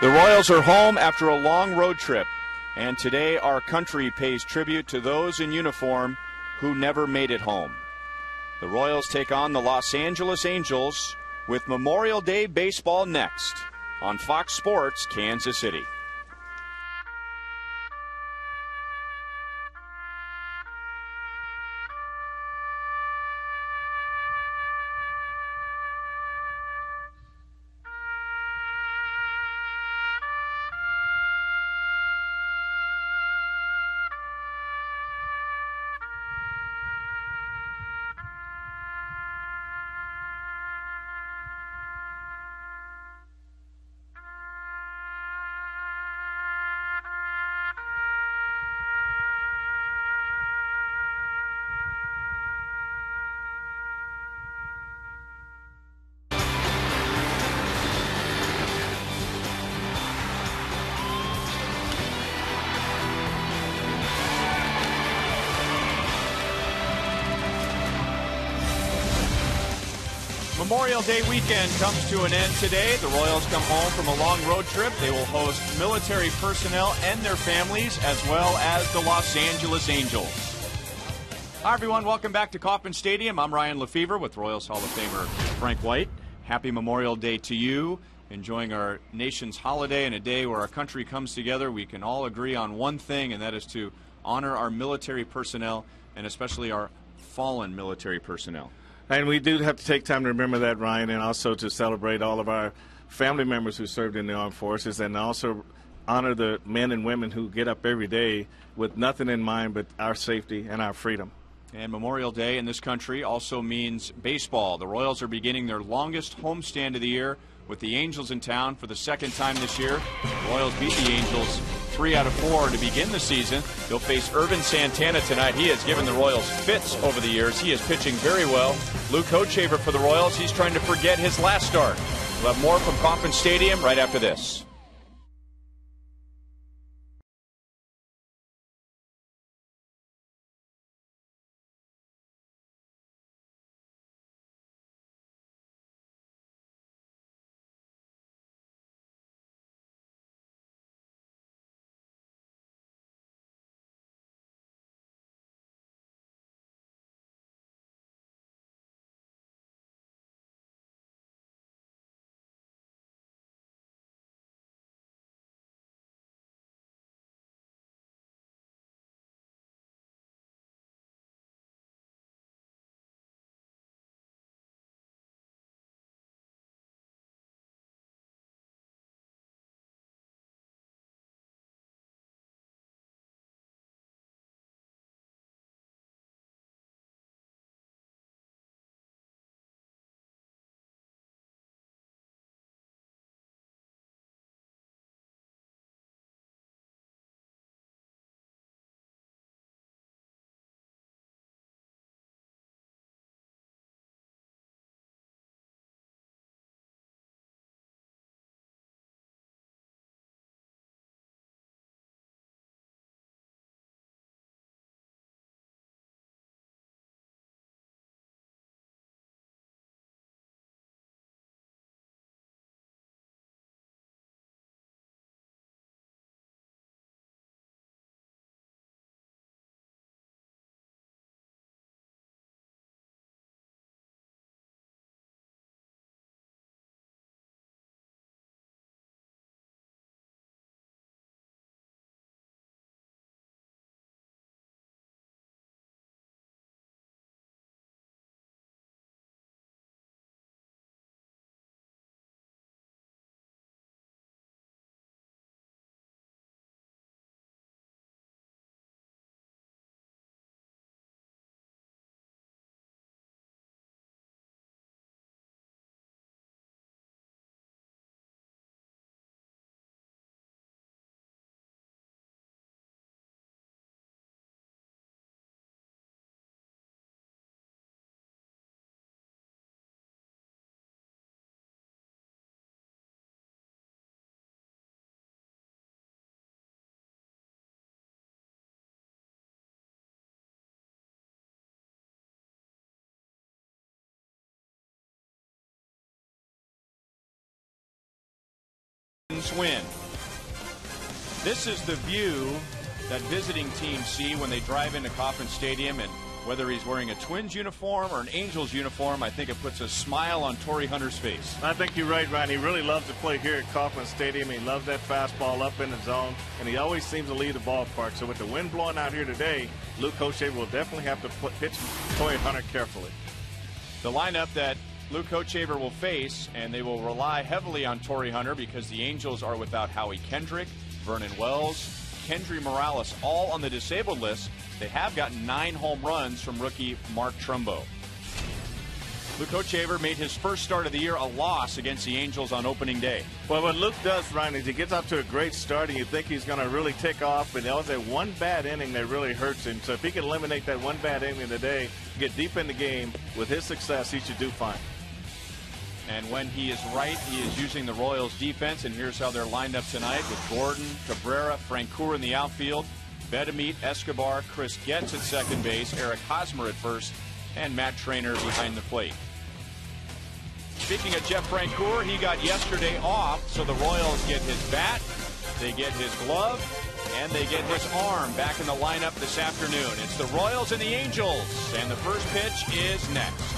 The Royals are home after a long road trip, and today our country pays tribute to those in uniform who never made it home. The Royals take on the Los Angeles Angels with Memorial Day baseball next on Fox Sports Kansas City. Memorial Day weekend comes to an end today. The Royals come home from a long road trip. They will host military personnel and their families, as well as the Los Angeles Angels. Hi, everyone. Welcome back to Kauffman Stadium. I'm Ryan Lefevre with Royals Hall of Famer Frank White. Happy Memorial Day to you. Enjoying our nation's holiday and a day where our country comes together. We can all agree on one thing, and that is to honor our military personnel, and especially our fallen military personnel. And we do have to take time to remember that, Ryan, and also to celebrate all of our family members who served in the armed forces, and also honor the men and women who get up every day with nothing in mind but our safety and our freedom. And Memorial Day in this country also means baseball. The Royals are beginning their longest homestand of the year with the Angels in town for the second time this year. The Royals beat the Angels 3 out of 4 to begin the season. They'll face Irvin Santana tonight. He has given the Royals fits over the years. He is pitching very well. Luke Hochevar for the Royals. He's trying to forget his last start. We'll have more from Kauffman Stadium right after this. 6 win. This is the view that visiting teams see when they drive into Kauffman Stadium, and whether he's wearing a Twins uniform or an Angels uniform, I think it puts a smile on Torrey Hunter's face. I think you're right, Ryan. He really loves to play here at Kauffman Stadium. He loves that fastball up in the zone, and he always seems to lead the ballpark. So with the wind blowing out here today, Luke Kochevar will definitely have to pitch Torrey Hunter carefully. The lineup that Luke Kochevar will face, and they will rely heavily on Torrey Hunter because the Angels are without Howie Kendrick, Vernon Wells, Kendry Morales, all on the disabled list. They have gotten 9 home runs from rookie Mark Trumbo. Luke Kochevar made his first start of the year a loss against the Angels on opening day. Well, what Luke does, Ryan, is he gets off to a great start, and you think he's going to really take off, but there's that one bad inning that really hurts him. So if he can eliminate that one bad inning today, get deep in the game, with his success, he should do fine. And when he is right, he is using the Royals defense, and here's how they're lined up tonight with Gordon, Cabrera, Francoeur in the outfield, Bedamit, Escobar, Chris Getz at second base, Eric Hosmer at first, and Matt Trainer behind the plate. Speaking of Jeff Francoeur, he got yesterday off, so the Royals get his bat, they get his glove, and they get his arm back in the lineup this afternoon. It's the Royals and the Angels, and the first pitch is next.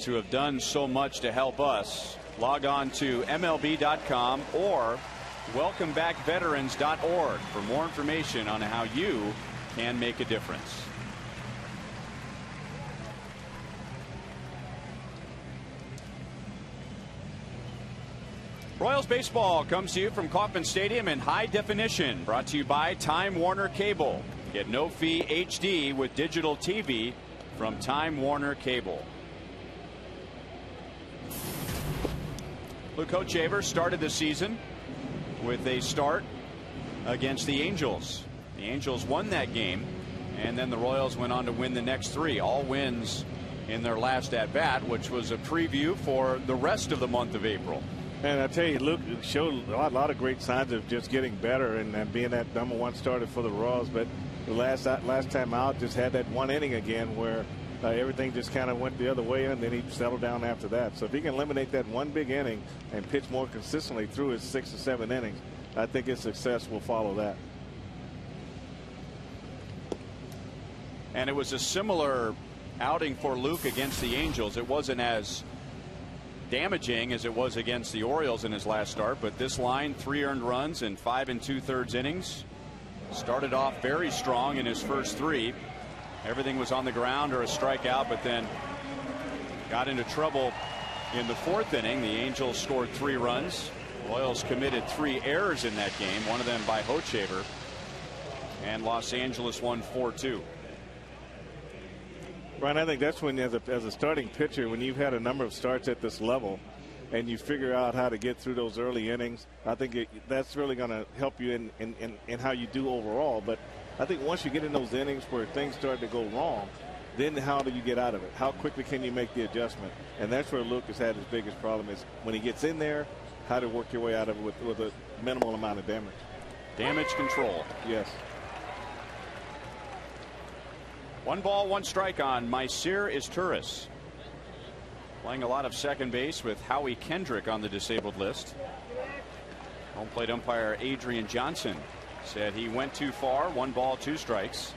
Who have done so much to help us. Log on to MLB.com or welcomebackveterans.org for more information on how you can make a difference. Royals baseball comes to you from Kauffman Stadium in high definition, brought to you by Time Warner Cable. Get no fee HD with digital TV from Time Warner Cable. Luke Kochevar started the season with a start against the Angels. The Angels won that game, and then the Royals went on to win the next 3, all wins in their last at-bat, which was a preview for the rest of the month of April. And I tell you, Luke showed a lot of great signs of just getting better and being that #1 starter for the Royals. But The last time out, just had that one inning again where everything just kind of went the other way, and then he settled down after that. So if he can eliminate that one big inning and pitch more consistently through his 6 or 7 innings, I think his success will follow that. And it was a similar outing for Luke against the Angels. It wasn't as damaging as it was against the Orioles in his last start, but this line, 3 earned runs in 5 2/3 innings. Started off very strong in his first 3. Everything was on the ground or a strikeout, but then got into trouble in the 4th inning. The Angels scored 3 runs. Royals committed 3 errors in that game, one of them by Hochevar, and Los Angeles won 4-2. Brian, I think that's when, as a starting pitcher, when you've had a number of starts at this level and you figure out how to get through those early innings, I think that's really going to help you in how you do overall. But I think once you get in those innings where things start to go wrong, then how do you get out of it? How quickly can you make the adjustment? And that's where Luke has had his biggest problem, is when he gets in there, how to work your way out of it with a minimal amount of damage. Damage control. Yes. 1 ball, 1 strike on Mysir Izturis. Playing a lot of second base with Howie Kendrick on the disabled list. Home plate umpire Adrian Johnson said he went too far. 1 ball, 2 strikes.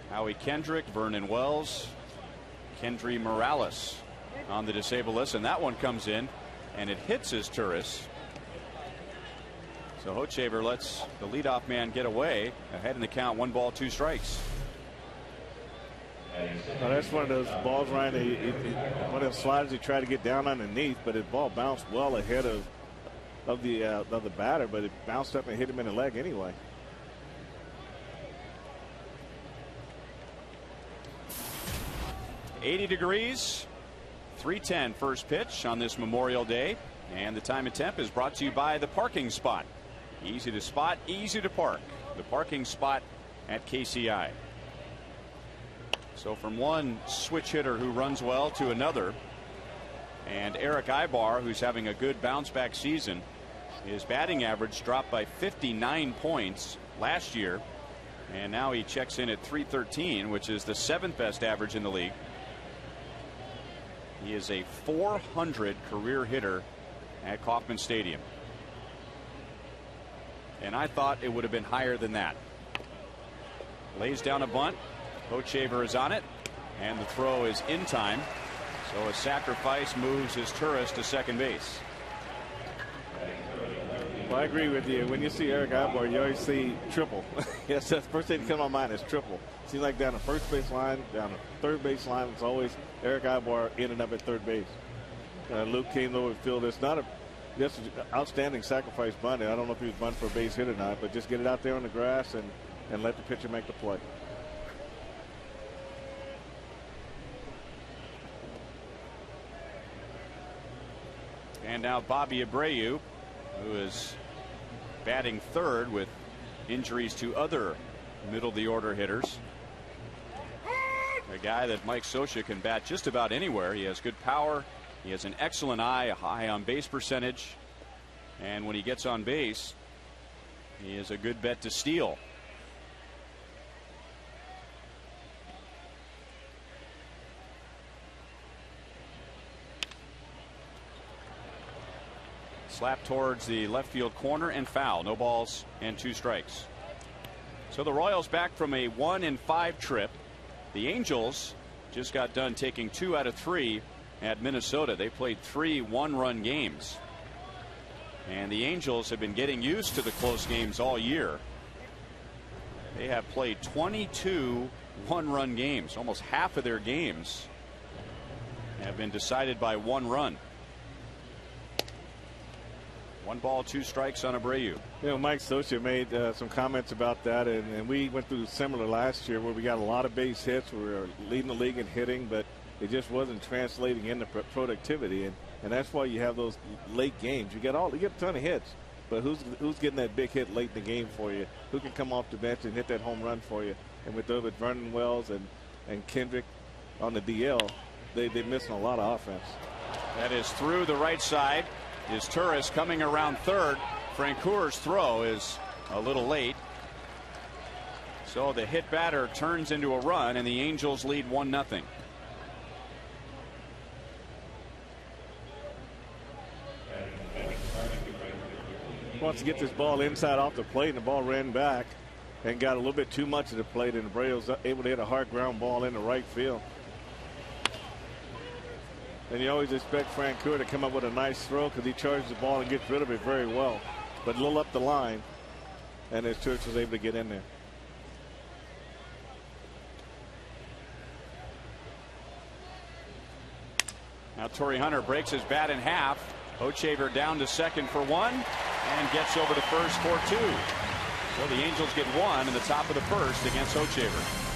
Howie Kendrick, Vernon Wells, Kendry Morales on the disabled list, and that one comes in and it hits Izturis. So Hochevar lets the leadoff man get away, ahead in the count, 1 ball, 2 strikes. Well, that's one of those balls, Ryan. One of those sliders he tried to get down underneath, but the ball bounced well ahead of the batter, but it bounced up and hit him in the leg anyway. .80 degrees, 3:10 first pitch on this Memorial Day, and the time and temp is brought to you by the Parking Spot. Easy to spot, easy to park. The Parking Spot at KCI. So from one switch hitter who runs well to another, and Eric Ibar, who's having a good bounce back season, his batting average dropped by 59 points last year, and now he checks in at .313, which is the 7th best average in the league. He is a .400 career hitter at Kauffman Stadium. And I thought it would have been higher than that. Lays down a bunt. Hochevar is on it, and the throw is in time. So a sacrifice moves Izturis to second base. Well, I agree with you. When you see Eric Ibar, you always see triple. Yes, that's the first thing that comes to my mind is triple. Seems like down the first base line, down the third base line, it's always Eric Ibar ending up at third base. Luke came over the field. It's not just an outstanding sacrifice bunt. I don't know if he was bunt for a base hit or not, but just get it out there on the grass and let the pitcher make the play. And now Bobby Abreu, who is batting third with injuries to other middle of the order hitters. A guy that Mike Scioscia can bat just about anywhere. He has good power. He has an excellent eye, a high on base percentage, and when he gets on base, he is a good bet to steal. Slap towards the left field corner and foul. No balls and 2 strikes. So the Royals back from a 1-5 trip. The Angels just got done taking 2 out of 3 at Minnesota. They played 3 one-run games, and the Angels have been getting used to the close games all year. They have played 22 one-run games. Almost half of their games have been decided by 1 run. 1 ball, 2 strikes on Abreu. You know, Mike Scioscia made some comments about that, and we went through similar last year where we got a lot of base hits. We were leading the league in hitting, but it just wasn't translating into productivity, and that's why you have those late games. You get a ton of hits, but who's getting that big hit late in the game for you? Who can come off the bench and hit that home run for you? And with Vernon Wells and Kendrick on the DL, they're missing a lot of offense. That is through the right side. Izturis coming around third. Francoeur's throw is a little late. So the hit batter turns into a run, and the Angels lead 1-0. Wants to get this ball inside off the plate, and the ball ran back and got a little bit too much of the plate, and the Braves able to hit a hard ground ball into right field. And you always expect Francoeur to come up with a nice throw because he charges the ball and gets rid of it very well. But a little up the line, and his Church was able to get in there. Now Torrey Hunter breaks his bat in half. Hochevar down to second for one and gets over to first for two. So the Angels get one in the top of the first against Hochevar.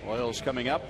Royals coming up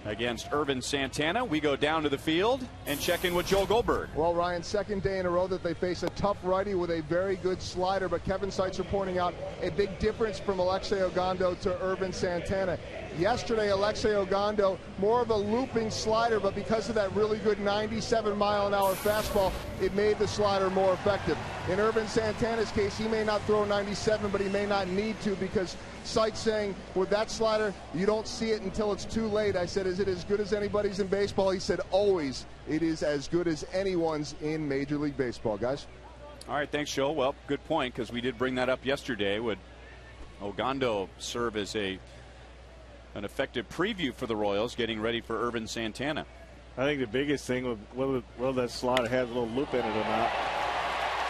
against Irvin Santana. We go down to the field and check in with Joel Goldberg. Well, Ryan, second day in a row that they face a tough righty with a very good slider, but Kevin Seitzer pointing out a big difference from Alexei Ogando to Irvin Santana. Yesterday, Alexei Ogando, more of a looping slider, but because of that really good 97-mile-an-hour fastball, it made the slider more effective. In Irvin Santana's case, he may not throw 97, but he may not need to, because Seitz saying, with that slider, you don't see it until it's too late. I said, is it as good as anybody's in baseball? He said, always. It is as good as anyone's in Major League Baseball, guys. All right, thanks, Joel. Well, good point, because we did bring that up yesterday. Would Ogando serve as an effective preview for the Royals, getting ready for Irvin Santana? I think the biggest thing was whether that slider has a little loop in it or not.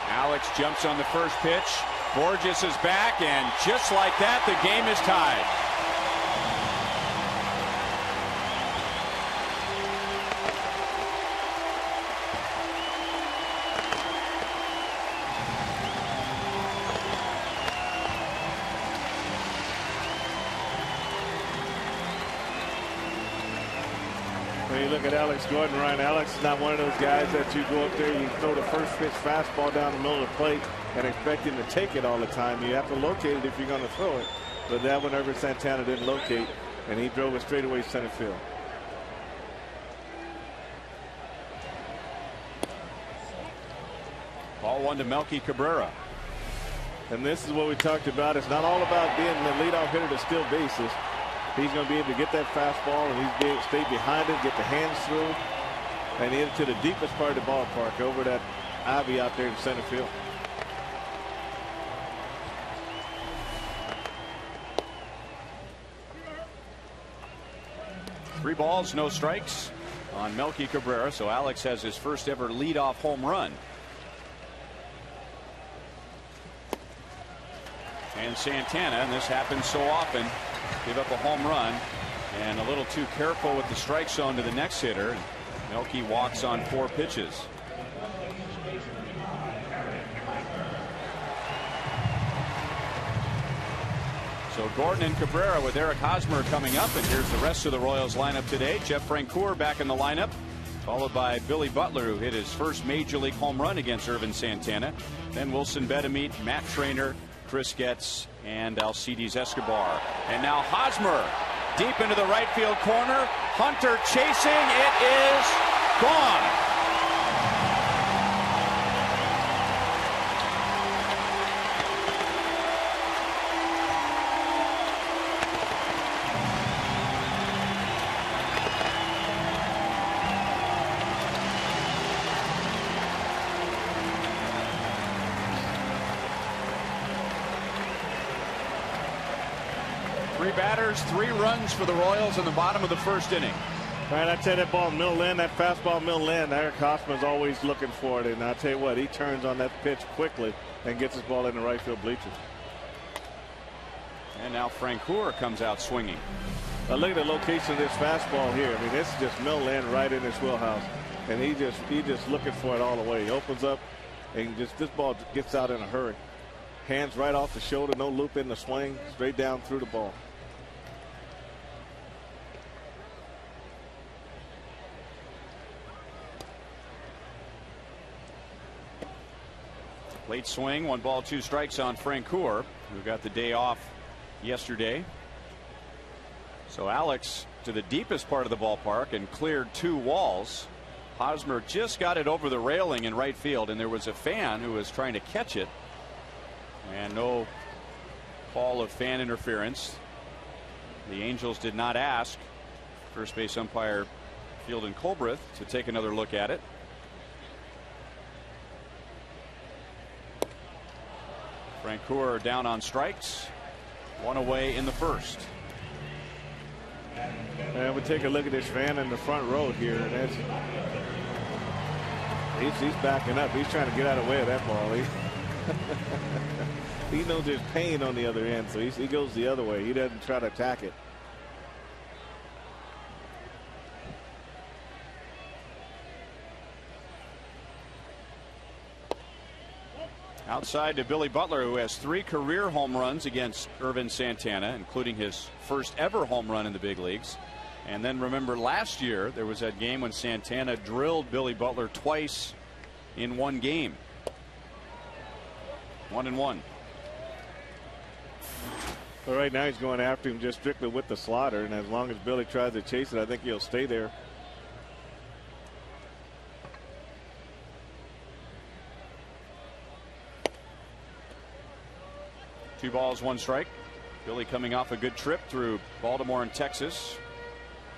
Alex jumps on the first pitch. Borges is back, and just like that, the game is tied. When you look at Alex Gordon, Ryan, Alex is not one of those guys that you go up there, you throw the first pitch fastball down the middle of the plate and expect him to take it all the time. You have to locate it if you're going to throw it. But that one, Irvin Santana didn't locate, and he drove it straight away center field. Ball one to Melky Cabrera. And this is what we talked about. It's not all about being the leadoff hitter to steal bases. He's going to be able to get that fastball, and he's going to stay behind it, get the hands through, and into the deepest part of the ballpark over that ivy out there in center field. Three balls, no strikes on Melky Cabrera, so Alex has his first ever leadoff home run. And Santana, and this happens so often, give up a home run and a little too careful with the strike zone to the next hitter. Melky walks on 4 pitches. So So Gordon and Cabrera with Eric Hosmer coming up, and here's the rest of the Royals lineup today. Jeff Francoeur back in the lineup, followed by Billy Butler, who hit his first major league home run against Irvin Santana. Then Wilson Betemit, Matt Trainer, Chris Getz, and Alcides Escobar. And now Hosmer deep into the right field corner. Hunter chasing. It is gone. Three batters, 3 runs for the Royals in the bottom of the first inning. Right, I tell you, that ball middle in, that fastball middle in, Eric Hosmer's always looking for it, and I tell you what, he turns on that pitch quickly and gets his ball in the right field bleachers. And now Francoeur comes out swinging. But look at the location of this fastball here. I mean, this is just middle in right in his wheelhouse, and he just looking for it all the way. He opens up, and just this ball gets out in a hurry. Hands right off the shoulder, no loop in the swing, straight down through the ball. Late swing, 1 ball, 2 strikes on Francoeur, who got the day off yesterday. So Alex to the deepest part of the ballpark and cleared 2 walls. Hosmer just got it over the railing in right field, and there was a fan who was trying to catch it, and no call of fan interference. The Angels did not ask first base umpire Fieldon Colbreth to take another look at it. Francoeur down on strikes, 1 away in the first. And we take a look at this fan in the front row here, and that's he's backing up. He's trying to get out of the way of that ball. He knows there's pain on the other end, so he goes the other way. He doesn't try to attack it. Outside to Billy Butler, who has 3 career home runs against Irvin Santana, including his first ever home run in the big leagues. And then remember last year there was that game when Santana drilled Billy Butler twice in 1 game. 1-1. Well, right now he's going after him just strictly with the slider, and as long as Billy tries to chase it, I think he'll stay there. Two balls, 1 strike. Billy coming off a good trip through Baltimore and Texas.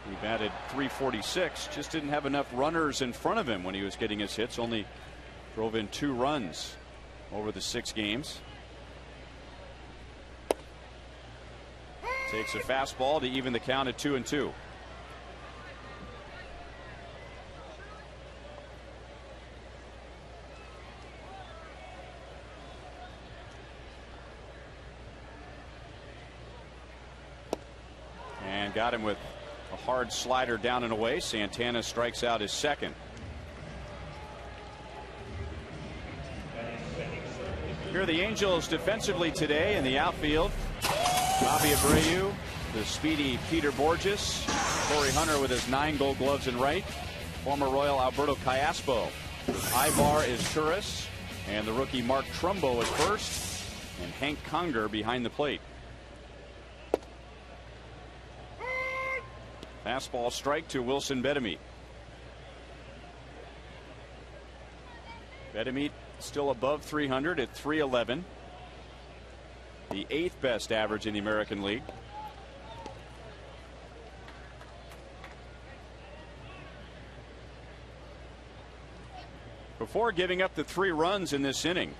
He batted .346. Just didn't have enough runners in front of him when he was getting his hits. Only drove in 2 runs over the 6 games. Takes a fastball to even the count at 2-2. And got him with a hard slider down and away. Santana strikes out his second. Here are the Angels defensively today in the outfield. Bobby Abreu, the speedy Peter Borges, Corey Hunter with his 9 Gold Gloves in right, former Royal Alberto Callaspo. Ibar is Turris, and the rookie Mark Trumbo at first, and Hank Conger behind the plate. Fastball strike to Wilson Betemit. Betemit still above 300 at 311. The 8th best average in the American League. Before giving up the 3 runs in this inning,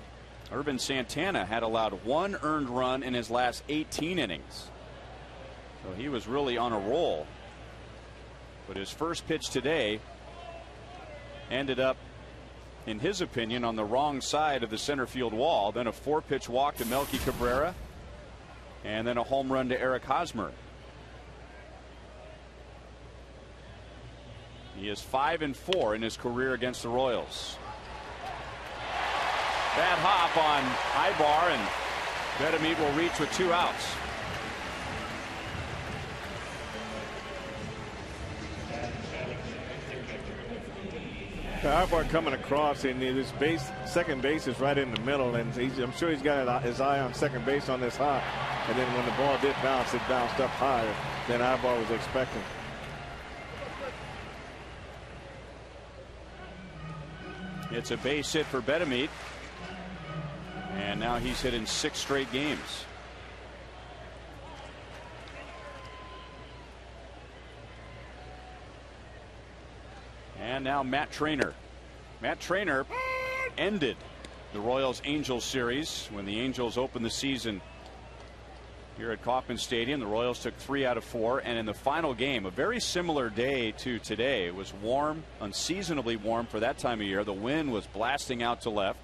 Irvin Santana had allowed 1 earned run in his last 18 innings. So he was really on a roll. But his first pitch today ended up, in his opinion, on the wrong side of the center field wall. Then a 4-pitch walk to Melky Cabrera, and then a home run to Eric Hosmer. He is 5-4 in his career against the Royals. Bad hop on Ibar, and Betemit will reach with 2 outs. Harbaugh coming across, and his second base is right in the middle, and I'm sure he's got his eye on second base on this hop. And then when the ball did bounce, it bounced up higher than Harbaugh was expecting. It's a base hit for Bedemeat, and now he's hit in 6 straight games. And now Matt Trainer. Matt Trainer ended the Royals-Angels series when the Angels opened the season here at Kauffman Stadium. The Royals took 3 out of 4, and in the final game, a very similar day to today. It was warm, unseasonably warm for that time of year. The wind was blasting out to left,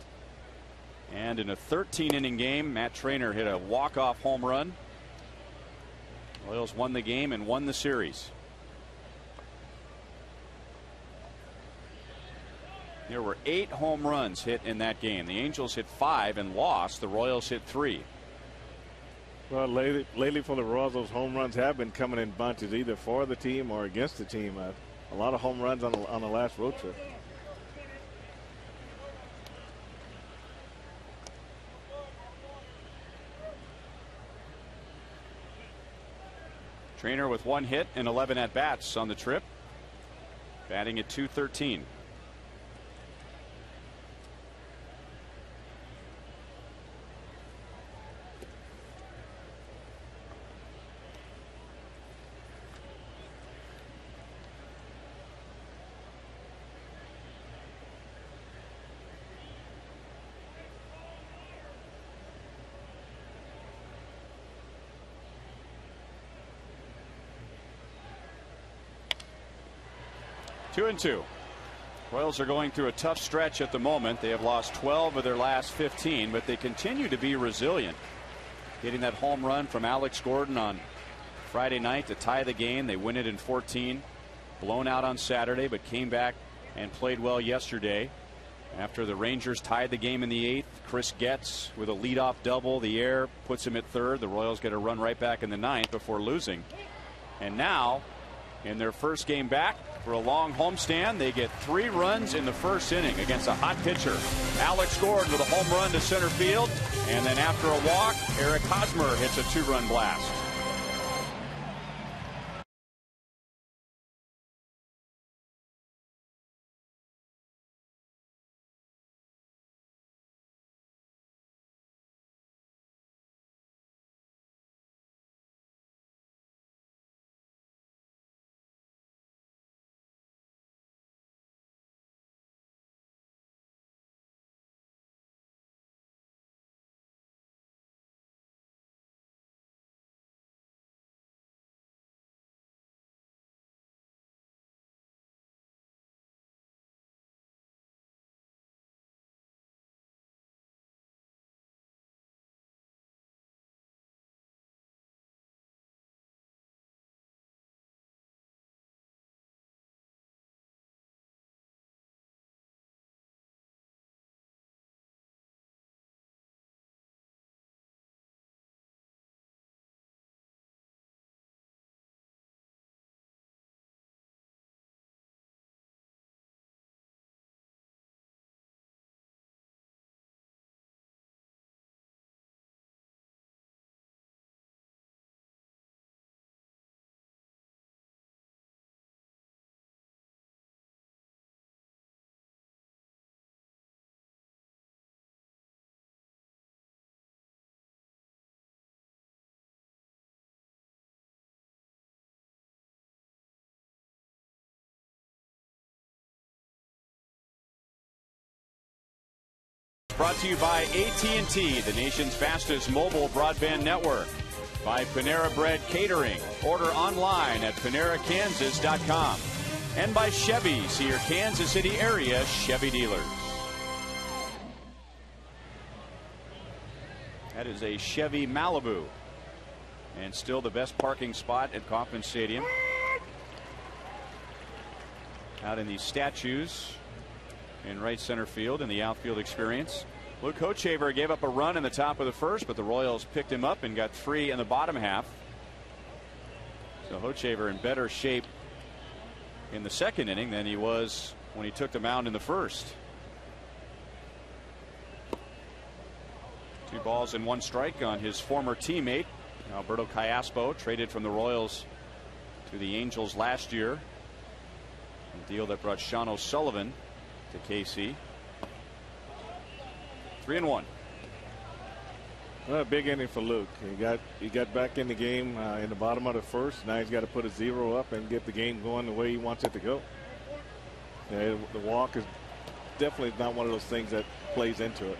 and in a 13-inning game, Matt Trainer hit a walk-off home run. Royals won the game and won the series. There were 8 home runs hit in that game. The Angels hit 5 and lost. The Royals hit 3. Well, lately for the Royals, those home runs have been coming in bunches, either for the team or against the team. A lot of home runs on the last road trip. Trainer with 1 hit and 11 at-bats on the trip, batting at .213. 2-2. Royals are going through a tough stretch at the moment. They have lost 12 of their last 15, but they continue to be resilient. Getting that home run from Alex Gordon on Friday night to tie the game. They win it in 14. Blown out on Saturday, but came back and played well yesterday. After the Rangers tied the game in the 8th, Chris Getz with a leadoff double. The air puts him at 3rd. The Royals get a run right back in the 9th before losing. And now, in their first game back for a long homestand, they get 3 runs in the first inning against a hot pitcher. Alex Gordon with a home run to center field, and then after a walk, Eric Hosmer hits a 2-run blast. Brought to you by AT&T, the nation's fastest mobile broadband network. By Panera Bread Catering. Order online at PaneraKansas.com. And by Chevy. See your Kansas City area Chevy dealers. That is a Chevy Malibu. And still the best parking spot at Kauffman Stadium. Out in these statues in right center field in the outfield experience. Luke Hochevar gave up a run in the top of the first, but the Royals picked him up and got 3 in the bottom half. So Hochevar in better shape in the second inning than he was when he took the mound in the first. 2 balls and 1 strike on his former teammate Alberto Callaspo, traded from the Royals to the Angels last year. A deal that brought Sean O'Sullivan to KC. 3-1. Well, a big inning for Luke. He got back in the game in the bottom of the first. Now he's got to put a 0 up and get the game going the way he wants it to go. The walk is definitely not one of those things that plays into it.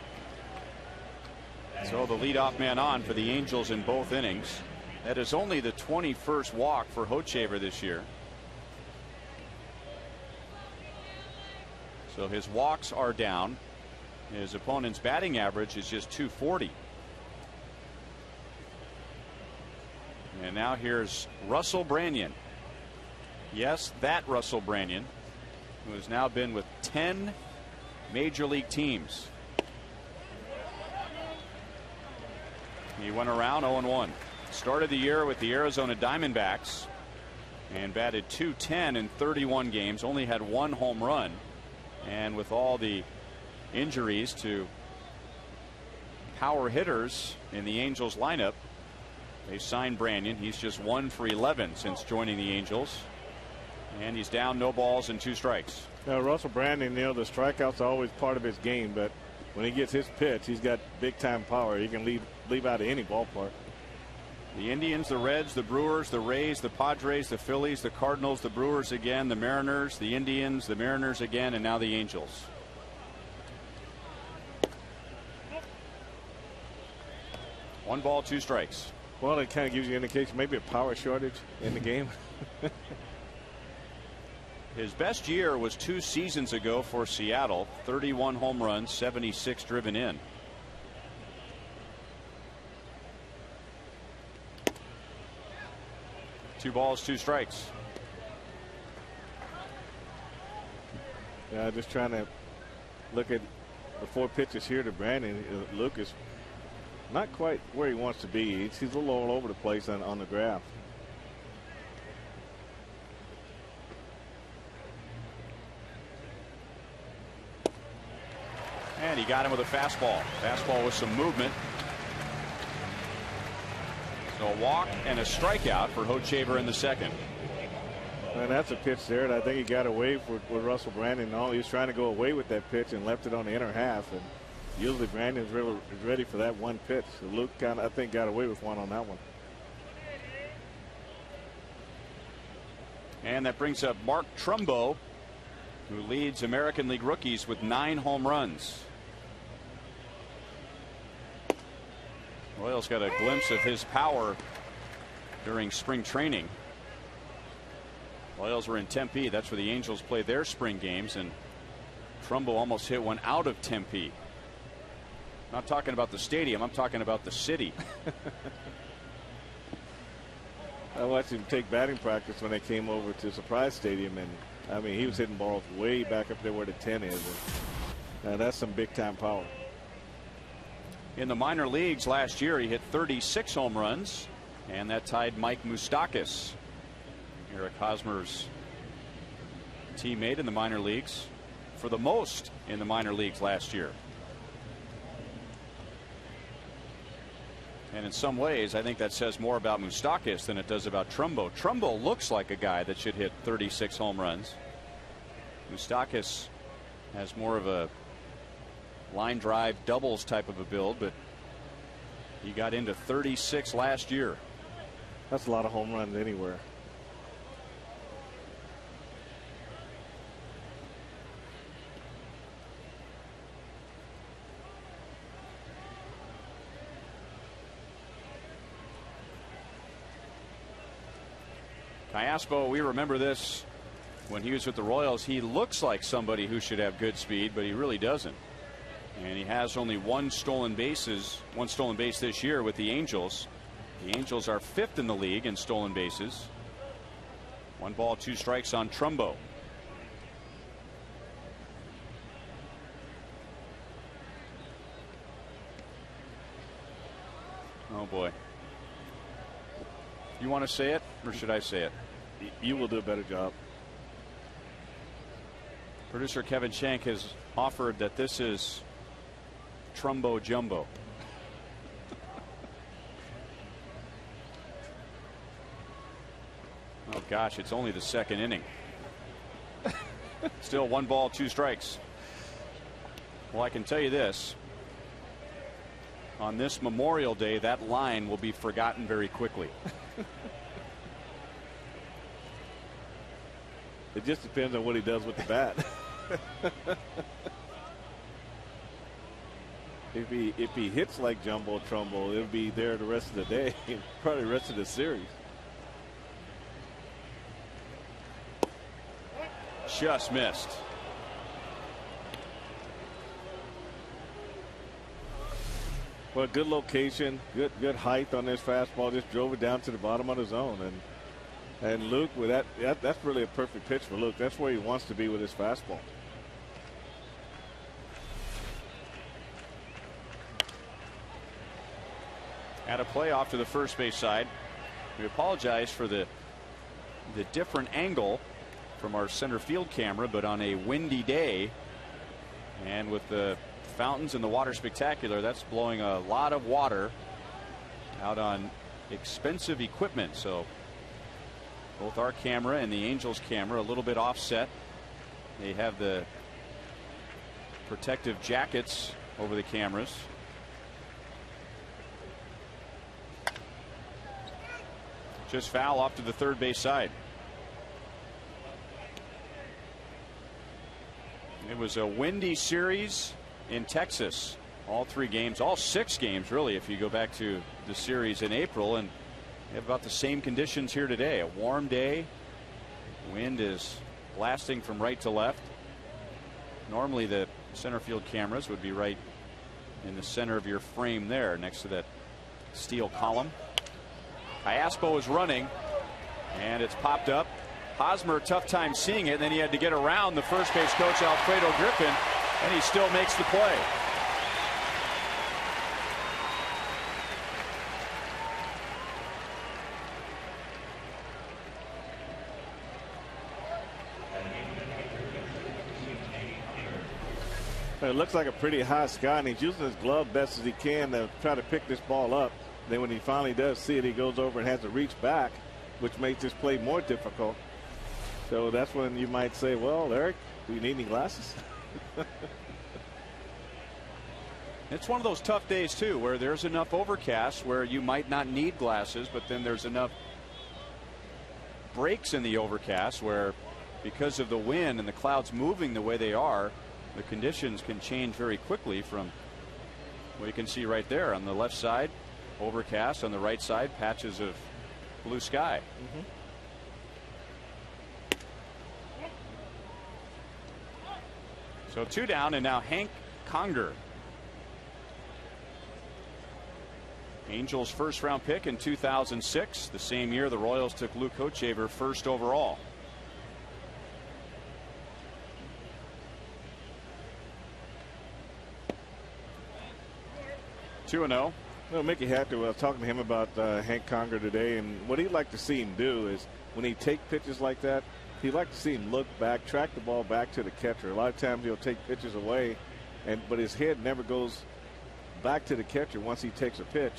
So the leadoff man on for the Angels in both innings. That is only the 21st walk for Hochevar this year. So his walks are down. His opponent's batting average is just .240. And now here's Russell Branyan. Yes, that Russell Branyan, who has now been with 10 major league teams. He went around 0-1. Started the year with the Arizona Diamondbacks and batted .210 in 31 games. Only had 1 home run. And with all the injuries to power hitters in the Angels lineup, they signed Branyan. He's just 1 for 11 since joining the Angels. And he's down, no balls and 2 strikes. Now, Russell Branyan, the strikeouts are always part of his game, but when he gets his pitch, he's got big time power. He can leave out of any ballpark. The Indians, the Reds, the Brewers, the Rays, the Padres, the Phillies, the Cardinals, the Brewers again, the Mariners, the Indians, the Mariners again, and now the Angels. One ball, 2 strikes. Well, it kind of gives you an indication maybe a power shortage in the game. His best year was 2 seasons ago for Seattle. 31 home runs, 76 driven in. Two balls, 2 strikes. Yeah, just trying to look at the 4 pitches here to Brandon. Luke is not quite where he wants to be. He's a little all over the place on the graph. And he got him with a fastball. Fastball with some movement. So a walk and a strikeout for Hochevar in the second. And that's a pitch there, and I think he got away with Russell Branyan. He was trying to go away with that pitch and left it on the inner half. And usually Brandon's ready for that one pitch. So Luke I think got away with one on that one. And that brings up Mark Trumbo, who leads American League rookies with 9 home runs. Royals got a glimpse of his power during spring training. Royals were in Tempe. That's where the Angels play their spring games, and Trumbo almost hit one out of Tempe. I'm not talking about the stadium. I'm talking about the city. I watched him take batting practice when they came over to Surprise Stadium, and I mean, he was hitting balls way back up there where the 10 is. And that's some big time power. In the minor leagues last year, he hit 36 home runs, and that tied Mike Moustakas, Eric Hosmer's teammate in the minor leagues, for the most in the minor leagues last year. And in some ways, I think that says more about Moustakas than it does about Trumbo. Trumbo looks like a guy that should hit 36 home runs. Moustakas has more of a line drive doubles type of a build, but he got into 36 last year. That's a lot of home runs anywhere. Callaspo, we remember this when he was with the Royals. He looks like somebody who should have good speed, but he really doesn't. And he has only one stolen base this year with the Angels. The Angels are 5th in the league in stolen bases. 1 ball, 2 strikes on Trumbo. Oh boy. You want to say it, or should I say it? You will do a better job. Producer Kevin Shank has offered that this is Trumbo Jumbo. Oh gosh, it's only the second inning. Still 1 ball, 2 strikes. Well, I can tell you this. On this Memorial Day, that line will be forgotten very quickly. It just depends on what he does with the bat. If he hits like Jumbo Trumbo, it'll be there the rest of the day, probably the rest of the series. Just missed. Well, good location, good height on this fastball. Just drove it down to the bottom of the zone, and Luke, with that's really a perfect pitch for Luke. That's where he wants to be with his fastball. At a play off to the first base side. We apologize for the different angle from our center field camera, but on a windy day and with the fountains and the water spectacular, that's blowing a lot of water out on expensive equipment. So both our camera and the Angels camera a little bit offset. They have the protective jackets over the cameras. Just foul off to the third base side. It was a windy series in Texas. All 3 games, all 6 games really, if you go back to the series in April, and we have about the same conditions here today. A warm day. Wind is blasting from right to left. Normally the center field cameras would be right in the center of your frame there next to that steel column. Iaspo is running, and it's popped up. Hosmer, tough time seeing it, and then he had to get around the first base coach, Alfredo Griffin, and he still makes the play. It looks like a pretty high sky, and he's using his glove best as he can to try to pick this ball up. Then when he finally does see it, he goes over and has to reach back, which makes this play more difficult. So that's when you might say, well, Eric, do you need any glasses? It's one of those tough days too, where there's enough overcast where you might not need glasses, but then there's enough breaks in the overcast where, because of the wind and the clouds moving the way they are, the conditions can change very quickly. From what you can see right there on the left side, overcast, on the right side, patches of blue sky. So 2 down, and now Hank Conger, Angels first round pick in 2006, the same year the Royals took Luke Hochevar first overall. Two and 0. Well, Mickey Hatter, I was talking to him about Hank Conger today, and what he'd like to see him do is when he take pitches like that, he'd like to see him look back, track the ball back to the catcher. A lot of times he'll take pitches away, but his head never goes back to the catcher once he takes a pitch,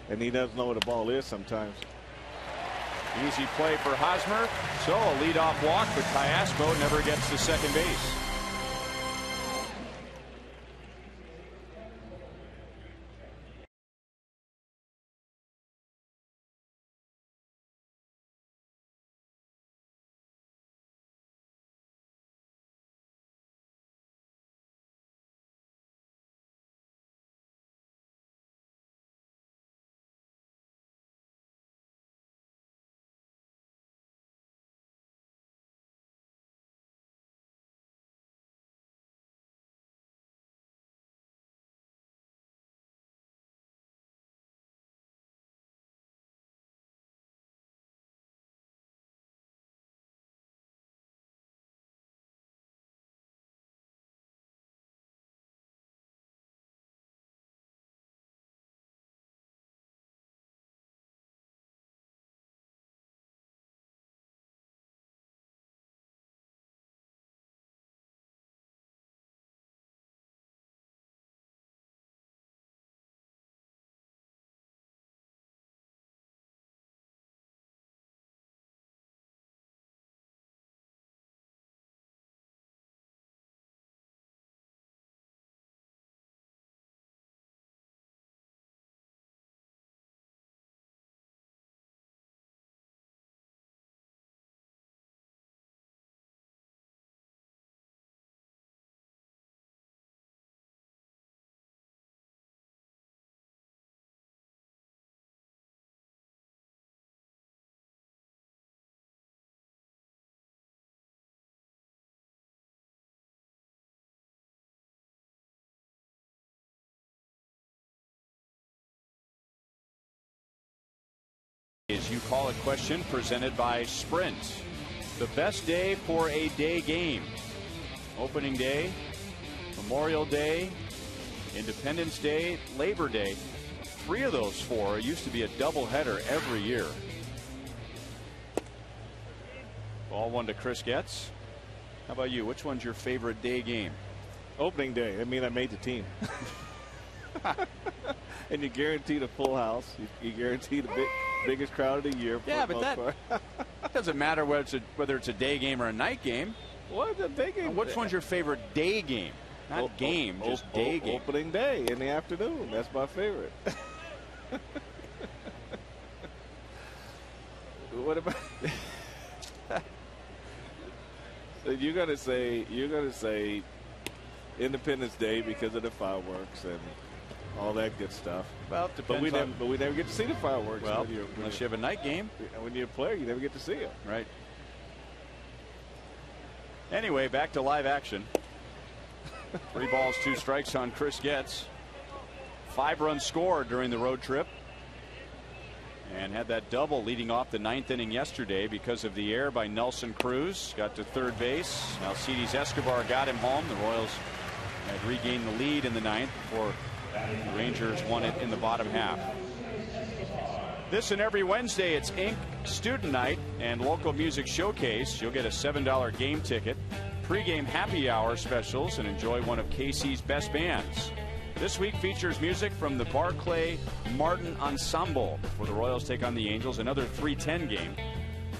and he doesn't know where the ball is sometimes. Easy play for Hosmer. So a leadoff walk, but Iaspo never gets to second base. You call it question presented by Sprint. The best day for a day game. Opening day, Memorial Day, Independence Day, Labor Day. 3 of those 4 used to be a doubleheader every year. Ball 1 to Chris Getz. How about you? Which one's your favorite day game? Opening day. I mean, I made the team. And you guaranteed a full house. You guaranteed the biggest crowd of the year. Yeah, but that doesn't matter whether it's a day game or a night game. What a day game? Which one's your favorite day game? Not game, just day game. Opening day in the afternoon. That's my favorite. What about? So you're gonna say Independence Day because of the fireworks and all that good stuff. Well, it depends. But we never get to see the fireworks. Well, unless you have a night game. When you're a player, you never get to see it. Right. Anyway, back to live action. 3 balls, 2 strikes on Chris Getz. 5 runs scored during the road trip. And had that double leading off the 9th inning yesterday because of the error by Nelson Cruz. Got to third base. Alcides Escobar got him home. The Royals had regained the lead in the 9th before the Rangers won it in the bottom half. This and every Wednesday, it's Inc. Student Night and Local Music Showcase. You'll get a $7 game ticket, pregame happy hour specials, and enjoy one of KC's best bands. This week features music from the Barclay Martin Ensemble before the Royals take on the Angels, another 3:10 game.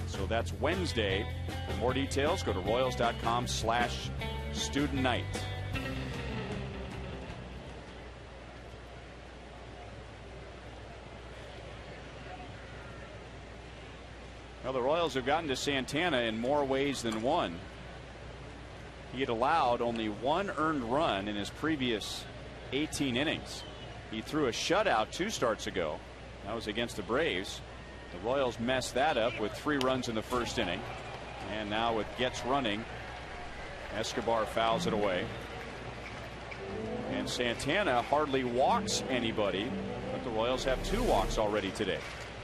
So that's Wednesday. For more details, go to Royals.com/student night. Well, the Royals have gotten to Santana in more ways than one. He had allowed only 1 earned run in his previous 18 innings. He threw a shutout 2 starts ago. That was against the Braves. The Royals messed that up with 3 runs in the first inning. And now with Getz running, Escobar fouls it away. And Santana hardly walks anybody, but the Royals have 2 walks already today.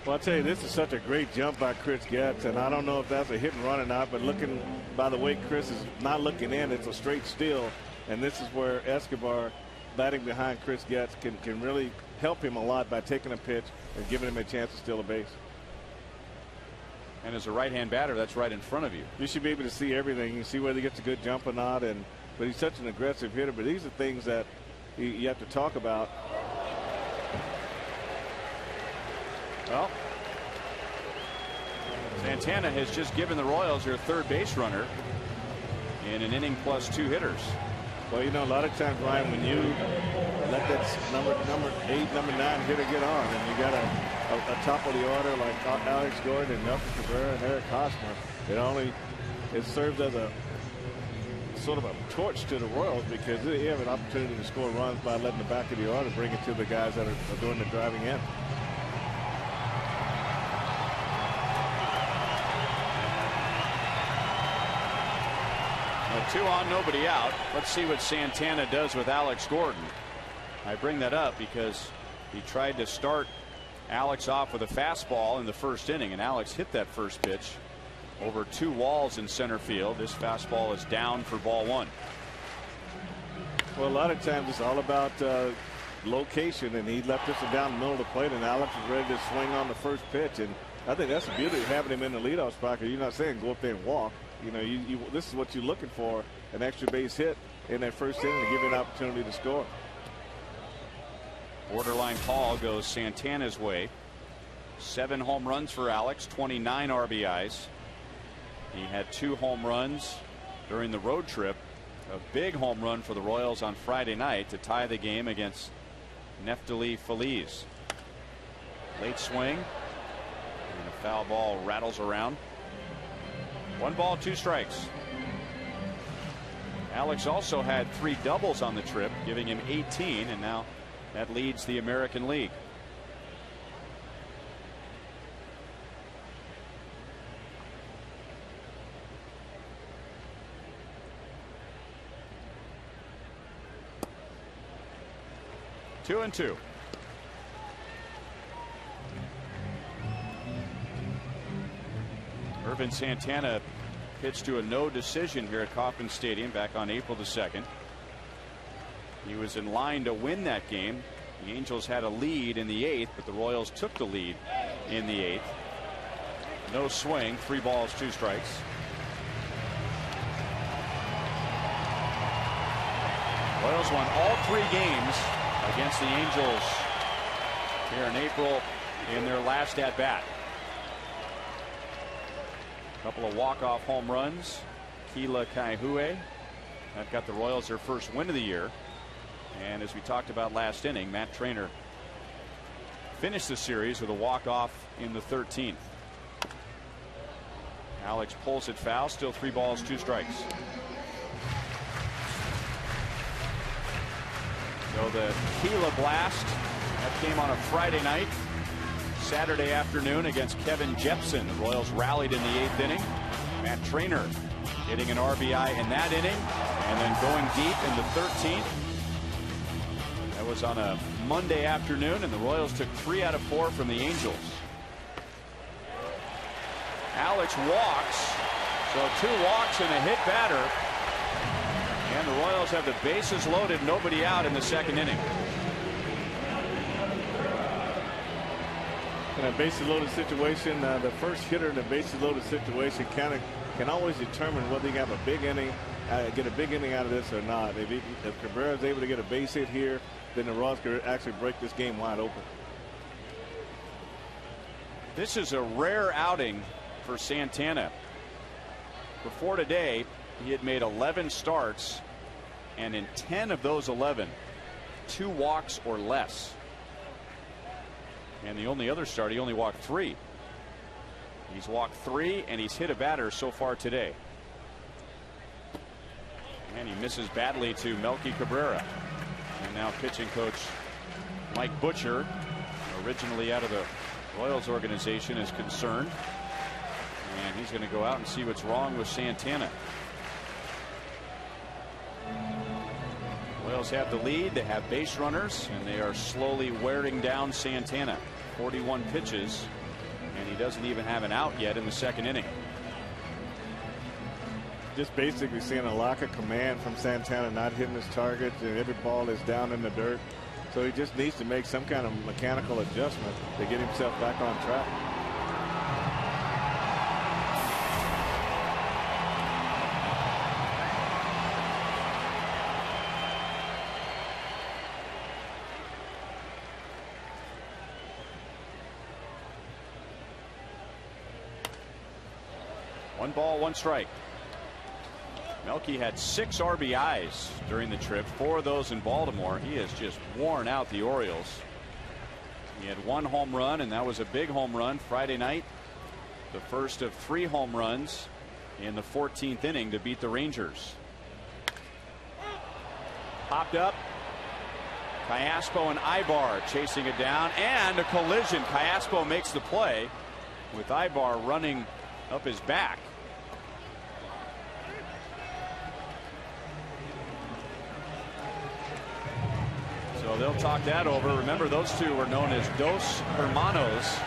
Well, I'll tell you, this is such a great jump by Chris Getz, and I don't know if that's a hit and run or not, but looking by the way Chris is not looking in, it's a straight steal, and this is where Escobar batting behind Chris Getz can really help him a lot by taking a pitch and giving him a chance to steal a base. And as a right-hand batter, that's right in front of you. You should be able to see everything. You can see whether he gets a good jump or not, but he's such an aggressive hitter. But these are things that you have to talk about. Well, Santana has just given the Royals their third base runner in an inning plus 2 hitters. Well, you know, a lot of times, Ryan, when you let that number 8, number 9 hitter get on, and you got a top of the order like Alex Gordon and Nelson Cabrera and Eric Hosmer, it serves as a sort of a torch to the Royals because they have an opportunity to score runs by letting the back of the order bring it to the guys that are doing the driving in. Well, 2 on, nobody out. Let's see what Santana does with Alex Gordon. I bring that up because he tried to start Alex off with a fastball in the first inning, and Alex hit that first pitch over 2 walls in center field. This fastball is down for ball 1. Well, a lot of times it's all about location, and he left this one down the middle of the plate, and Alex was ready to swing on the first pitch. And I think that's the beauty of having him in the leadoff spot, because you're not saying go up there and walk. You know, this is what you're looking for, an extra base hit in that first inning to give you an opportunity to score. Borderline call goes Santana's way. 7 home runs for Alex, 29 RBIs. He had 2 home runs during the road trip. A big home run for the Royals on Friday night to tie the game against Neftali Feliz. Late swing, and a foul ball rattles around. 1 ball, 2 strikes. Alex also had 3 doubles on the trip, giving him 18, and now that leads the American League. Two and 2. Irvin Santana pitched to a no decision here at Kauffman Stadium back on April the 2nd. He was in line to win that game. The Angels had a lead in the 8th, but the Royals took the lead in the 8th. No swing, 3 balls, 2 strikes. Royals won all 3 games against the Angels here in April in their last at bat. A couple of walk-off home runs. Keila Kaihue. That got the Royals their first win of the year. And as we talked about last inning, Matt Trainer finished the series with a walk-off in the 13th. Alex pulls it foul. Still 3 balls, 2 strikes. So the Keila blast that came on a Friday night. Saturday afternoon against Kevin Jepson. The Royals rallied in the 8th inning. Matt Trainer hitting an RBI in that inning and then going deep in the 13th. That was on a Monday afternoon, and the Royals took 3 out of 4 from the Angels. Alex walks, so 2 walks and a hit batter. And the Royals have the bases loaded, nobody out in the 2nd inning. In a bases loaded situation, the first hitter in a bases loaded situation can always determine whether you have a big inning, get a big inning out of this or not. If Cabrera is able to get a base hit here, then the Royals could actually break this game wide open. This is a rare outing for Santana. Before today, he had made 11 starts, and in 10 of those 11, 2 walks or less. And the only other start, he only walked 3. He's walked 3, and he's hit a batter so far today. And he misses badly to Melky Cabrera. And now pitching coach Mike Butcher, originally out of the Royals organization, is concerned. And he's going to go out and see what's wrong with Santana. Royals have the lead. They have base runners, and they are slowly wearing down Santana. 41 pitches, and he doesn't even have an out yet in the 2nd inning. Just basically seeing a lack of command from Santana, not hitting his target, and every ball is down in the dirt. So he just needs to make some kind of mechanical adjustment to get himself back on track. One ball, 1 strike. Melky had 6 RBIs during the trip, 4 of those in Baltimore. He has just worn out the Orioles. He had 1 home run, and that was a big home run Friday night. The first of 3 home runs in the 14th inning to beat the Rangers. Popped up. Callaspo and Ibar chasing it down, and a collision. Callaspo makes the play with Ibar running up his back. So they'll talk that over. Remember, those two were known as Dos Hermanos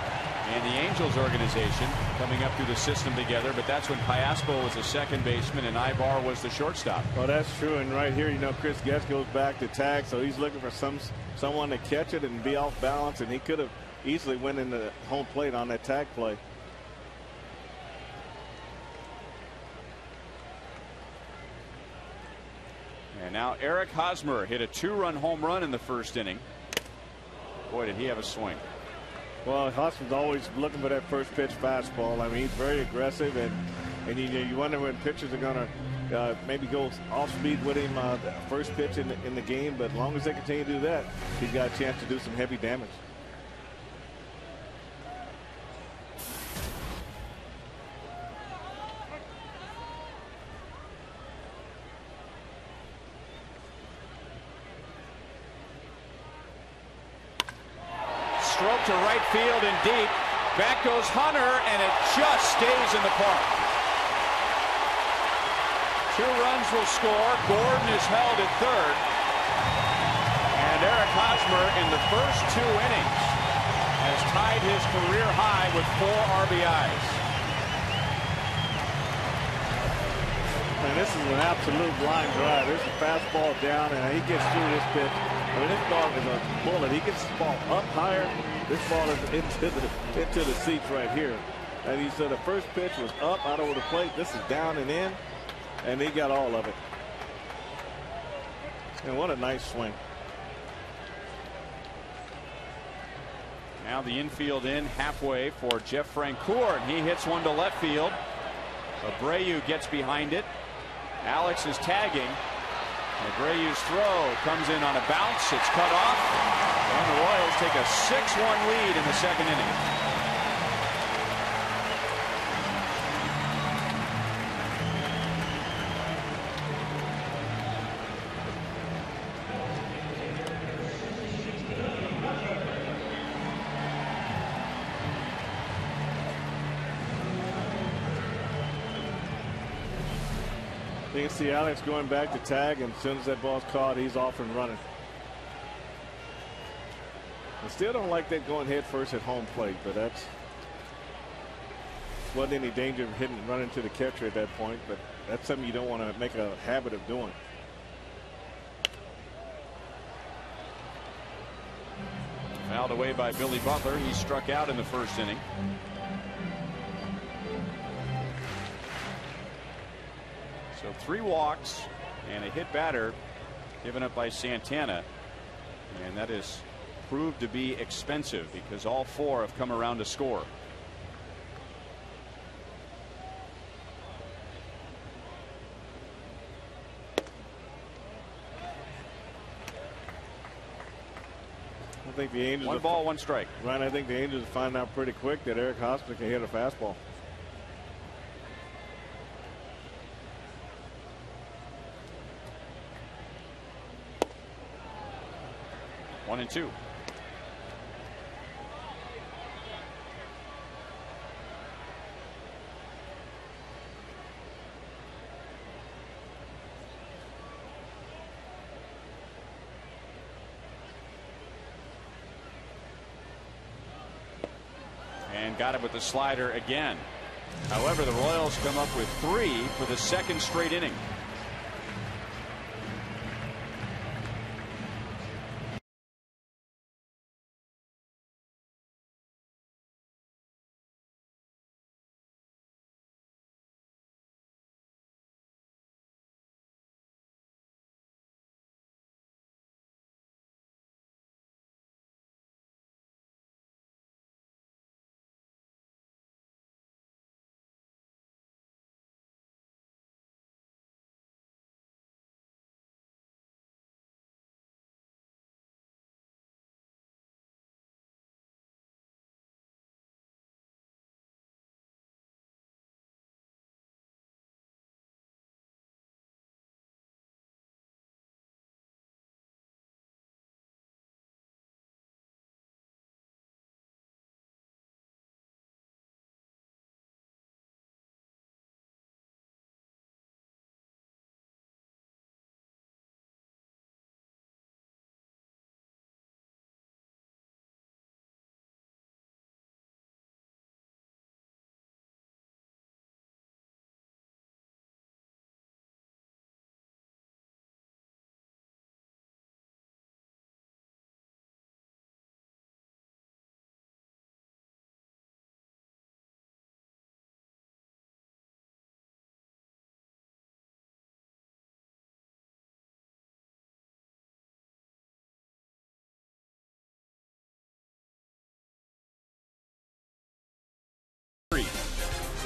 in the Angels organization, coming up through the system together. But that's when Callaspo was the second baseman and Ibar was the shortstop. Well, that's true. And right here, you know, Chris Guest goes back to tag, so he's looking for someone to catch it and be off balance, and he could have easily went into home plate on that tag play. And now Eric Hosmer hit a 2-run home run in the 1st inning. Boy, did he have a swing. Well, Hosmer's always looking for that first pitch fastball. I mean, he's very aggressive, and you wonder when pitchers are going to maybe go off speed with him the first pitch in the game. But as long as they continue to do that, he's got a chance to do some heavy damage. Stroke to right field and deep. Back goes Hunter, and it just stays in the park. 2 runs will score. Gordon is held at 3rd. And Eric Hosmer in the first 2 innings has tied his career high with 4 RBIs. And this is an absolute line drive. There's a fastball down, and he gets through this pitch. I mean, this ball is a bullet. He gets the ball up higher. This ball is into the seats right here. And he said the first pitch was up out over the plate. This is down and in, and he got all of it. And what a nice swing. Now the infield in halfway for Jeff Francoeur, and he hits one to left field. Abreu gets behind it. Alex is tagging. Abreu's throw comes in on a bounce. It's cut off. And the Royals take a 6-1 lead in the second inning. You can see Alex going back to tag, and as soon as that ball's caught, he's off and running. I still don't like that going head first at home plate, but that's wasn't any danger of hitting running to the catcher at that point, but that's something you don't want to make a habit of doing. Fouled away by Billy Butler. He struck out in the first inning. So 3 walks and a hit batter given up by Santana, and that has proved to be expensive because all 4 have come around to score. I think the Angels 1 ball, 1 strike. Right, I think the Angels find out pretty quick that Eric Hosmer can hit a fastball. One and 2. And got it with the slider again. However, the Royals come up with 3 for the second straight inning.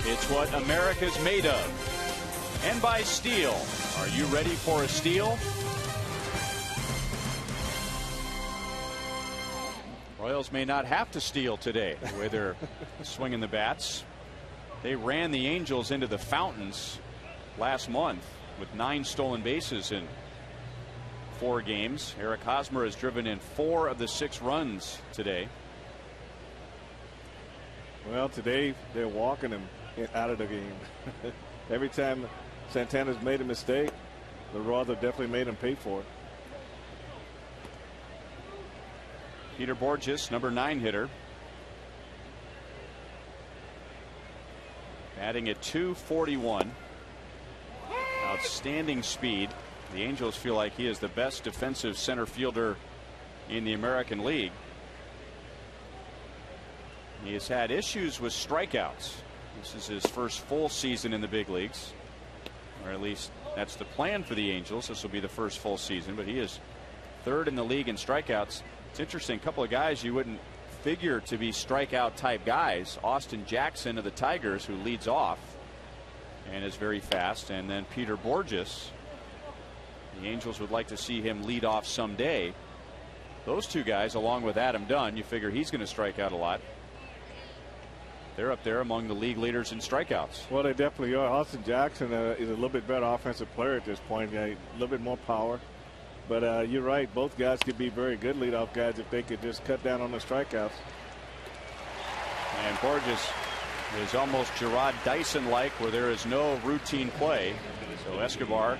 It's what America's made of. And by steel. Are you ready for a steal? Royals may not have to steal today, the way they're swinging the bats. They ran the Angels into the fountains last month with 9 stolen bases in 4 games. Eric Hosmer has driven in 4 of the 6 runs today. Well, today they're walking him out of the game. Every time Santana's made a mistake, the Royals have definitely made him pay for it. Peter Borges, number 9 hitter, batting at .241. Now Outstanding speed. The Angels feel like he is the best defensive center fielder in the American League. He has had issues with strikeouts. This is his first full season in the big leagues, or at least that's the plan for the Angels. This will be the first full season, but he is third in the league in strikeouts. It's interesting, a couple of guys you wouldn't figure to be strikeout type guys. Austin Jackson of the Tigers, who leads off and is very fast, and then Peter Borges. The Angels would like to see him lead off someday. Those two guys, along with Adam Dunn, you figure he's going to strike out a lot. They're up there among the league leaders in strikeouts. Well, they definitely are. Austin Jackson is a little bit better offensive player at this point. A little bit more power. But you're right. Both guys could be very good leadoff guys if they could just cut down on the strikeouts. And Borges is almost Gerard Dyson-like, where there is no routine play. So Escobar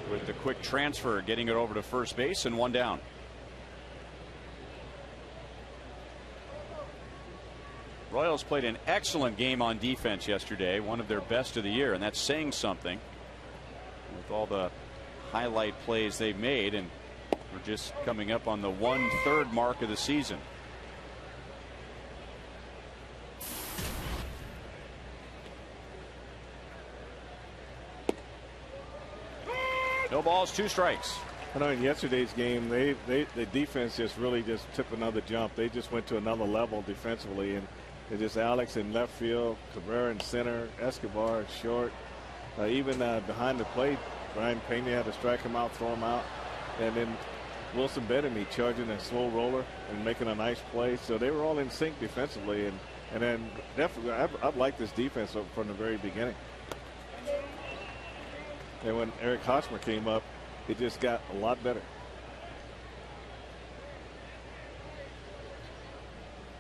with the quick transfer, getting it over to first base, and one down. Royals played an excellent game on defense yesterday, one of their best of the year, and that's saying something with all the highlight plays they've made, and we're just coming up on the 1/3 mark of the season. No balls, 2 strikes. I know in yesterday's game, the defense just really just took another jump. They just went to another level defensively, and it's just Alex in left field, Cabrera in center, Escobar in short. Even behind the plate, Brian Pena had to strike him out, throw him out, and then Wilson Bettany charging a slow roller and making a nice play. So they were all in sync defensively, and then definitely I've liked this defense from the very beginning. And when Eric Hosmer came up, it just got a lot better.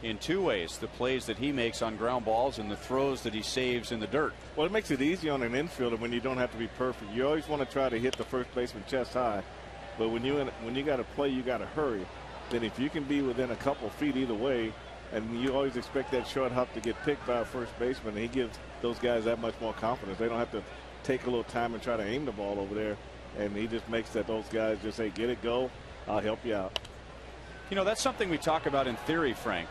In 2 ways, the plays that he makes on ground balls and the throws that he saves in the dirt. Well, it makes it easy on an infielder when you don't have to be perfect. You always want to try to hit the first baseman chest high, but when you got to play, you got to hurry. Then if you can be within a couple feet either way, and you always expect that short hop to get picked by a first baseman, he gives those guys that much more confidence. They don't have to take a little time and try to aim the ball over there, and he just makes that those guys just say, get it, go, I'll help you out. You know, that's something we talk about in theory, Frank,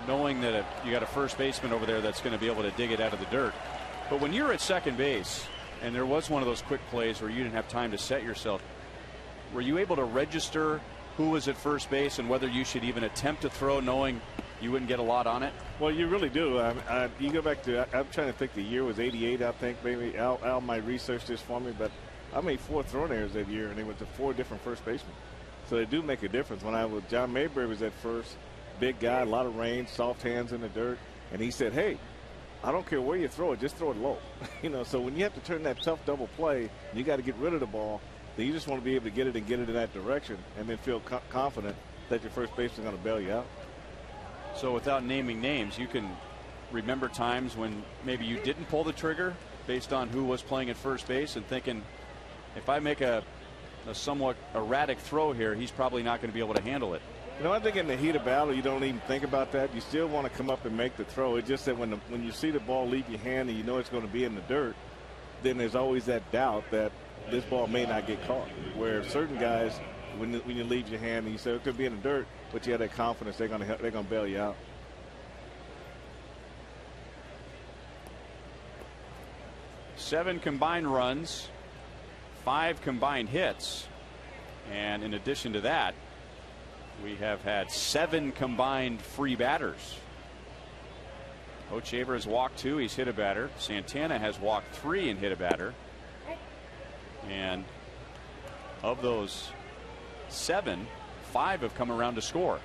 knowing that you got a first baseman over there that's going to be able to dig it out of the dirt. But when you're at second base and there was one of those quick plays where you didn't have time to set yourself, were you able to register who was at first base and whether you should even attempt to throw, knowing you wouldn't get a lot on it? Well, you really do. You go back to, I'm trying to think, the year was 88, I think. Maybe Al might research this for me, but I made 4 throwing errors that year, and they went to 4 different first basemen. So they do make a difference. When John Mayberry was at first, big guy, a lot of range, soft hands in the dirt, and he said, hey, I don't care where you throw it, just throw it low. You know, so when you have to turn that tough double play, you got to get rid of the ball, then you just want to be able to get it in that direction, and then feel confident that your first baseman is going to bail you out. So without naming names, you can remember times when maybe you didn't pull the trigger based on who was playing at first base and thinking, if I make a somewhat erratic throw here, he's probably not going to be able to handle it. You know, I think in the heat of battle, you don't even think about that. You still want to come up and make the throw. It's just that when you see the ball leave your hand and you know it's going to be in the dirt, then there's always that doubt that this ball may not get caught. Where certain guys, when you leave your hand and you say it could be in the dirt, but you have that confidence, they're going to bail you out. Seven combined runs, 5 combined hits, and in addition to that, we have had 7 combined free batters. Hochevar has walked 2, he's hit a batter. Santana has walked 3 and hit a batter. And of those 7, 5 have come around to score.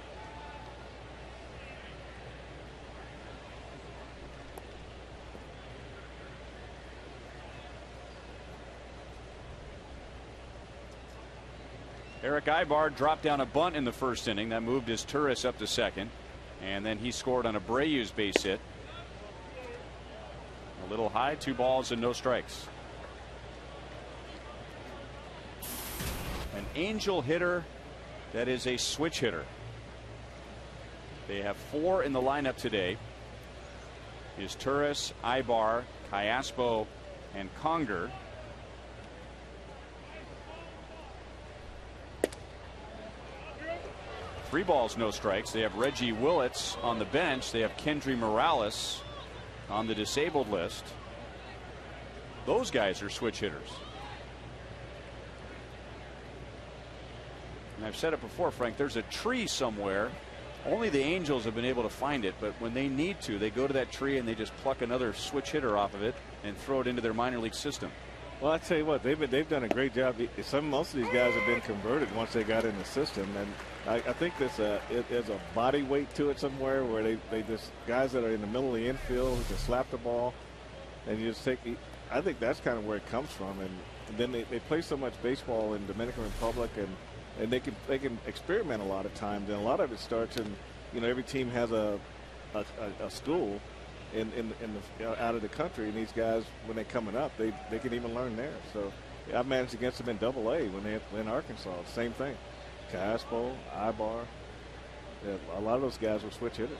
Eric Ibar dropped down a bunt in the first inning. That moved his Turris up to second. And then he scored on a Abreu's base hit. A little high, 2 balls and no strikes. An Angel hitter that is a switch hitter. They have 4 in the lineup today. Is Turris, Ibar, Callaspo, and Conger. 3 balls, no strikes. They have Reggie Willits on the bench. They have Kendry Morales on the disabled list. Those guys are switch hitters. And I've said it before, Frank, there's a tree somewhere. Only the Angels have been able to find it, but when they need to, they go to that tree and they just pluck another switch hitter off of it and throw it into their minor league system. Well, I tell you what, they've done a great job. Most of these guys have been converted once they got in the system, and I think there's a body weight to it somewhere where they just guys that are in the middle of the infield who can slap the ball, and you just take. I think that's kind of where it comes from, and then they play so much baseball in Dominican Republic, and they can experiment a lot of times, and a lot of it starts in every team has a school. In the, out of the country, and these guys, when they're coming up, they can even learn there. So I've managed against them in AA when they in Arkansas. Same thing. Caspo, Ibar. A lot of those guys were switch hitters.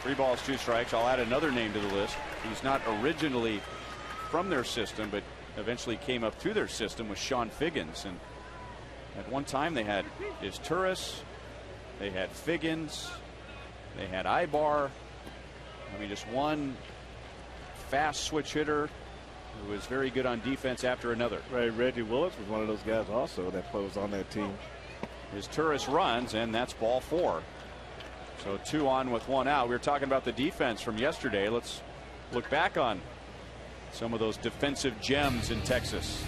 3 balls, 2 strikes. I'll add another name to the list. He's not originally from their system, but eventually came up through their system with Sean Figgins. And at one time they had Izturis, they had Figgins, they had Ibar. I mean, just one fast switch hitter who was very good on defense after another. Right, Reggie Willits was one of those guys also that was on that team. Izturis runs, and that's ball 4. So 2 on with 1 out. We were talking about the defense from yesterday. Let's look back on some of those defensive gems in Texas.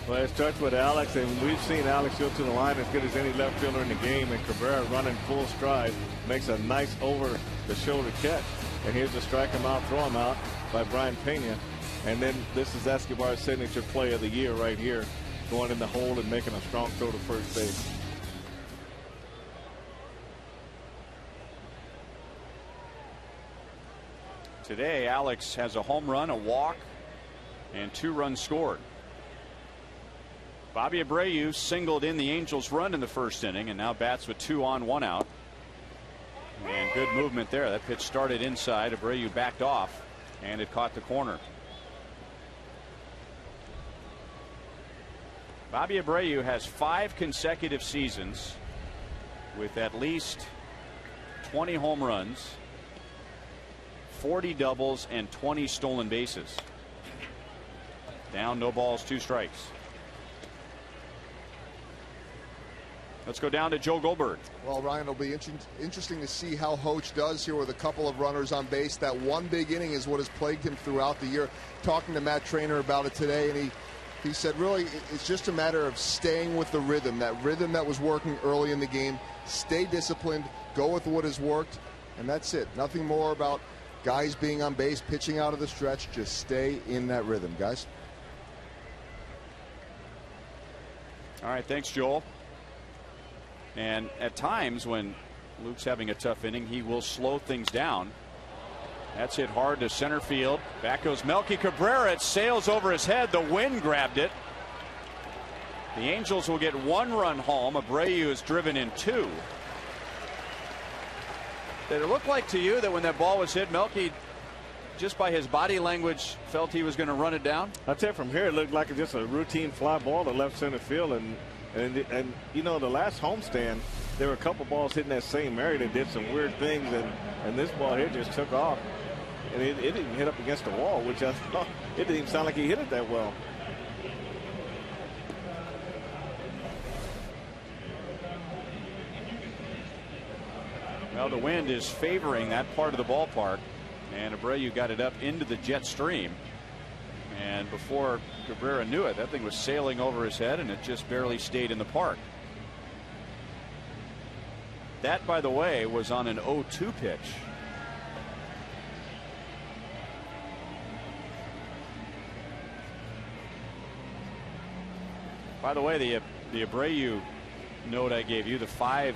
Well, it starts with Alex, and we've seen Alex go to the line as good as any left fielder in the game, and Cabrera running full stride makes a nice over-the-shoulder catch. And here's the strike him out, throw him out by Brian Pena. And then this is Escobar's signature play of the year right here, going in the hole and making a strong throw to first base. Today, Alex has a home run, a walk, and 2 runs scored. Bobby Abreu singled in the Angels' run in the first inning, and now bats with 2 on, 1 out. And good movement there. That pitch started inside. Abreu backed off, and it caught the corner. Bobby Abreu has 5 consecutive seasons with at least 20 home runs, 40 doubles, and 20 stolen bases. Down, no balls, 2 strikes. Let's go down to Joe Goldberg. Well, Ryan, it'll be interesting to see how Hoach does here with a couple of runners on base. That one big inning is what has plagued him throughout the year. Talking to Matt Trainer about it today, and he said really it's just a matter of staying with the rhythm, that was working early in the game. Stay disciplined, go with what has worked, and that's it. Nothing more about guys being on base, pitching out of the stretch. Just stay in that rhythm, guys. All right, thanks, Joel. And at times when Luke's having a tough inning, he will slow things down. That's hit hard to center field. Back goes Melky Cabrera. It sails over his head. The wind grabbed it. The Angels will get 1 run home. Abreu is driven in 2. Did it look like to you that when that ball was hit, Melky, just by his body language, felt he was going to run it down? I'll tell you, from here it looked like just a routine fly ball to left center field, and you know, the last homestand there were a couple balls hitting that same area that did some weird things, and this ball here just took off, and it didn't hit up against the wall, which I thought it didn't even sound like he hit it that well. Well, the wind is favoring that part of the ballpark, and Abreu got it up into the jet stream. And before Cabrera knew it, that thing was sailing over his head, and it just barely stayed in the park. That, by the way, was on an 0-2 pitch. By the way, the Abreu note I gave you, the 5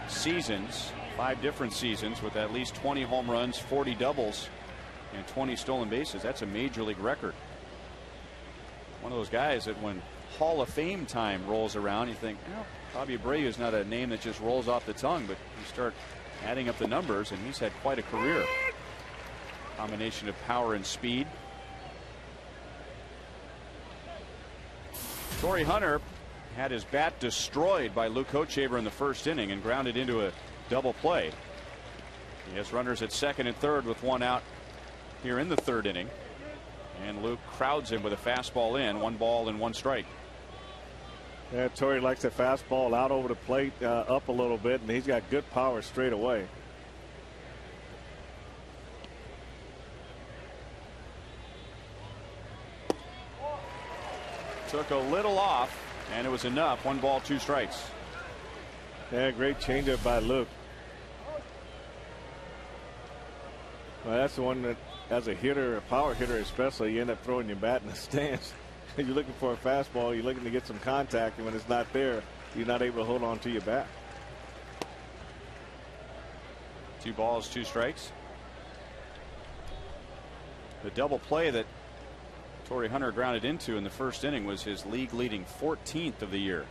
seasons, 5 different seasons with at least 20 home runs, 40 doubles, and 20 stolen bases. That's a major league record. One of those guys that when Hall of Fame time rolls around, you think, well, Bobby Abreu is not a name that just rolls off the tongue, but you start adding up the numbers, and he's had quite a career. Combination of power and speed. Torrey Hunter had his bat destroyed by Luke Hochevar in the first inning and grounded into a double play. He has runners at second and third with one out here in the third inning. And Luke crowds him with a fastball in, 1 ball and 1 strike. Yeah, Torrey likes the fastball out over the plate, up a little bit, and he's got good power straight away. Took a little off, and it was enough. 1 ball, 2 strikes. Yeah, great changeup by Luke. Well, that's the one that, as a hitter, a power hitter especially, you end up throwing your bat in the stands. You're looking for a fastball, you're looking to get some contact, and when it's not there, you're not able to hold on to your bat. 2 balls, 2 strikes. The double play that Torrey Hunter grounded into in the first inning was his league leading 14th of the year.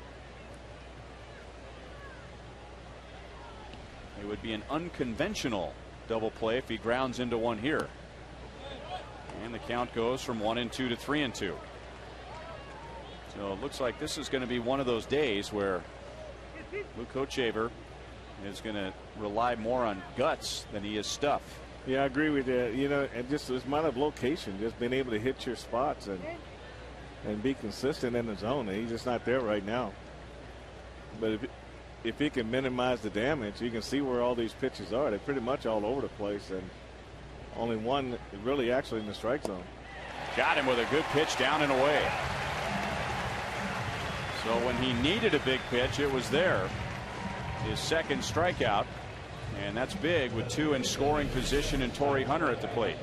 It would be an unconventional double play if he grounds into one here. And the count goes from 1-2 to 3-2. So it looks like this is going to be one of those days where Luke Hochevar is going to rely more on guts than he is stuff. Yeah, I agree with you. You know, and just this amount of location, just being able to hit your spots and be consistent in the zone. And he's just not there right now. But if he can minimize the damage, you can see where all these pitches are. They're pretty much all over the place, and only one really actually in the strike zone. Got him with a good pitch down and away. So when he needed a big pitch, it was there. His second strikeout, and that's big with 2 in scoring position and Torrey Hunter at the plate.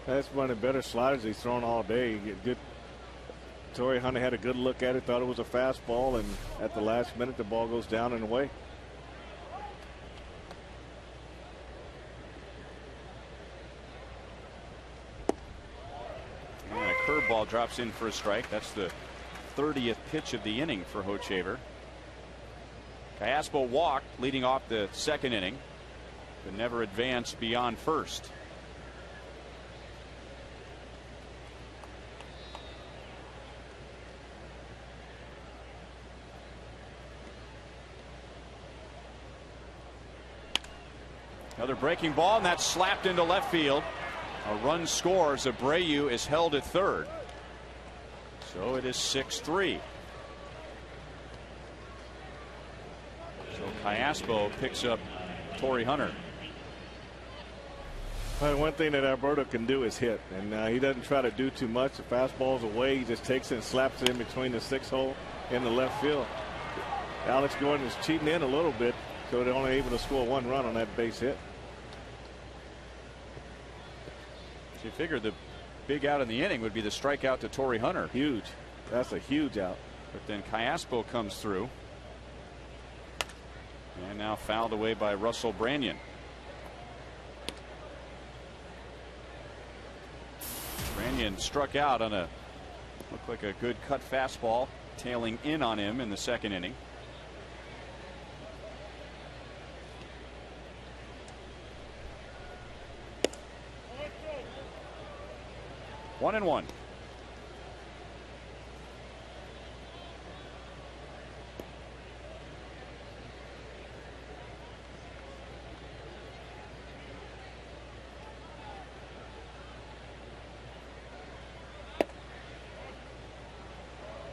That's one of the better sliders he's thrown all day. Good. Torrey Hunter had a good look at it, thought it was a fastball, and at the last minute the ball goes down and away. And a curveball drops in for a strike. That's the 30th pitch of the inning for Hochevar. Caspo walked leading off the second inning, but never advanced beyond first. Another breaking ball, and that's slapped into left field. A run scores. Abreu is held at third. So it is 6-3. So Caspo picks up Torrey Hunter. Well, one thing that Alberto can do is hit, and he doesn't try to do too much. The fastball's away. He just takes it and slaps it in between the 6-hole and the left field. Alex Gordon is cheating in a little bit, so they're only able to score 1 run on that base hit. You figured the big out in the inning would be the strikeout to Torrey Hunter. Huge. That's a huge out. But then Caspo comes through. And now fouled away by Russell Branyan. Branyan struck out on a looked like a good cut fastball tailing in on him in the second inning. One and one.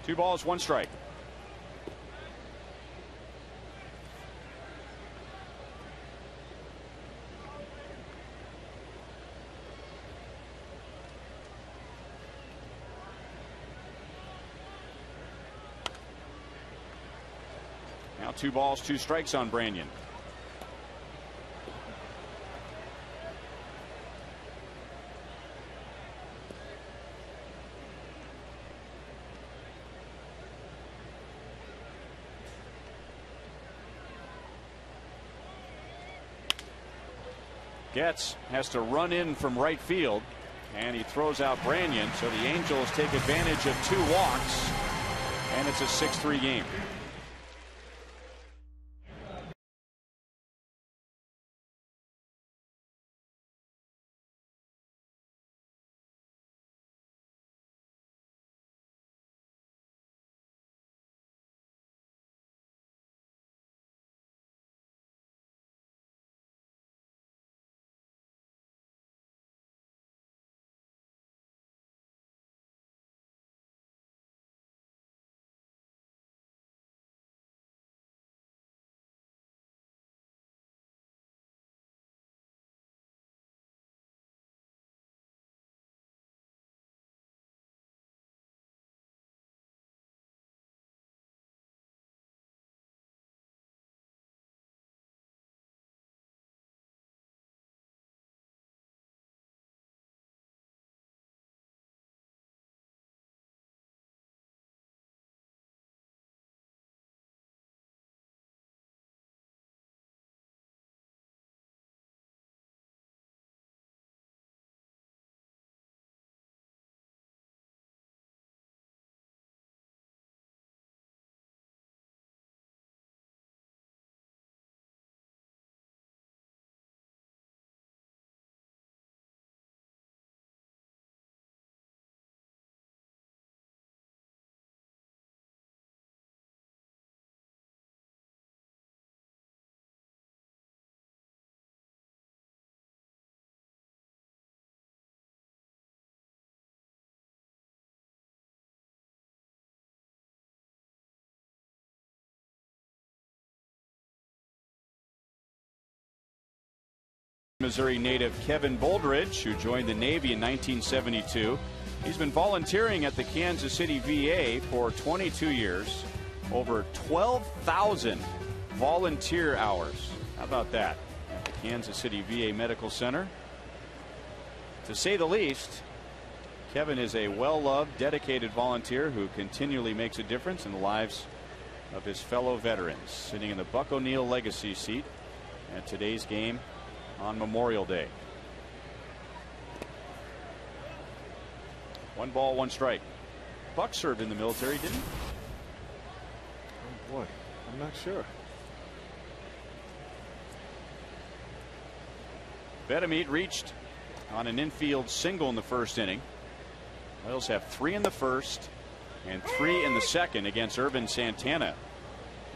Two balls, 1 strike. Now 2 balls, 2 strikes on Branyan. Getz has to run in from right field, and he throws out Branyan, so the Angels take advantage of 2 walks, and it's a 6-3 game. Missouri native Kevin Boldridge, who joined the Navy in 1972. He's been volunteering at the Kansas City VA for 22 years, over 12,000 volunteer hours. How about that? At the Kansas City VA Medical Center. To say the least, Kevin is a well-loved, dedicated volunteer who continually makes a difference in the lives of his fellow veterans. Sitting in the Buck O'Neil legacy seat at today's game on Memorial Day. 1 ball, 1 strike. Buck served in the military, didn't he? Oh boy, I'm not sure. Bedemeat reached on an infield single in the first inning. Royals have 3 in the first and 3 in the second against Irvin Santana.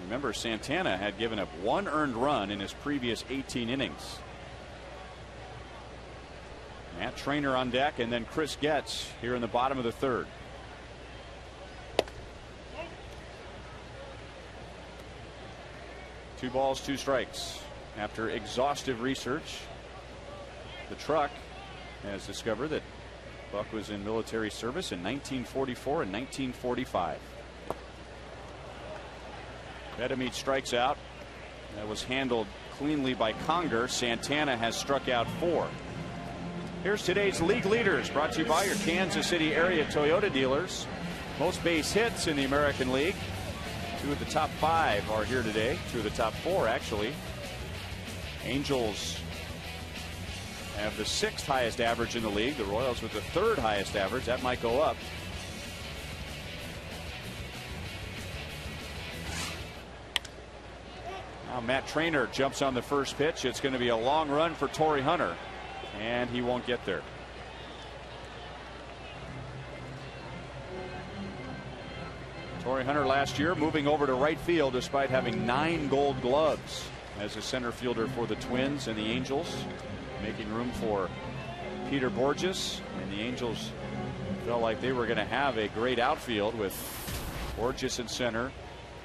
Remember, Santana had given up 1 earned run in his previous 18 innings. Matt Trainer on deck, and then Chris Getz here in the bottom of the third. Two balls, 2 strikes. After exhaustive research, the truck has discovered that Buck was in military service in 1944 and 1945. Bedemeat strikes out. That was handled cleanly by Conger. Santana has struck out 4. Here's today's league leaders, brought to you by your Kansas City area Toyota dealers. Most base hits in the American League. 2 of the top 5 are here today. 2 of the top 4, actually. Angels have the 6th highest average in the league. The Royals with the 3rd highest average. That might go up. Now Matt Trainer jumps on the first pitch. It's going to be a long run for Torrey Hunter, and he won't get there. Torrey Hunter last year moving over to right field despite having 9 gold gloves as a center fielder for the Twins and the Angels, making room for Peter Borges. And the Angels felt like they were going to have a great outfield with Borges in center,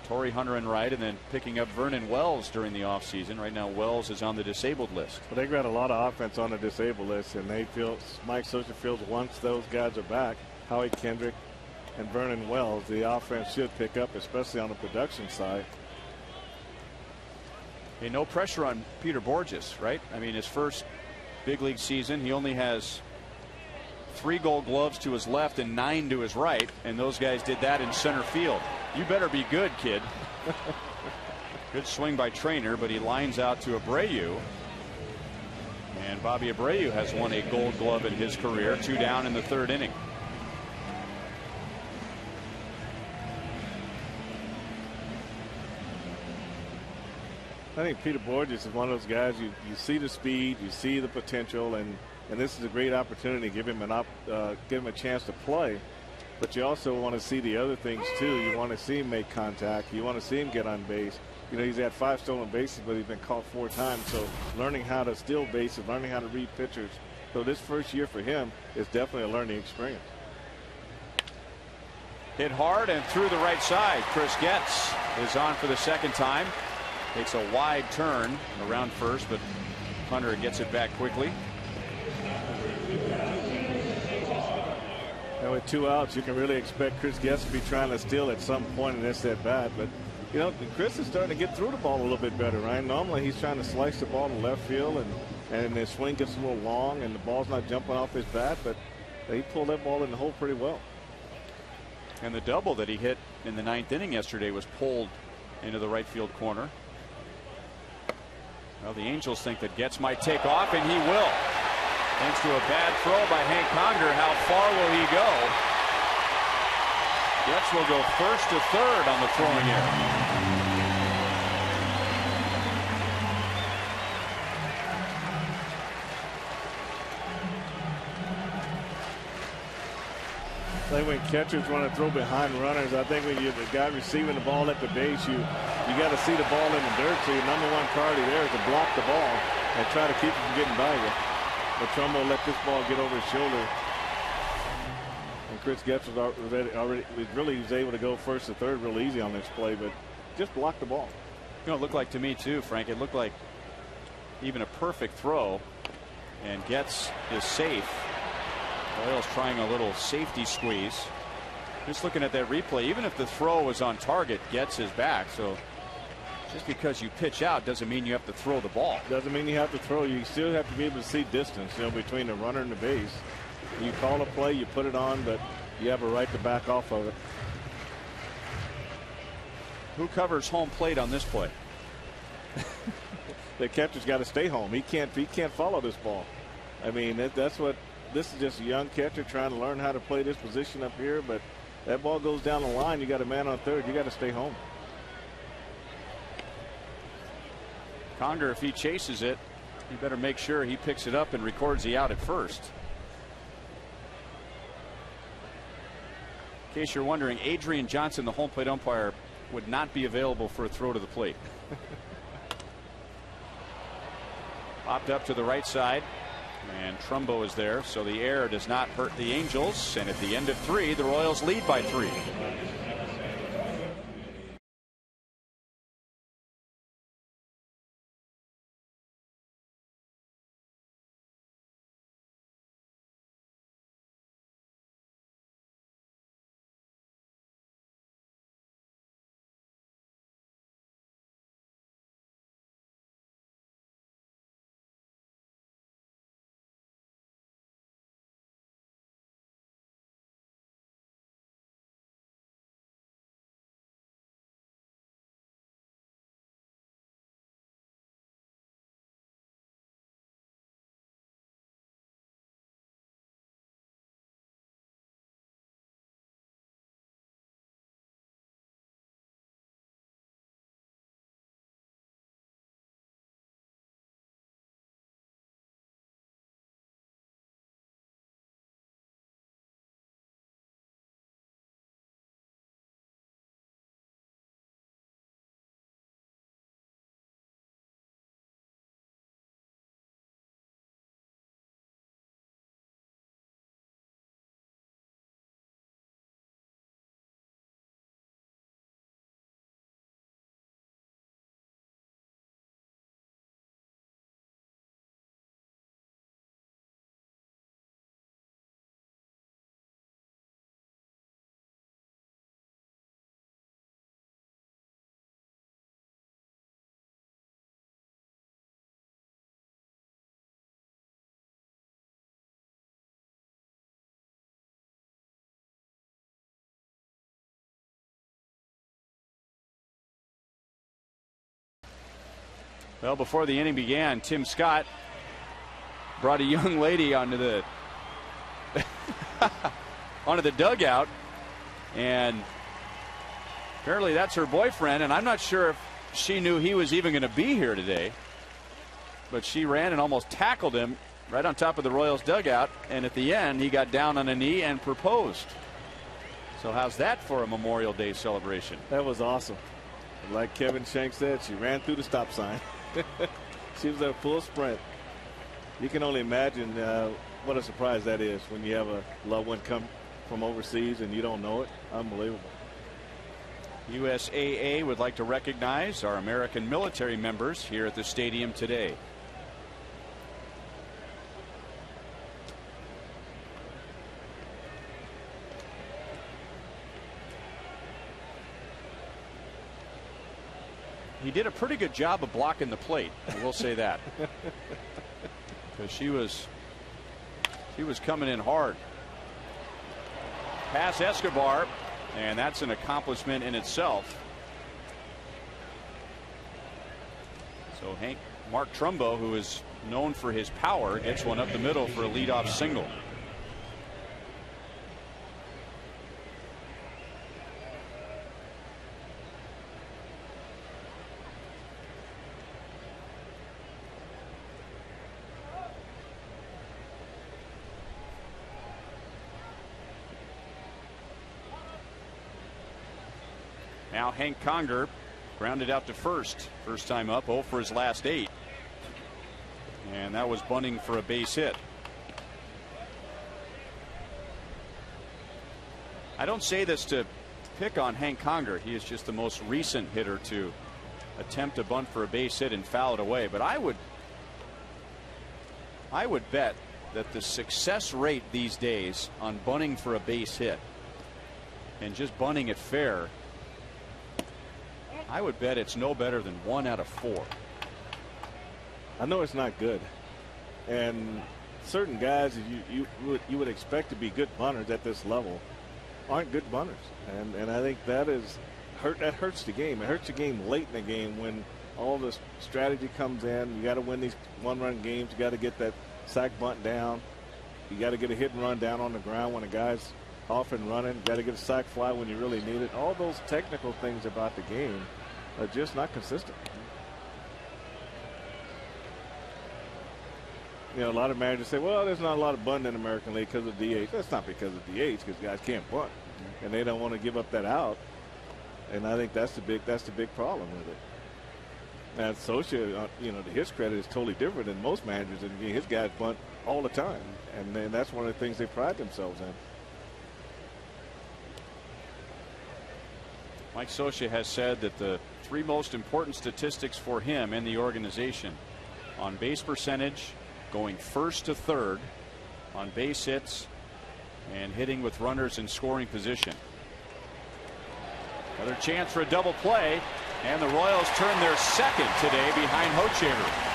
Torrey Hunter in right, and then picking up Vernon Wells during the offseason. Right now Wells is on the disabled list. Well, they got a lot of offense on the disabled list, and they feel, Mike Scioscia feels, once those guys are back, Howie Kendrick and Vernon Wells, the offense should pick up, especially on the production side. Hey, no pressure on Peter Borges, right? I mean, his first big league season, he only has 3 gold gloves to his left and 9 to his right, and those guys did that in center field. You better be good, kid. Good swing by Trainer, but he lines out to Abreu. And Bobby Abreu has won a gold glove in his career. 2 down in the 3rd inning. I think Peter Borges is one of those guys, you see the speed, you see the potential, and this is a great opportunity to give him a chance to play. But you also want to see the other things too. You want to see him make contact. You want to see him get on base. You know, he's had 5 stolen bases, but he's been caught 4 times. So learning how to steal bases, learning how to read pitchers. So this first year for him is definitely a learning experience. Hit hard and through the right side. Chris Getz is on for the 2nd time. Takes a wide turn around first, but Hunter gets it back quickly. And with 2 outs, you can really expect Chris Getz to be trying to steal at some point in this at bat. But you know, Chris is starting to get through the ball a little bit better, right? Normally he's trying to slice the ball to left field, and his swing gets a little long, and the ball's not jumping off his bat. But he pulled that ball in the hole pretty well. And the double that he hit in the 9th inning yesterday was pulled into the right field corner. Well, the Angels think that Getz might take off, and he will. Thanks to a bad throw by Hank Conger. How far will he go? Getz will go first to third on the throwing error. I think when catchers want to throw behind runners, I think when you're the guy receiving the ball at the base, you got to see the ball in the dirt. So your number 1 priority there is to block the ball and try to keep it from getting by you. But Trumbo let this ball get over his shoulder. And Chris Getz was was able to go first to third real easy on this play, but just block the ball. You know, it looked like to me too, Frank. It looked like even a perfect throw And Getz is safe. Royals trying a little safety squeeze. Just looking at that replay, even if the throw was on target, Getz is back. So just because you pitch out doesn't mean you have to throw the ball. Doesn't mean you have to throw. You still have to be able to see distance, between the runner and the base. You call a play, you put it on, but you have a right to back off of it. Who covers home plate on this play? The catcher's got to stay home. He can't follow this ball. I mean, that's what this is, just a young catcher trying to learn how to play this position up here, but that ball goes down the line. You got a man on third. You got to stay home. Conger, if he chases it, he better make sure he picks it up and records the out at first. In case you're wondering, Adrian Johnson, the home plate umpire, would not be available for a throw to the plate. Popped up to the right side, and Trumbo is there, so the error does not hurt the Angels. And at the end of 3, the Royals lead by 3. Well, before the inning began, Tim Scott brought a young lady onto the onto the dugout, and apparently that's her boyfriend, and I'm not sure if she knew he was even going to be here today, but she ran and almost tackled him right on top of the Royals dugout, and at the end he got down on a knee and proposed. So how's that for a Memorial Day celebration? That was awesome. Like Kevin Shanks said, she ran through the stop sign. She was at a full sprint. You can only imagine what a surprise that is when you have a loved one come from overseas and you don't know it. Unbelievable. USAA would like to recognize our American military members here at the stadium today. He did a pretty good job of blocking the plate, I will say that, because she was coming in hard. Pass Escobar, and that's an accomplishment in itself. So Mark Trumbo, who is known for his power, gets one up the middle for a leadoff single. Now Hank Conger grounded out to first time up, 0 for his last 8, and that was bunting for a base hit. I don't say this to pick on Hank Conger. He is just the most recent hitter to attempt a bunt for a base hit and foul it away, but I I would bet that the success rate these days on bunting for a base hit and just bunting it fair, I would bet it's no better than 1 out of 4. I know it's not good, and certain guys you would expect to be good bunters at this level aren't good bunters, and I think that hurts the game. It hurts the game late in the game when all this strategy comes in. You got to win these one-run games. You got to get that sack bunt down. You got to get a hit and run down on the ground when a guy's off and running. You got to get a sack fly when you really need it. All those technical things about the game are just not consistent. You know, a lot of managers say, well, there's not a lot of bunting in the American League because of DH. That's not because of DH, because guys can't bunt, and they don't want to give up that out. And I think that's the big problem with it. Now, Socia, you know, to his credit, is totally different than most managers. And his guys bunt all the time, and then that's one of the things they pride themselves in. Mike Socia has said that the 3 most important statistics for him in the organization: on base percentage, going first to third, on base hits, and hitting with runners in scoring position. Another chance for a double play, and the Royals turn their second today behind Hochevar.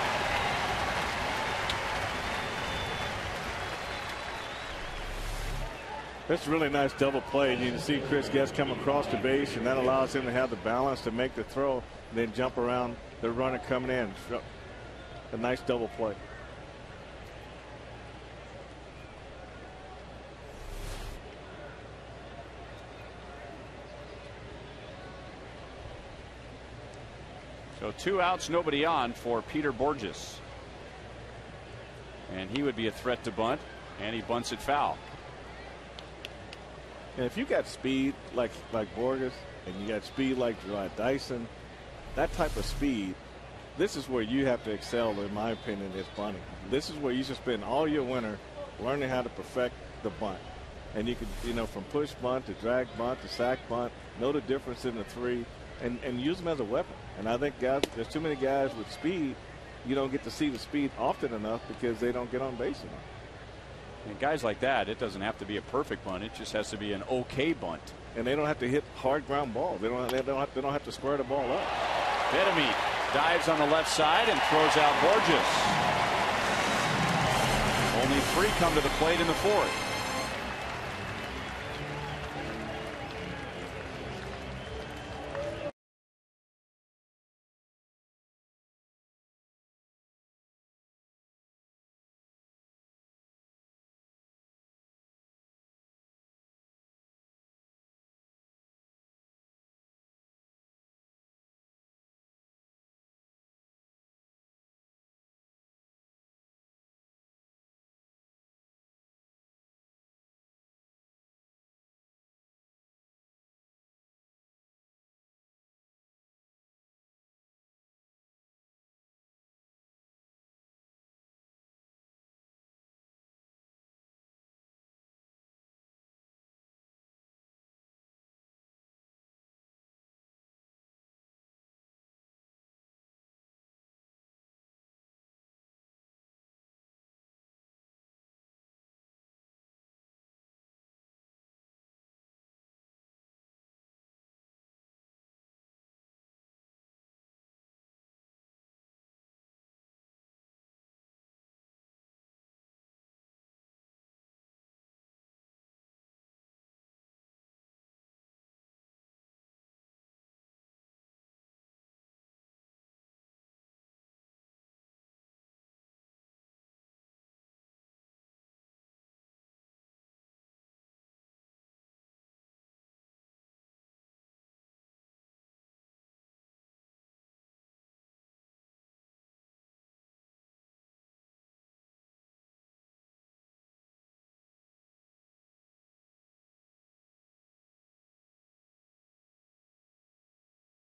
That's a really nice double play. You can see Chris Guest come across the base, and that allows him to have the balance to make the throw and then jump around the runner coming in. A nice double play. So 2 outs, nobody on for Peter Borges. And he would be a threat to bunt, and he bunts it foul. And if you got speed like Borges, and you got speed like Dyson, that type of speed, this is where you have to excel, in my opinion, is bunting. This is where you should spend all your winter learning how to perfect the bunt. And you can, you know, from push bunt to drag bunt to sack bunt, know the difference in the 3, and use them as a weapon. And I think, guys, there's too many guys with speed. You don't get to see the speed often enough because they don't get on base enough. And guys like that, it doesn't have to be a perfect bunt. It just has to be an okay bunt. And they don't have to hit hard ground balls. They don't have to square the ball up. Bettamy dives on the left side and throws out Borges. Only 3 come to the plate in the 4th.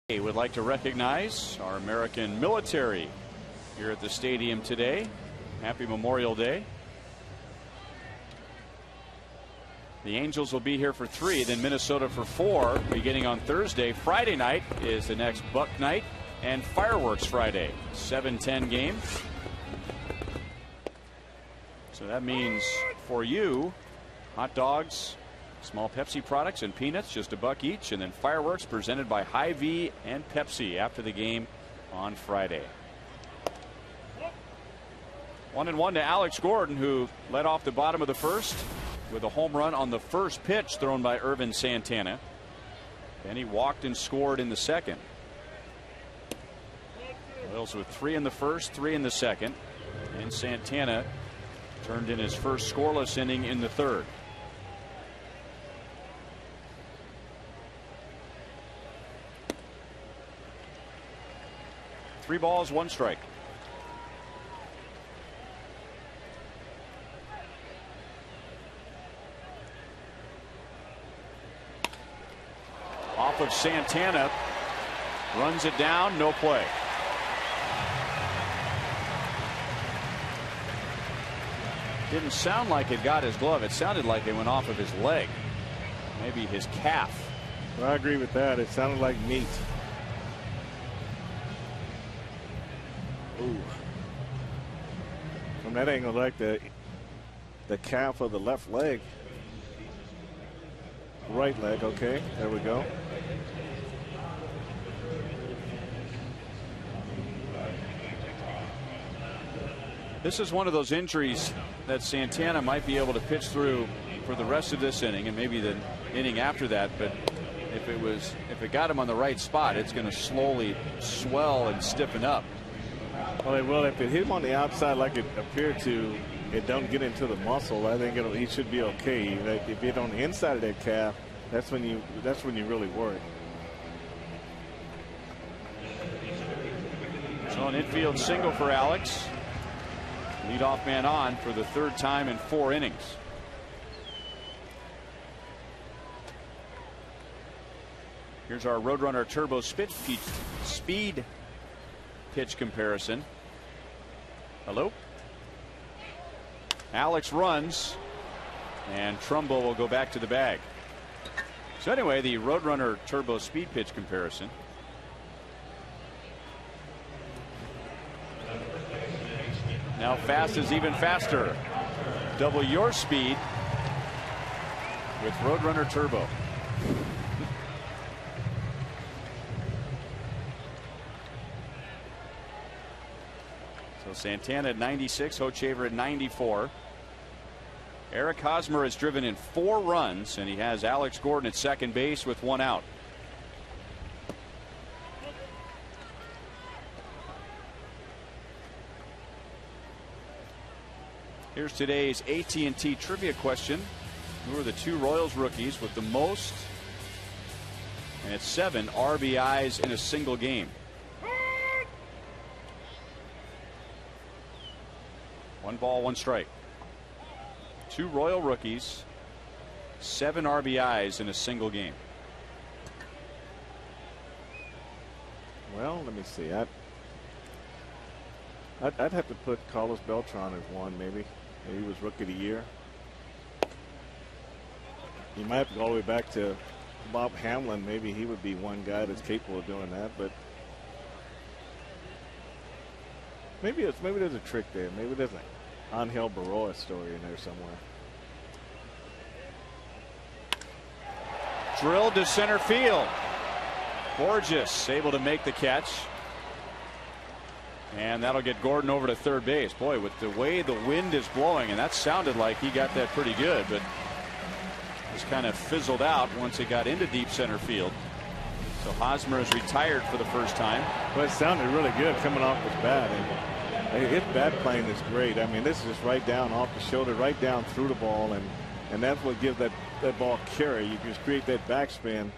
Would like to recognize our American military here at the stadium today. Happy Memorial Day. The Angels will be here for 3, then Minnesota for 4, beginning on Thursday. Friday night is the next Buck night, and fireworks Friday. 7:10 game. So that means for you, hot dogs, small Pepsi products, and peanuts, just $1 each, and then fireworks presented by Hy-Vee and Pepsi after the game on Friday. 1-1 to Alex Gordon, who led off the bottom of the first with a home run on the first pitch thrown by Ervin Santana. Then he walked and scored in the second. Royals with 3 in the first, 3 in the second, and Santana turned in his first scoreless inning in the third. Three balls, 1 strike. Off of Santana, runs it down, no play. Didn't sound like it got his glove. It sounded like it went off of his leg, maybe his calf. Well, I agree with that. It sounded like meat. Ooh. From that angle, like the calf of the left leg. Right leg, okay, there we go. This is one of those injuries that Santana might be able to pitch through for the rest of this inning and maybe the inning after that, but if it got him on the right spot, it's going to slowly swell and stiffen up. Well, if it hit him on the outside like it appeared to, it don't get into the muscle, I think he should be okay. Like if it's on the inside of that calf, that's when you really worry. So an infield single for Alex. Leadoff man on for the 3rd time in 4 innings. Here's our Roadrunner Turbo speed pitch comparison. Hello. Alex runs, and Trumbo will go back to the bag. So anyway, the Roadrunner Turbo speed pitch comparison. Now fast is even faster. Double your speed with Roadrunner Turbo. So Santana at 96, Hochevar at 94. Eric Hosmer has driven in 4 runs, and he has Alex Gordon at second base with 1 out. Here's today's AT&T trivia question. Who are the 2 Royals rookies with the most, and it's 7 RBIs in a single game? 1 ball, 1 strike. 2 Royal rookies, 7 RBIs in a single game. Well, let me see. I'd have to put Carlos Beltran as one, maybe. He was Rookie of the Year. You might have to go all the way back to Bob Hamlin. Maybe he would be one guy that's capable of doing that. But maybe there's a trick there. Maybe there's an Angel Baroa story in there somewhere. Drilled to center field. Borges able to make the catch. And that'll get Gordon over to third base. Boy, with the way the wind is blowing, and that sounded like he got that pretty good, but just kind of fizzled out once it got into deep center field. So Hosmer is retired for the first time. Well, it sounded really good coming off his bat. And his bat plane is great. I mean, this is just right down off the shoulder, right down through the ball, and that's what gives that ball carry. You just create that backspin,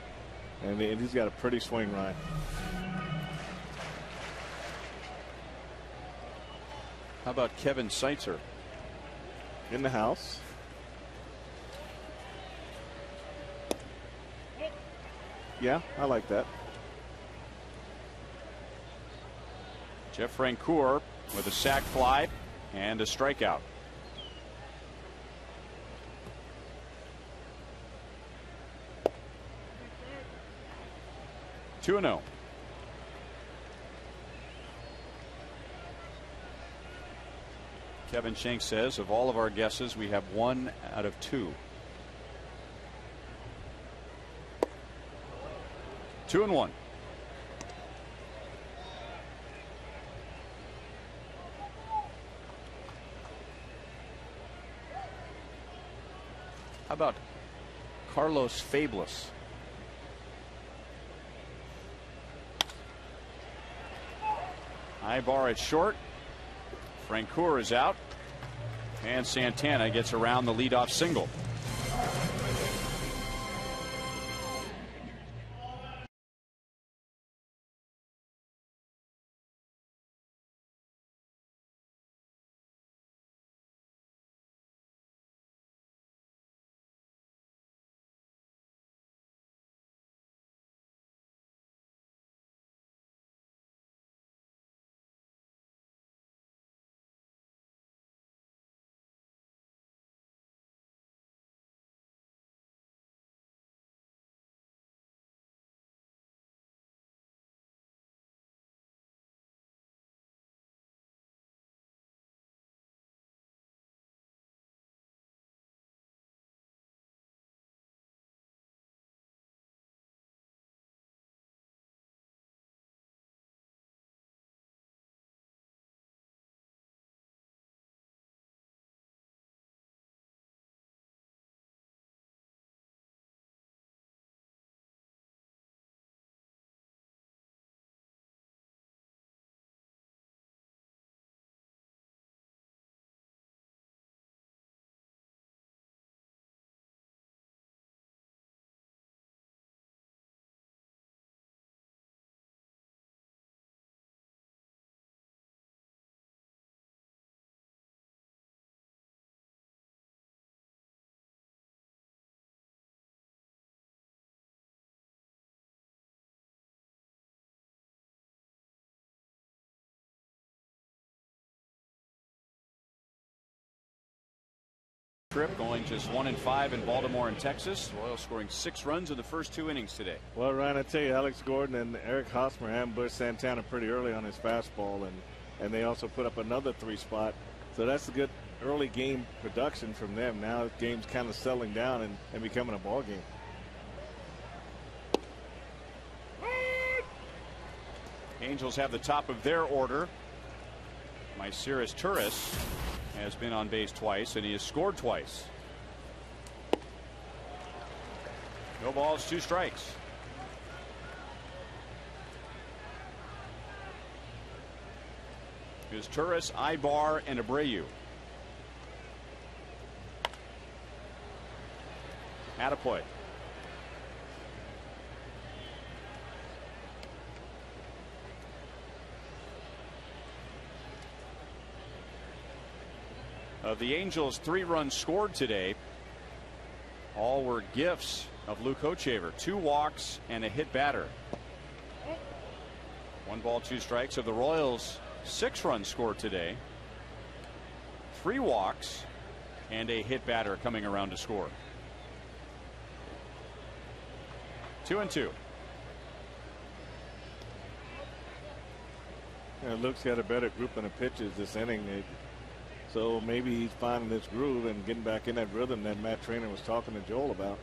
and he's got a pretty swing right. How about Kevin Seitzer? In the house. Yeah, I like that. Jeff Francoeur with a sac fly and a strikeout. 2-0. Kevin Shank says of all of our guesses, we have 1 out of 2. 2-1. How about Carlos Fabulous? Ibar at short. Francoeur is out. And Santana gets around the leadoff single. Trip going just 1-5 in Baltimore and Texas. Royals scoring 6 runs in the first 2 innings today. Well, Ryan, I tell you, Alex Gordon and Eric Hosmer ambushed Santana pretty early on his fastball, and they also put up another 3-spot. So that's a good early game production from them. Now the game's kind of settling down and becoming a ball game. Angels have the top of their order. Myceris Turris has been on base twice, and he has scored twice. No balls, 2 strikes. Here's Turris, Ibar, and Abreu. Attaboy. Of the Angels' 3 runs scored today, all were gifts of Luke Hochevar. 2 walks and a hit batter. 1 ball, 2 strikes. Of the Royals' 6 runs scored today, 3 walks and a hit batter coming around to score. 2-2. Yeah, Luke's got a better grouping of pitches this inning. So maybe he's finding this groove and getting back in that rhythm that Matt Trainer was talking to Joel about.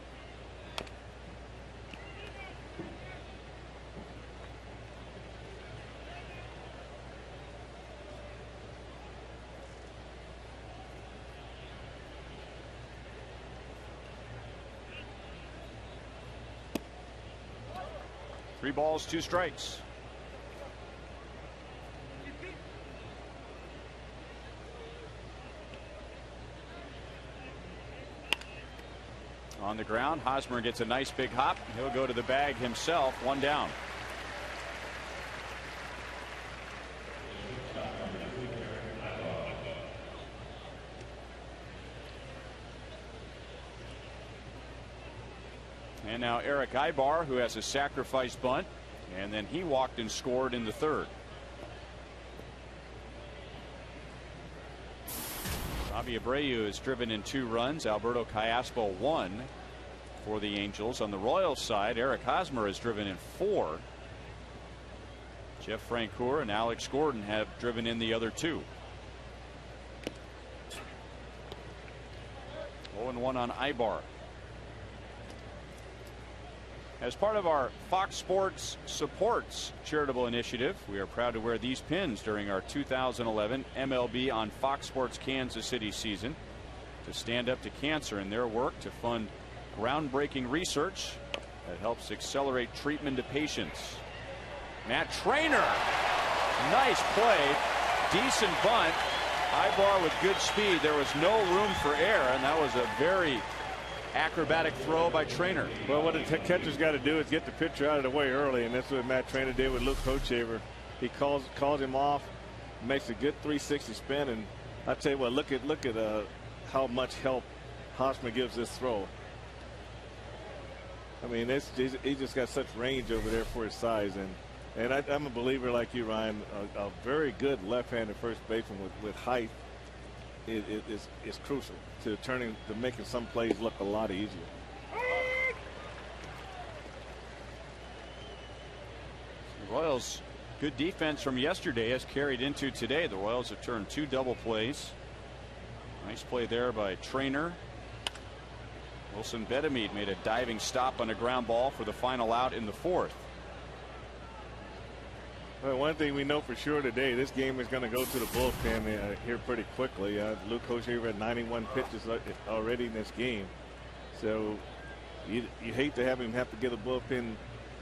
Three balls, 2 strikes. On the ground, Hosmer gets a nice big hop. He'll go to the bag himself. 1 down. And now Eric Ibar, who has a sacrifice bunt, and then he walked and scored in the 3rd. Javi Abreu has driven in 2 runs. Alberto Callaspo 1 for the Angels. On the Royals side, Eric Hosmer has driven in 4. Jeff Francoeur and Alex Gordon have driven in the other 2. 0-1 on Ibar. As part of our Fox Sports Supports charitable initiative, we are proud to wear these pins during our 2011 MLB on Fox Sports Kansas City season to stand up to cancer in their work to fund groundbreaking research that helps accelerate treatment to patients. Matt Trainer, nice play, decent bunt. Ibar with good speed. There was no room for error, and that was a very acrobatic throw by Trainer. Well, what the catcher's got to do is get the pitcher out of the way early, and that's what Matt Trainer did with Luke Hochevar. He calls him off, makes a good 360 spin, and I tell you what, look at how much help Hosmer gives this throw. I mean, he just got such range over there for his size, and I'm a believer like you, Ryan. A very good left-handed first baseman with height is crucial to making some plays look a lot easier. The Royals' good defense from yesterday has carried into today. The Royals have turned 2 double plays. Nice play there by Trainer. Wilson Betemid made a diving stop on a ground ball for the final out in the 4th. Well, one thing we know for sure today, this game is going to go to the bullpen here pretty quickly. Luke Hochevar had 91 pitches already in this game. So you hate to have him have to get a bullpen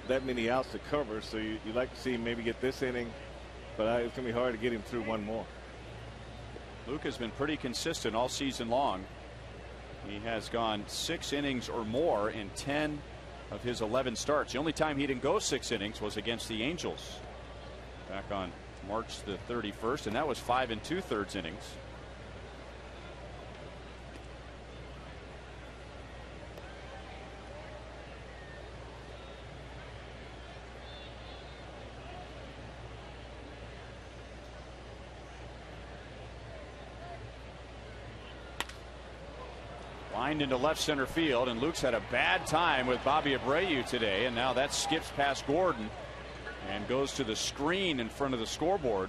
that many outs to cover. So you like to see him maybe get this inning. But it's going to be hard to get him through one more. Luke has been pretty consistent all season long. He has gone 6 innings or more in 10 of his 11 starts. The only time he didn't go 6 innings was against the Angels back on March the 31st, and that was 5 2/3 innings. Lined into left center field, and Luke's had a bad time with Bobby Abreu today, and now that skips past Gordon and goes to the screen in front of the scoreboard.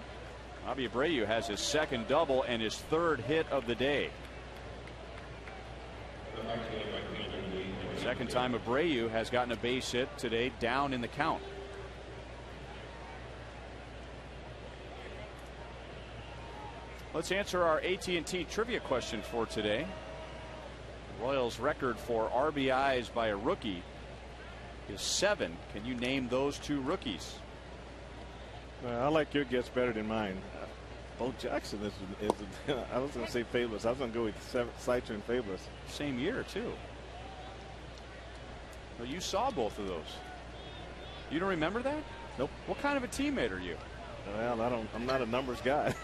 Bobby Abreu has his 2nd double and his 3rd hit of the day. Second time Abreu has gotten a base hit today, down in the count. Let's answer our AT&T trivia question for today. The Royals' record for RBIs by a rookie is 7. Can you name those 2 rookies? I like your guess better than mine. Bo Jackson is I was going to say Fabulous. I was going to go with Seitzer and Fabulous. Same year, too. Well, you saw both of those. You don't remember that? Nope. What kind of a teammate are you? Well, I'm not a numbers guy.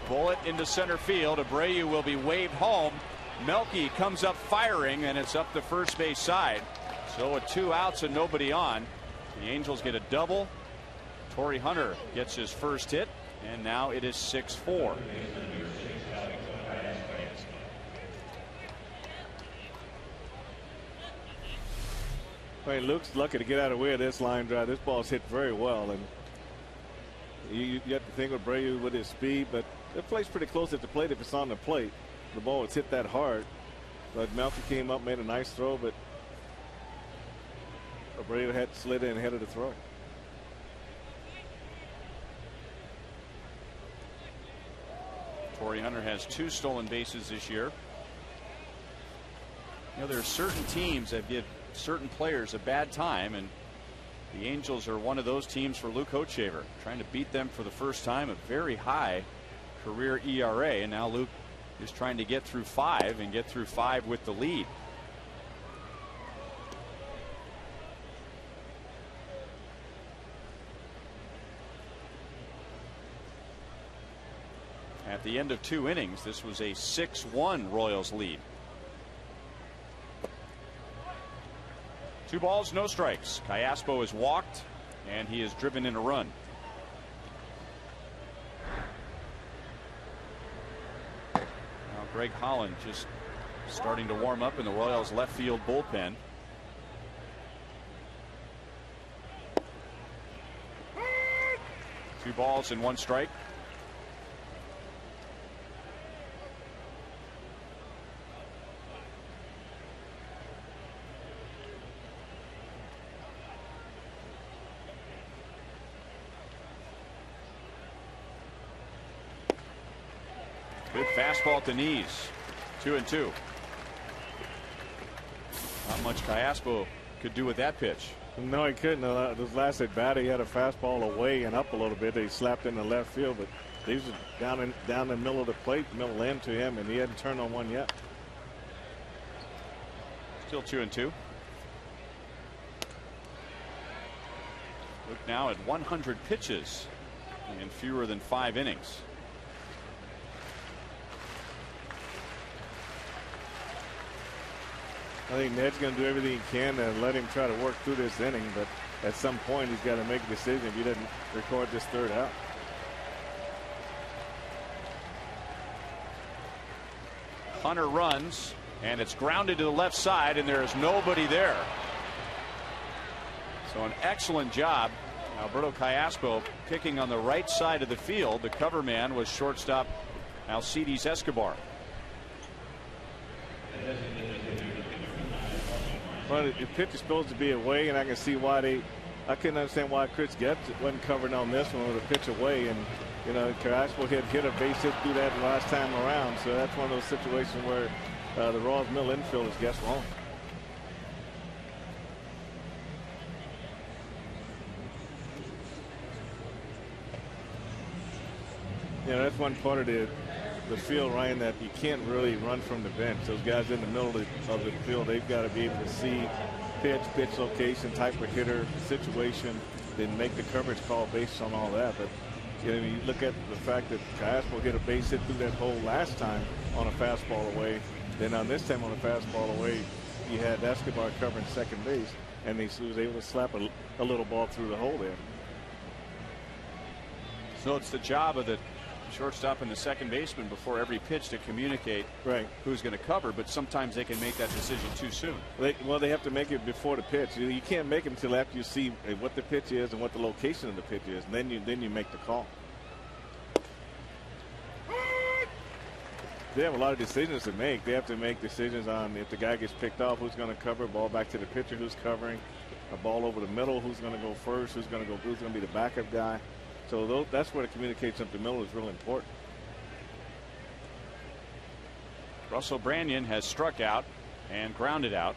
Bullet into center field. Abreu will be waved home. Melky comes up firing, and it's up the first base side. So with 2 outs and nobody on, the Angels get a double. Torrey Hunter gets his first hit, and now it is 6-4. Well, Luke's lucky to get out of the way of this line drive. This ball's hit very well, and you have to think of Abreu with his speed, but it plays pretty close at the plate if it's on the plate. The ball was hit that hard, but Melky came up, made a nice throw, but Abreu had slid in ahead of the throw. Torrey Hunter has 2 stolen bases this year. You know, there are certain teams that give certain players a bad time, and the Angels are one of those teams for Luke Hochevar, trying to beat them for the first time. A very high career ERA, and now Luke is trying to get through 5 and get through 5 with the lead. At the end of 2 innings, this was a 6-1 Royals lead. 2 balls, no strikes. Callaspo is walked, and he is driven in a run. Now Greg Holland just starting to warm up in the Royals left field bullpen. Two balls and 1 strike. Good fastball at the knees. 2-2. Not much Callaspo could do with that pitch. No, he couldn't. This last at bat, he had a fastball away and up a little bit. He slapped in the left field, but these were down the middle of the plate, middle end to him, and he hadn't turned on one yet. Still 2-2. Look now at 100 pitches in fewer than 5 innings. I think Ned's going to do everything he can to let him try to work through this inning, but at some point he's got to make a decision if he doesn't record this third out. Hunter runs, and it's grounded to the left side, and there is nobody there. So an excellent job. Alberto Callaspo picking on the right side of the field. The cover man was shortstop Alcides Escobar. Well, the pitch is supposed to be away, and I can see why I couldn't understand why Chris Getz wasn't covering on this one with a pitch away. And, you know, Carrasco hit a base hit through that last time around. So that's one of those situations where the Royals middle infield is guessed wrong. Yeah, that's one part of the field, Ryan, that you can't really run from the bench. Those guys in the middle of the field, they've got to be able to see pitch location, type of hitter, situation, then make the coverage call based on all that. But you know, you look at the fact that Callaspo hit a base hit through that hole last time on a fastball away. Then on this time on a fastball away, you had Escobar covering second base, and he was able to slap a little ball through the hole there. So it's the job of the shortstop and the second baseman before every pitch to communicate who's going to cover, but sometimes they can make that decision too soon. They have to make it before the pitch. You can't make it until after you see what the pitch is and what the location of the pitch is, and then you make the call. They have a lot of decisions to make. They have to make decisions on if the guy gets picked off, who's going to cover, ball back to the pitcher, who's covering, a ball over the middle, who's going to go first, who's going to be the backup guy. So that's where the communication up the middle is really important. Russell Branyan has struck out and grounded out.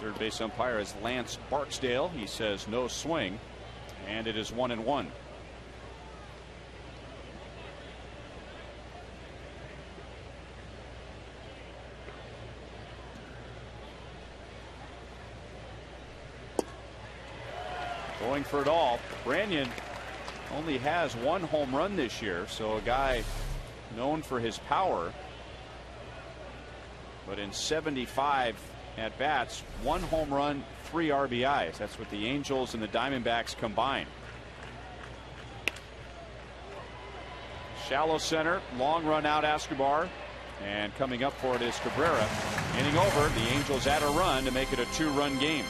Third base umpire is Lance Barksdale. He says no swing, and it is 1-1. Going for it all. Branyan only has 1 home run this year, so a guy known for his power. But in 75 at bats, 1 home run, 3 RBIs. That's what the Angels and the Diamondbacks combine. Shallow center, long run out Escobar, and coming up for it is Cabrera. Inning over, the Angels add a run to make it a 2-run game.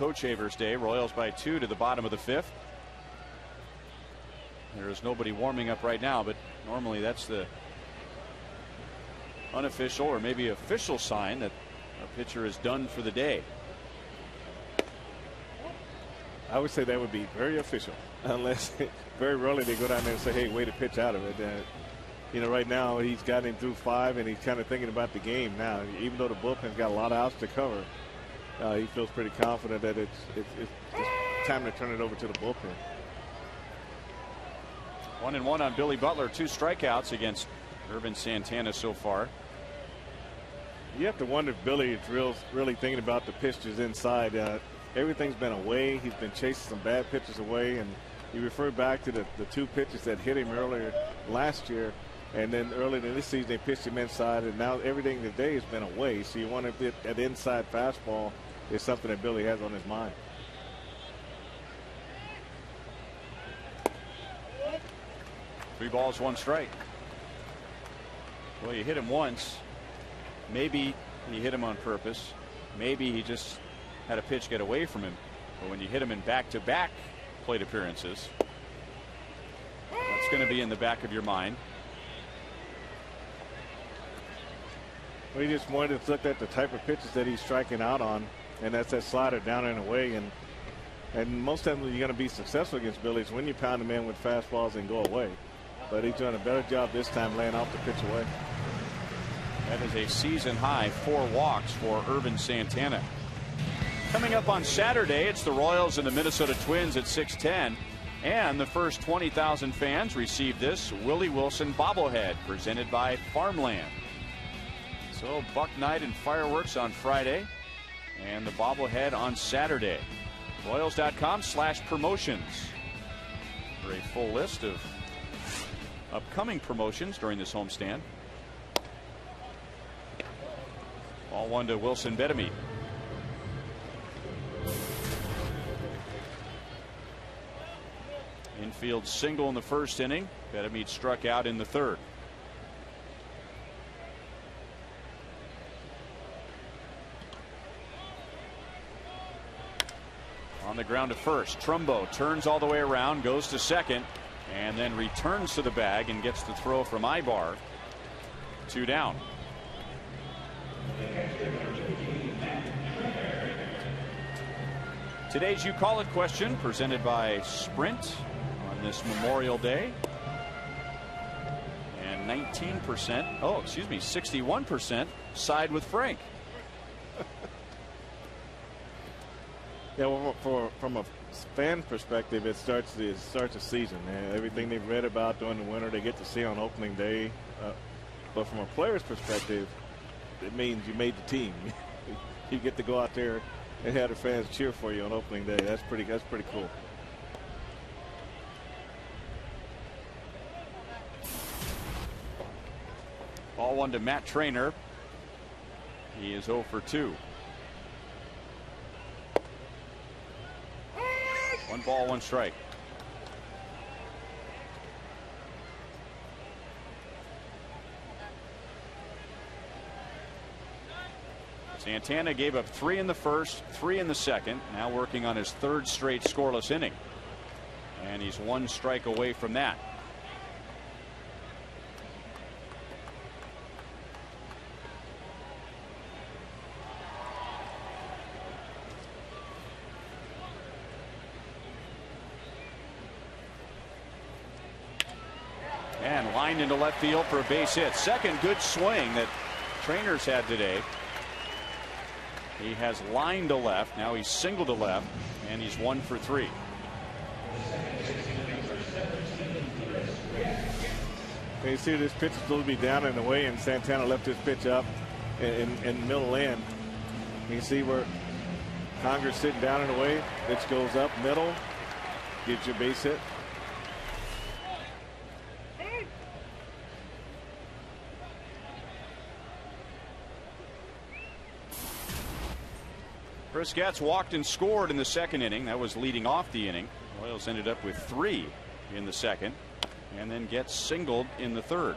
Coach Havers Day. Royals by 2 to the bottom of the 5th. There is nobody warming up right now, but normally that's the unofficial or maybe official sign that a pitcher is done for the day. I would say that would be very official, unless very rarely they go down there and say, hey, way to pitch out of it. You know, right now he's gotten him through 5 and he's kind of thinking about the game now. Even though the bullpen's got a lot of outs to cover, he feels pretty confident that it's time to turn it over to the bullpen. 1-1 on Billy Butler. 2 strikeouts against Irvin Santana so far. You have to wonder if Billy is really thinking about the pitches inside. Everything's been away. He's been chasing some bad pitches away, and you refer back to the 2 pitches that hit him earlier last year, and then earlier in this season they pitched him inside, and now everything today has been away. So you wonder if that inside fastball is something that Billy has on his mind. Three balls, 1 strike. Well, you hit him once. Maybe he hit him on purpose. Maybe he just had a pitch get away from him. But when you hit him in back-to-back plate appearances, that's going to be in the back of your mind. We just wanted to look at the type of pitches that he's striking out on, and that's that slider down and away. And most times you're going to be successful against Billy is when you pound him in with fastballs and go away. But he's doing a better job this time laying off the pitch away. That is a season high 4 walks for Irvin Santana. Coming up on Saturday, it's the Royals and the Minnesota Twins at 6:10. And the first 20,000 fans receive this Willie Wilson bobblehead presented by Farmland. So Buck Night and fireworks on Friday and the bobblehead on Saturday. Royals.com/promotions for a full list of upcoming promotions during this homestand. Ball 1 to Wilson Betemit. Infield single in the first inning. Betemit struck out in the 3rd. On the ground to first. Trumbo turns all the way around, goes to second, and then returns to the bag and gets the throw from Ibar. 2 down. Today's You Call It question presented by Sprint on this Memorial Day. And 61% side with Frank. Yeah, well, from a fan perspective, it starts the season. And everything they've read about during the winter, they get to see on opening day. But from a player's perspective, it means you made the team. You get to go out there and have the fans cheer for you on opening day. That's pretty cool. Ball 1 to Matt Trainer. He is 0 for 2. 1 ball, 1 strike. Santana gave up 3 in the first, 3 in the second. Now working on his 3rd straight scoreless inning. And he's 1 strike away from that. And lined into left field for a base hit. Second good swing that Trainer's had today. He has lined to left. Now he's singled to left, and he's 1 for 3. You see this pitch is supposed to be down and away, and Santana left his pitch up in middle land. You can see where Conger's sitting down and away. Pitch goes up middle, gets your base hit. Briskett's walked and scored in the 2nd inning. That was leading off the inning. Royals ended up with 3 in the 2nd, and then gets singled in the 3rd.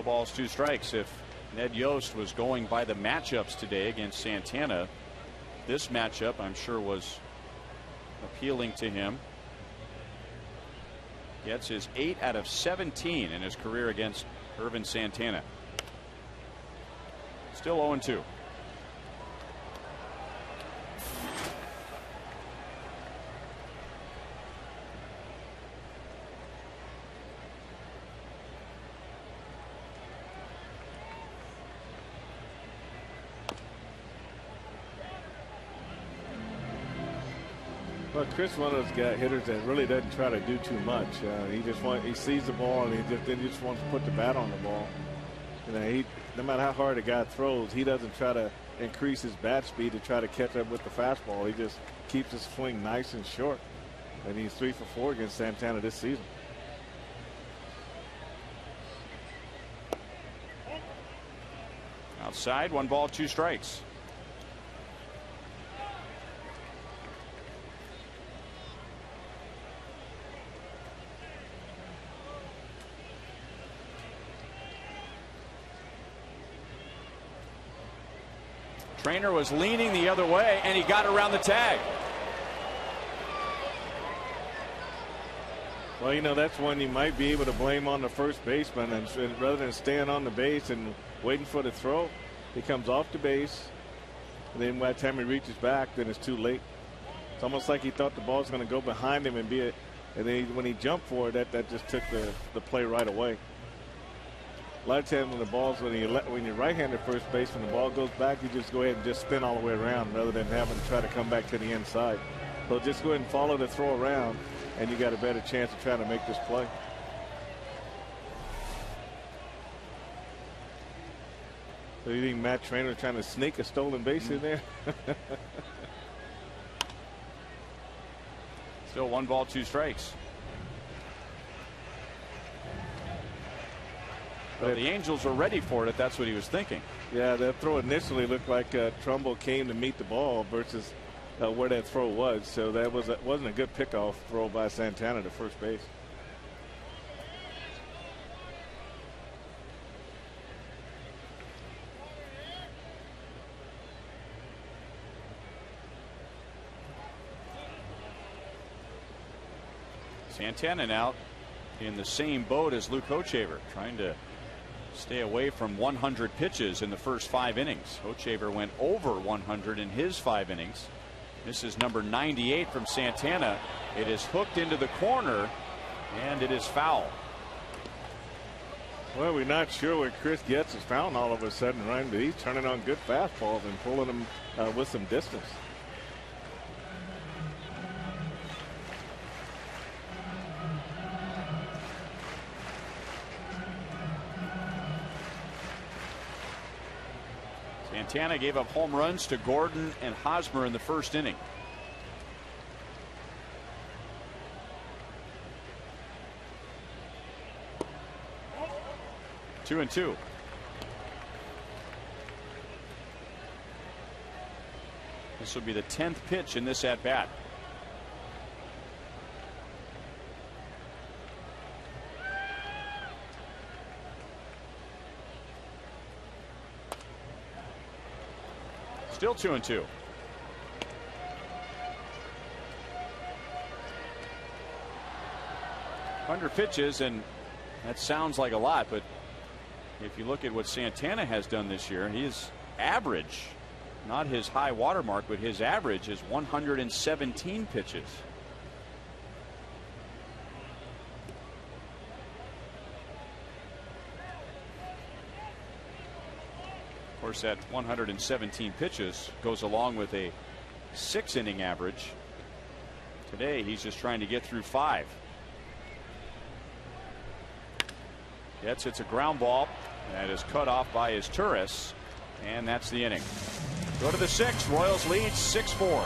balls, 2 strikes. If Ned Yost was going by the matchups today against Santana, this matchup I'm sure was appealing to him. Gets his 8 out of 17 in his career against Irvin Santana. Still 0-2. Well, Chris, one of those hitters that really doesn't try to do too much. He sees the ball and he just wants to put the bat on the ball. No matter how hard a guy throws, he doesn't try to increase his bat speed to try to catch up with the fastball. He just keeps his swing nice and short. And he's 3 for 4 against Santana this season. Outside, 1 ball, 2 strikes. Trainer was leaning the other way, and he got around the tag. Well, that's one you might be able to blame on the first baseman, and rather than staying on the base and waiting for the throw, he comes off the base, and then by the time he reaches back, then it's too late. It's almost like he thought the ball was going to go behind him and and then when he jumped for it, that just took the play right away. A lot of times when you're right-handed first base, when the ball goes back, you just go ahead and just spin all the way around rather than having to try to come back to the inside. So just go ahead and follow the throw around, and you got a better chance of trying to make this play. So you think Matt Trainer trying to sneak a stolen base in there? Still 1 ball, 2 strikes. Well, the Angels were ready for it. That's what he was thinking. Yeah, that throw initially looked like Trumbull came to meet the ball versus where that throw was. So that wasn't a good pickoff throw by Santana to first base. Santana now in the same boat as Luke Hochevar, trying to stay away from 100 pitches in the first 5 innings. Hochevar went over 100 in his 5 innings. This is number 98 from Santana. It is hooked into the corner, and it is foul. Well, we're not sure where Chris gets his foul all of a sudden, right? But he's turning on good fastballs and pulling them with some distance. Santana gave up home runs to Gordon and Hosmer in the first inning. Two and two. This will be the 10th pitch in this at bat. Still 2 and 2. Under pitches, and that sounds like a lot, but if you look at what Santana has done this year, his average, not his high water mark, but his average is 117 pitches. Of course, that 117 pitches goes along with a 6-inning average. Today, he's just trying to get through 5. It's a ground ball that is cut off by his Turris, and that's the inning. Go to the 6th. Royals lead 6-4.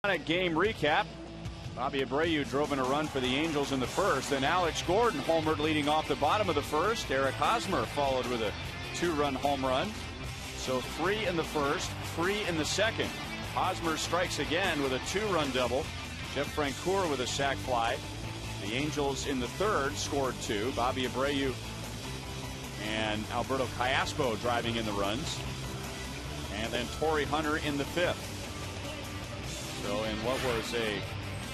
On a game recap, Bobby Abreu drove in a run for the Angels in the first. Then Alex Gordon homered leading off the bottom of the first. Eric Hosmer followed with a 2-run home run. So 3 in the first, 3 in the second. Hosmer strikes again with a 2-run double. Jeff Francoeur with a sac fly. The Angels in the third scored 2. Bobby Abreu and Alberto Callaspo driving in the runs. And then Torrey Hunter in the fifth. So in what was a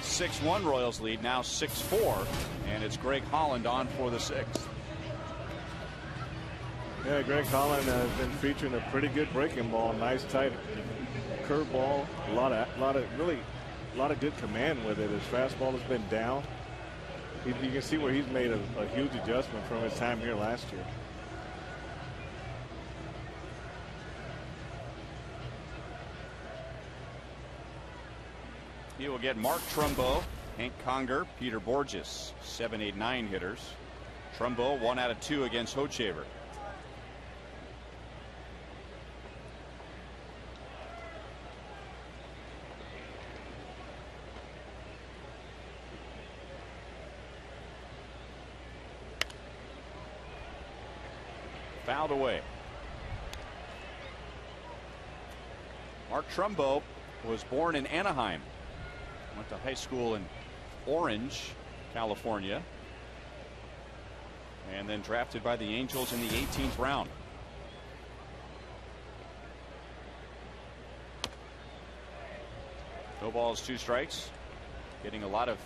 6-1 Royals lead, now 6-4, and it's Greg Holland on for the sixth. Yeah, Greg Holland has been featuring a pretty good breaking ball, nice tight curveball, a lot of good command with it. His fastball has been down. You can see where he's made a huge adjustment from his time here last year. He will get Mark Trumbo, Hank Conger, Peter Borges, 7, 8, 9 hitters. Trumbo 1 out of 2 against Hochevar. Fouled away. Mark Trumbo was born in Anaheim. Went to high school in Orange, California. And then drafted by the Angels in the 18th round. No balls, 2 strikes. Getting a lot of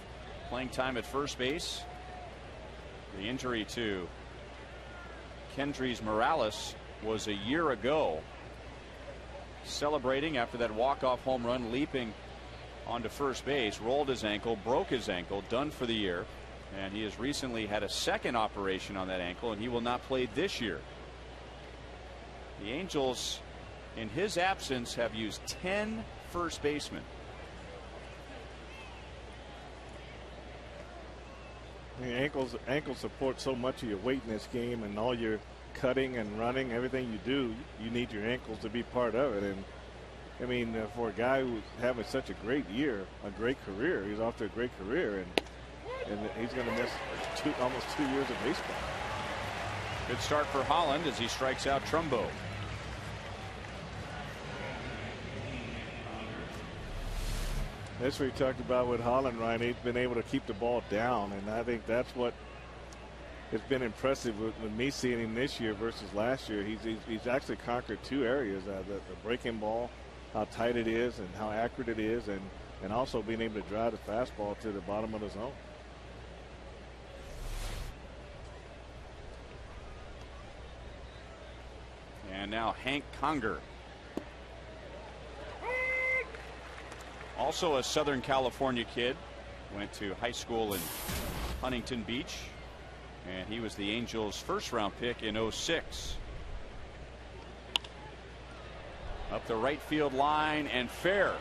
playing time at first base. The injury to Kendrys Morales was a year ago. Celebrating after that walk-off home run, leaping onto first base, rolled his ankle, broke his ankle, done for the year. And he has recently had a second operation on that ankle, and he will not play this year. The Angels, in his absence, have used 10 first basemen. Ankles support so much of your weight in this game, and all your cutting and running, everything you do, you need your ankles to be part of it. And I mean, for a guy who's having such a great year, a great career, he's off to a great career, and he's going to miss almost 2 years of baseball. Good start for Holland as he strikes out Trumbo. That's what we talked about with Holland, Ryan. He's been able to keep the ball down, and I think that's what has been impressive with me seeing him this year versus last year. He's actually conquered 2 areas: the breaking ball, how tight it is and how accurate it is, and also being able to drive the fastball to the bottom of the zone. And now Hank Conger, also a Southern California kid, went to high school in Huntington Beach, and he was the Angels' first-round pick in '06. Up the right field line and fair.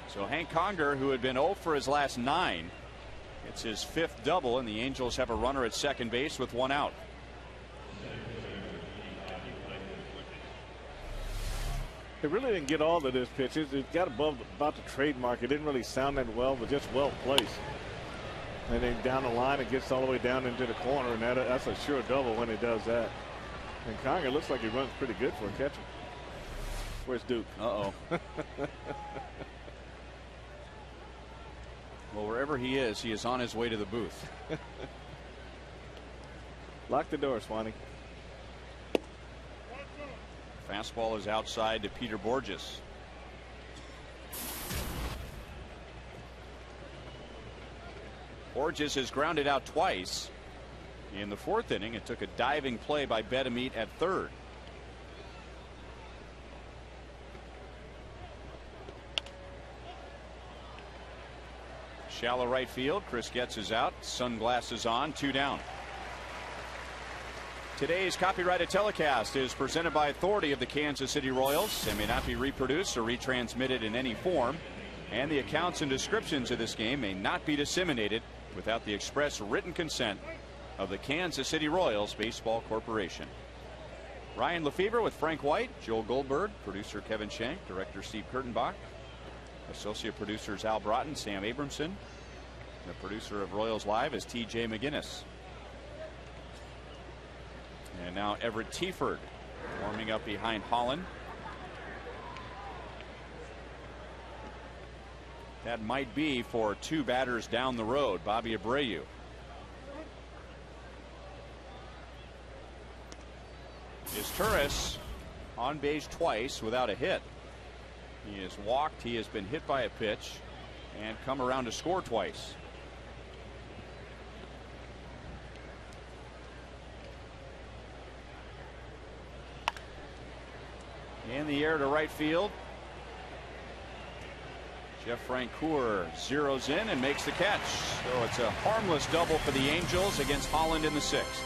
So Hank Conger, who had been 0 for his last 9, it's his 5th double, and the Angels have a runner at second base with 1 out. It really didn't get all of this pitch. It got above about the trademark. It didn't really sound that well, but just well placed. And then down the line, it gets all the way down into the corner, and that's a sure double when it does that. And Conger looks like he runs pretty good for a catcher. Where's Duke? Uh-oh. Well, wherever he is on his way to the booth. Lock the door, Swanee. Fastball is outside to Peter Borges. Borges has grounded out twice in the 4th inning. It took a diving play by Bedamit at third. Shallow right field. Chris Getz is out. Sunglasses on. 2 down. Today's copyrighted telecast is presented by authority of the Kansas City Royals and may not be reproduced or retransmitted in any form. And the accounts and descriptions of this game may not be disseminated without the express written consent of the Kansas City Royals Baseball Corporation. Ryan Lefebvre with Frank White, Joel Goldberg, producer Kevin Shank, director Steve Kurtenbach, associate producers Al Broughton, Sam Abramson. The producer of Royals Live is T.J. McGinnis. And now Everett Tieford warming up behind Holland. That might be for 2 batters down the road. Bobby Abreu. Is Turris on base twice without a hit. He has walked, he has been hit by a pitch, and come around to score twice. In the air to right field. Jeff Francoeur zeroes in and makes the catch. So it's a harmless double for the Angels against Holland in the 6th.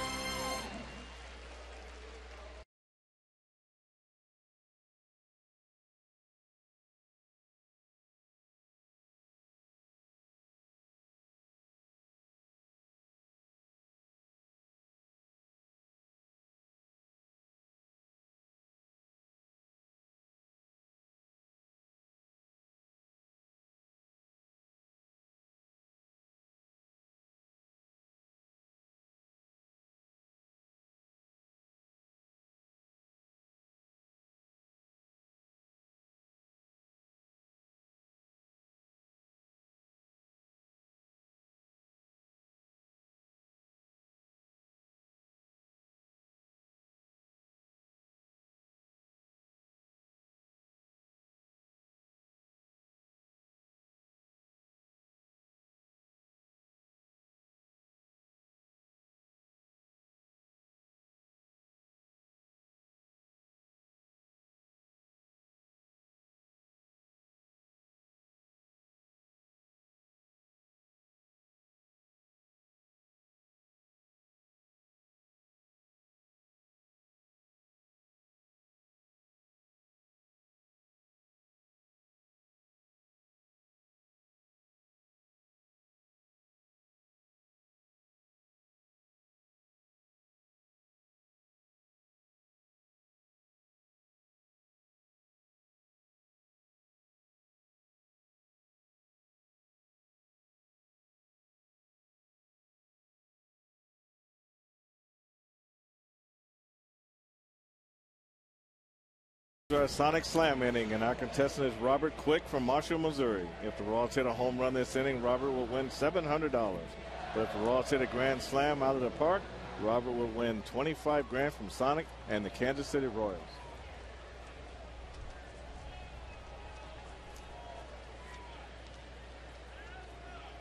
Our Sonic Slam inning, and our contestant is Robert Quick from Marshall, Missouri. If the Royals hit a home run this inning, Robert will win $700. But if the Royals hit a grand slam out of the park, Robert will win $25 grand from Sonic and the Kansas City Royals.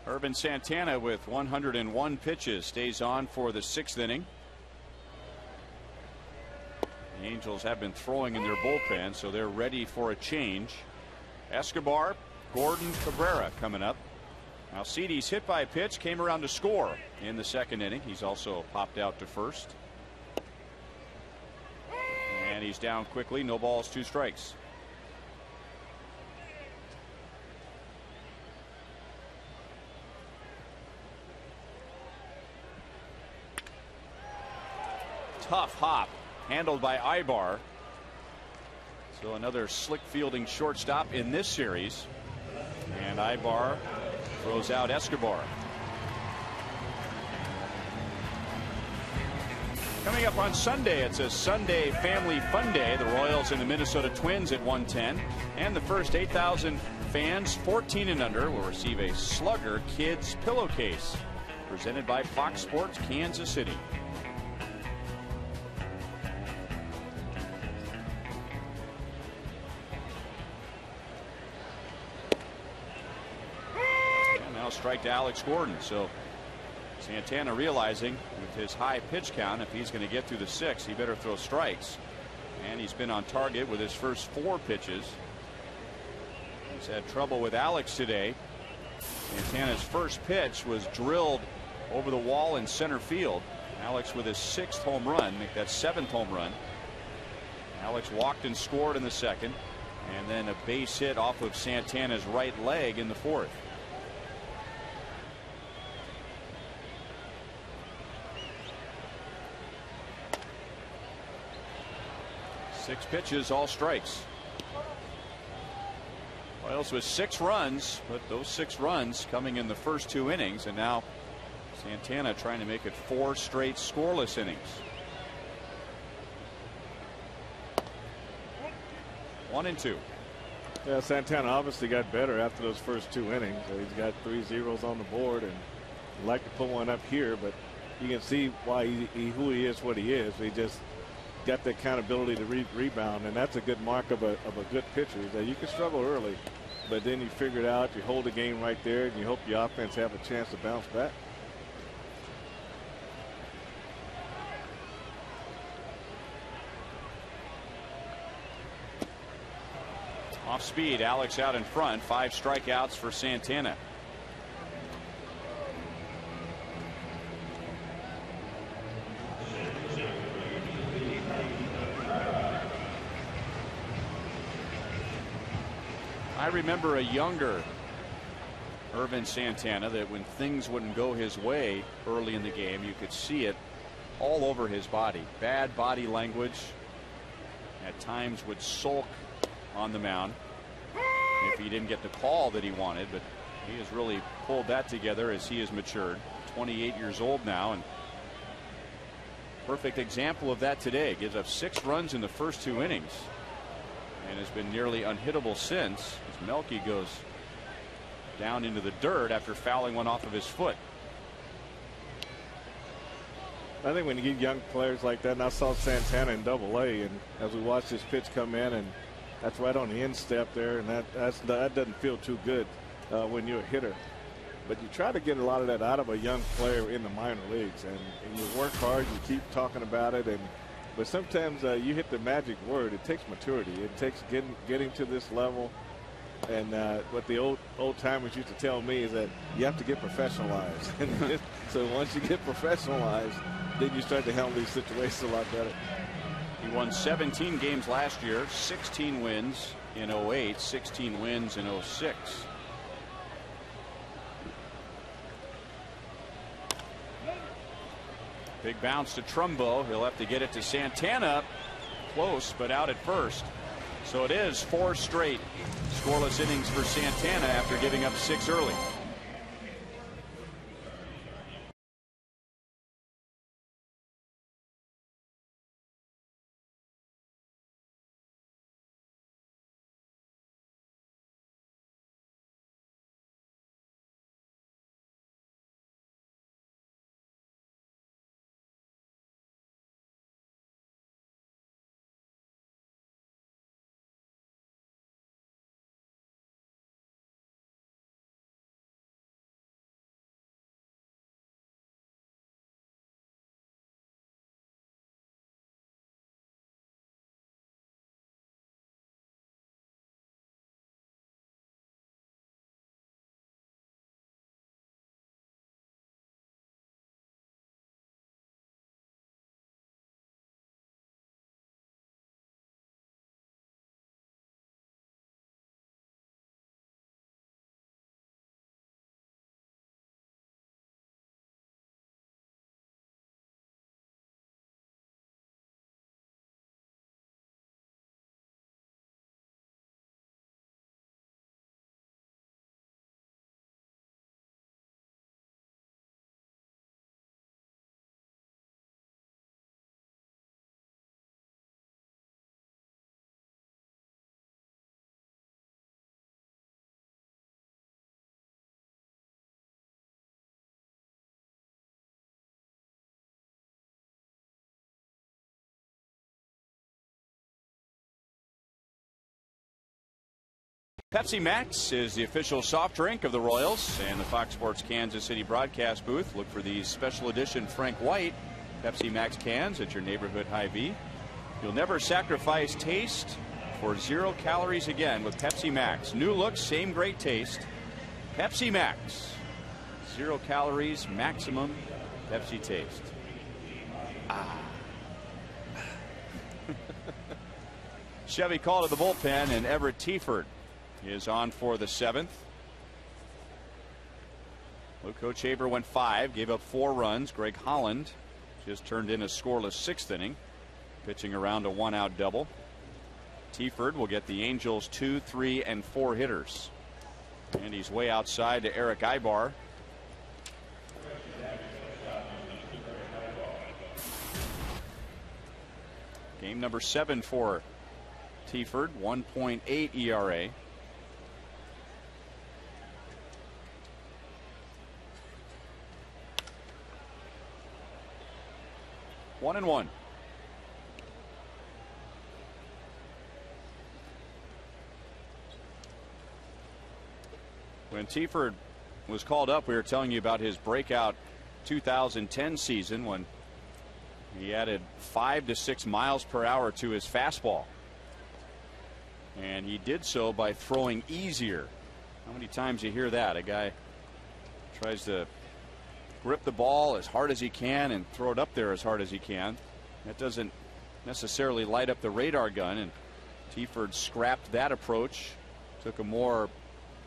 Urban Santana with 101 pitches stays on for the 6th inning. The Angels have been throwing in their bullpen, so they're ready for a change. Escobar, Gordon, Cabrera coming up. Alcides hit by a pitch, came around to score in the 2nd inning. He's also popped out to first. And he's down quickly. No balls, 2 strikes. Tough hop handled by Ibar. So another slick fielding shortstop in this series. And Ibar throws out Escobar. Coming up on Sunday, it's a Sunday family fun day. The Royals and the Minnesota Twins at 1:10. And the first 8,000 fans 14 and under will receive a Slugger Kids pillowcase presented by Fox Sports Kansas City. Strike to Alex Gordon. So Santana realizing with his high pitch count, if he's going to get through the 6th, he better throw strikes. And he's been on target with his first 4 pitches. He's had trouble with Alex today. Santana's first pitch was drilled over the wall in center field. Alex with his 6th home run, make that 7th home run. Alex walked and scored in the 2nd, and then a base hit off of Santana's right leg in the 4th. 6 pitches, all strikes. Royals with 6 runs, but those 6 runs coming in the first 2 innings, and now Santana trying to make it 4 straight scoreless innings. 1-2. Yeah, Santana obviously got better after those first 2 innings. He's got 3 zeros on the board, and I'd like to put one up here, but you can see why who he is, what he is. He just got that kind of ability to rebound, and that's a good mark of a good pitcher. That you can struggle early, but then you figure it out. You hold the game right there, and you hope your offense have a chance to bounce back. Off speed, Alex out in front. 5 strikeouts for Santana. I remember a younger Ervin Santana that when things wouldn't go his way early in the game, you could see it all over his body. Bad body language. At times would sulk on the mound if he didn't get the call that he wanted, but he has really pulled that together as he has matured. 28 years old now, and perfect example of that today. Gives up 6 runs in the first 2 innings and has been nearly unhittable since, as Melky goes down into the dirt after fouling one off of his foot. I think when you get young players like that, and I saw Santana in Double-A, and as we watched this pitch come in, and that's right on the instep there, and that doesn't feel too good when you're a hitter. But you try to get a lot of that out of a young player in the minor leagues, and you work hard, you keep talking about it, but sometimes you hit the magic word. It takes maturity. It takes getting to this level. And what the old timers used to tell me is that you have to get professionalized. So once you get professionalized, then you start to handle these situations a lot better. He won 17 games last year, 16 wins in 08, 16 wins in 06. Big bounce to Trumbo. He'll have to get it to Santana. Close, but out at first. So it is 4 straight scoreless innings for Santana after giving up 6 early. Pepsi Max is the official soft drink of the Royals and the Fox Sports Kansas City broadcast booth. Look for these special edition Frank White Pepsi Max cans at your neighborhood Hy-Vee. You'll never sacrifice taste for 0 calories again with Pepsi Max. New look, same great taste. Pepsi Max. 0 calories, maximum Pepsi taste. Chevy called to the bullpen, and Everett Tiefert is on for the 7th. Luke Hochaber went 5, gave up 4 runs. Greg Holland just turned in a scoreless 6th inning, pitching around a 1-out double. Tiford will get the Angels 2, 3, and 4 hitters. And he's way outside to Eric Ibar. Game number 7 for Tiford, 1.8 ERA. One and one. When Tiford was called up, we were telling you about his breakout 2010 season when he added 5 to 6 miles per hour to his fastball. And he did so by throwing easier. How many times you hear that? A guy tries to grip the ball as hard as he can and throw it up there as hard as he can. That doesn't necessarily light up the radar gun, and Tiford scrapped that approach, took a more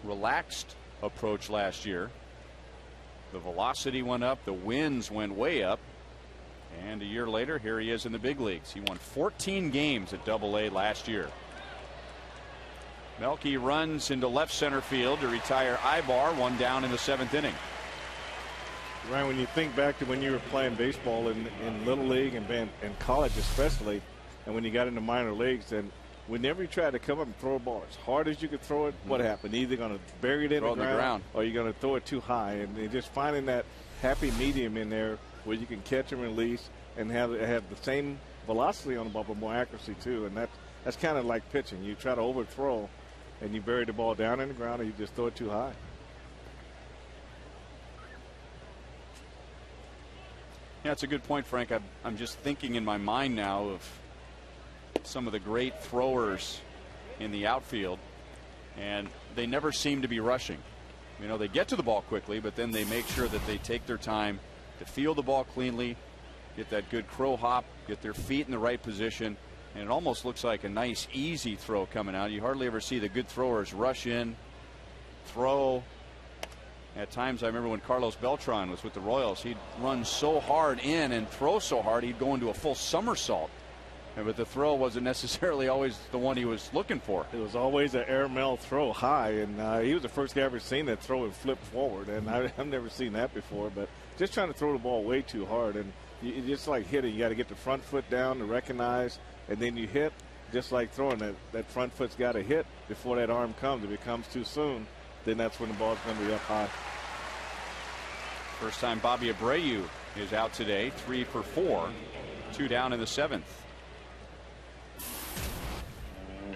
relaxed approach last year. The velocity went up, the winds went way up, and a year later here he is in the big leagues. He won 14 games at Double-A last year. Melky runs into left center field to retire Ibar, 1 down in the 7th inning. Ryan, when you think back to when you were playing baseball in Little League and college especially, and when you got into minor leagues, and whenever you tried to come up and throw a ball as hard as you could throw it, what happened? Either going to bury it in the ground or you're going to throw it too high. And just finding that happy medium in there where you can catch and release and have the same velocity on the ball but more accuracy too. And that's kind of like pitching. You try to overthrow and you bury the ball down in the ground or you just throw it too high. Yeah, that's a good point, Frank. I'm just thinking in my mind now of some of the great throwers in the outfield, and they never seem to be rushing. You know, they get to the ball quickly, but then they make sure that they take their time to field the ball cleanly, get that good crow hop, get their feet in the right position, and it almost looks like a nice, easy throw coming out. You hardly ever see the good throwers rush in, throw. At times, I remember when Carlos Beltran was with the Royals, he'd run so hard in and throw so hard, he'd go into a full somersault. But the throw wasn't necessarily always the one he was looking for. It was always an airmail throw high, and he was the first guy I ever seen that throw and flip forward, and I've never seen that before. But just trying to throw the ball way too hard, and you just like hitting. You got to get the front foot down to recognize, and then you hit. Just like throwing, that front foot's got to hit before that arm comes. If it comes too soon, then that's when the ball's going to be up high. First time Bobby Abreu is out today, 3 for 4, 2 down in the 7th.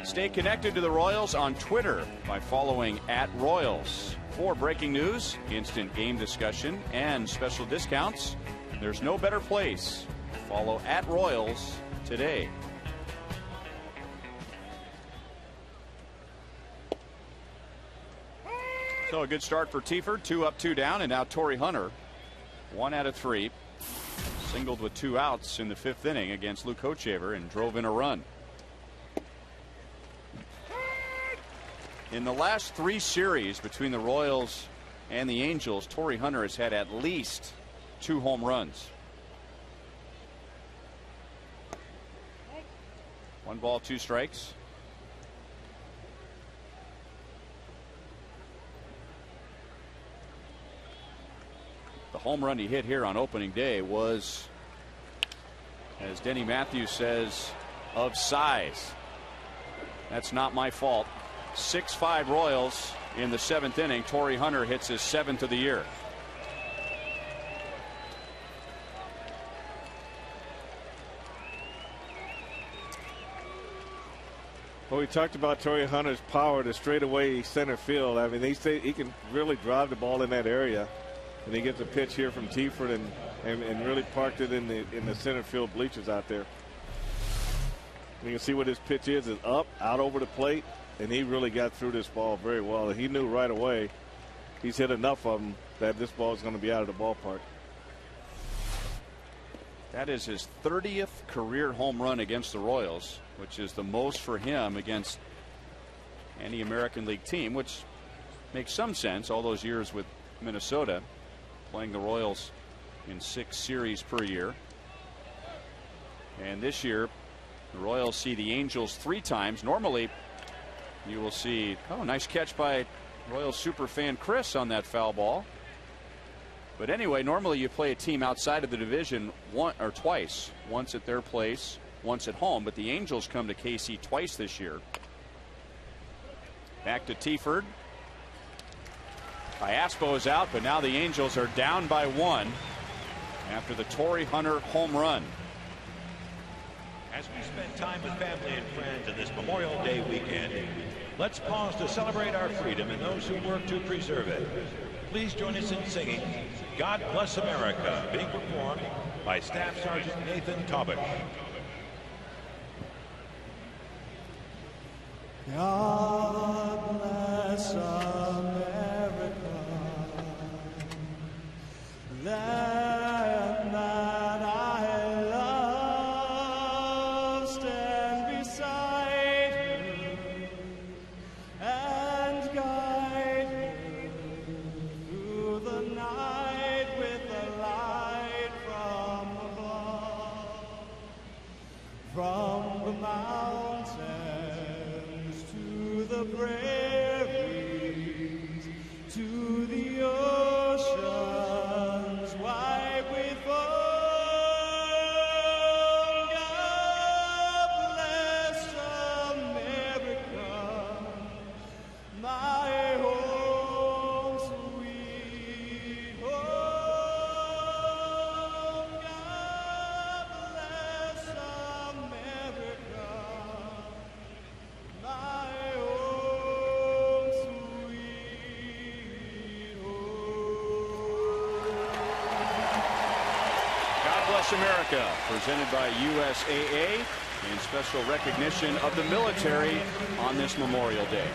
Stay connected to the Royals on Twitter by following @Royals. For breaking news, instant game discussion, and special discounts, there's no better place. Follow @Royals today. So a good start for Tiford, 2 up, 2 down, and now Torrey Hunter, 1 out of 3, singled with 2 outs in the 5th inning against Luke Hochevar and drove in a run. In the last 3 series between the Royals and the Angels, Torrey Hunter has had at least 2 home runs. 1 ball, 2 strikes. The home run he hit here on opening day was, as Denny Matthews says, of size. That's not my fault. 6-5 Royals in the 7th inning. Torrey Hunter hits his 7th of the year. Well, we talked about Torrey Hunter's power to straightaway center field. I mean, they say he can really drive the ball in that area. And he gets a pitch here from Tiford and really parked it in the center field bleachers out there. You can see what his pitch is up, out over the plate, and he really got through this ball very well. He knew right away he's hit enough of them that this ball is going to be out of the ballpark. That is his 30th career home run against the Royals, which is the most for him against any American League team, which makes some sense. All those years with Minnesota, playing the Royals in 6 series per year. And this year, The Royals see the Angels 3 times. Normally, you will see, oh, nice catch by Royals super fan Chris on that foul ball. But anyway, normally you play a team outside of the division twice. Once at their place, once at home. But the Angels come to KC twice this year. Back to Tiford. Iaspo is out, but now the Angels are down by 1 after the Torrey Hunter home run. As we spend time with family and friends in this Memorial Day weekend, let's pause to celebrate our freedom and those who work to preserve it. Please join us in singing God Bless America, being performed by Staff Sergeant Nathan Taubick. God bless America, land that I love. Stand beside her and guide her through the night with the light from above, from the mountains to the prairies, to the oceans wide with foam. God bless America, my home sweet home. God bless America, my home sweet home. God Bless America, presented by USAA in special recognition of the military on this Memorial Day.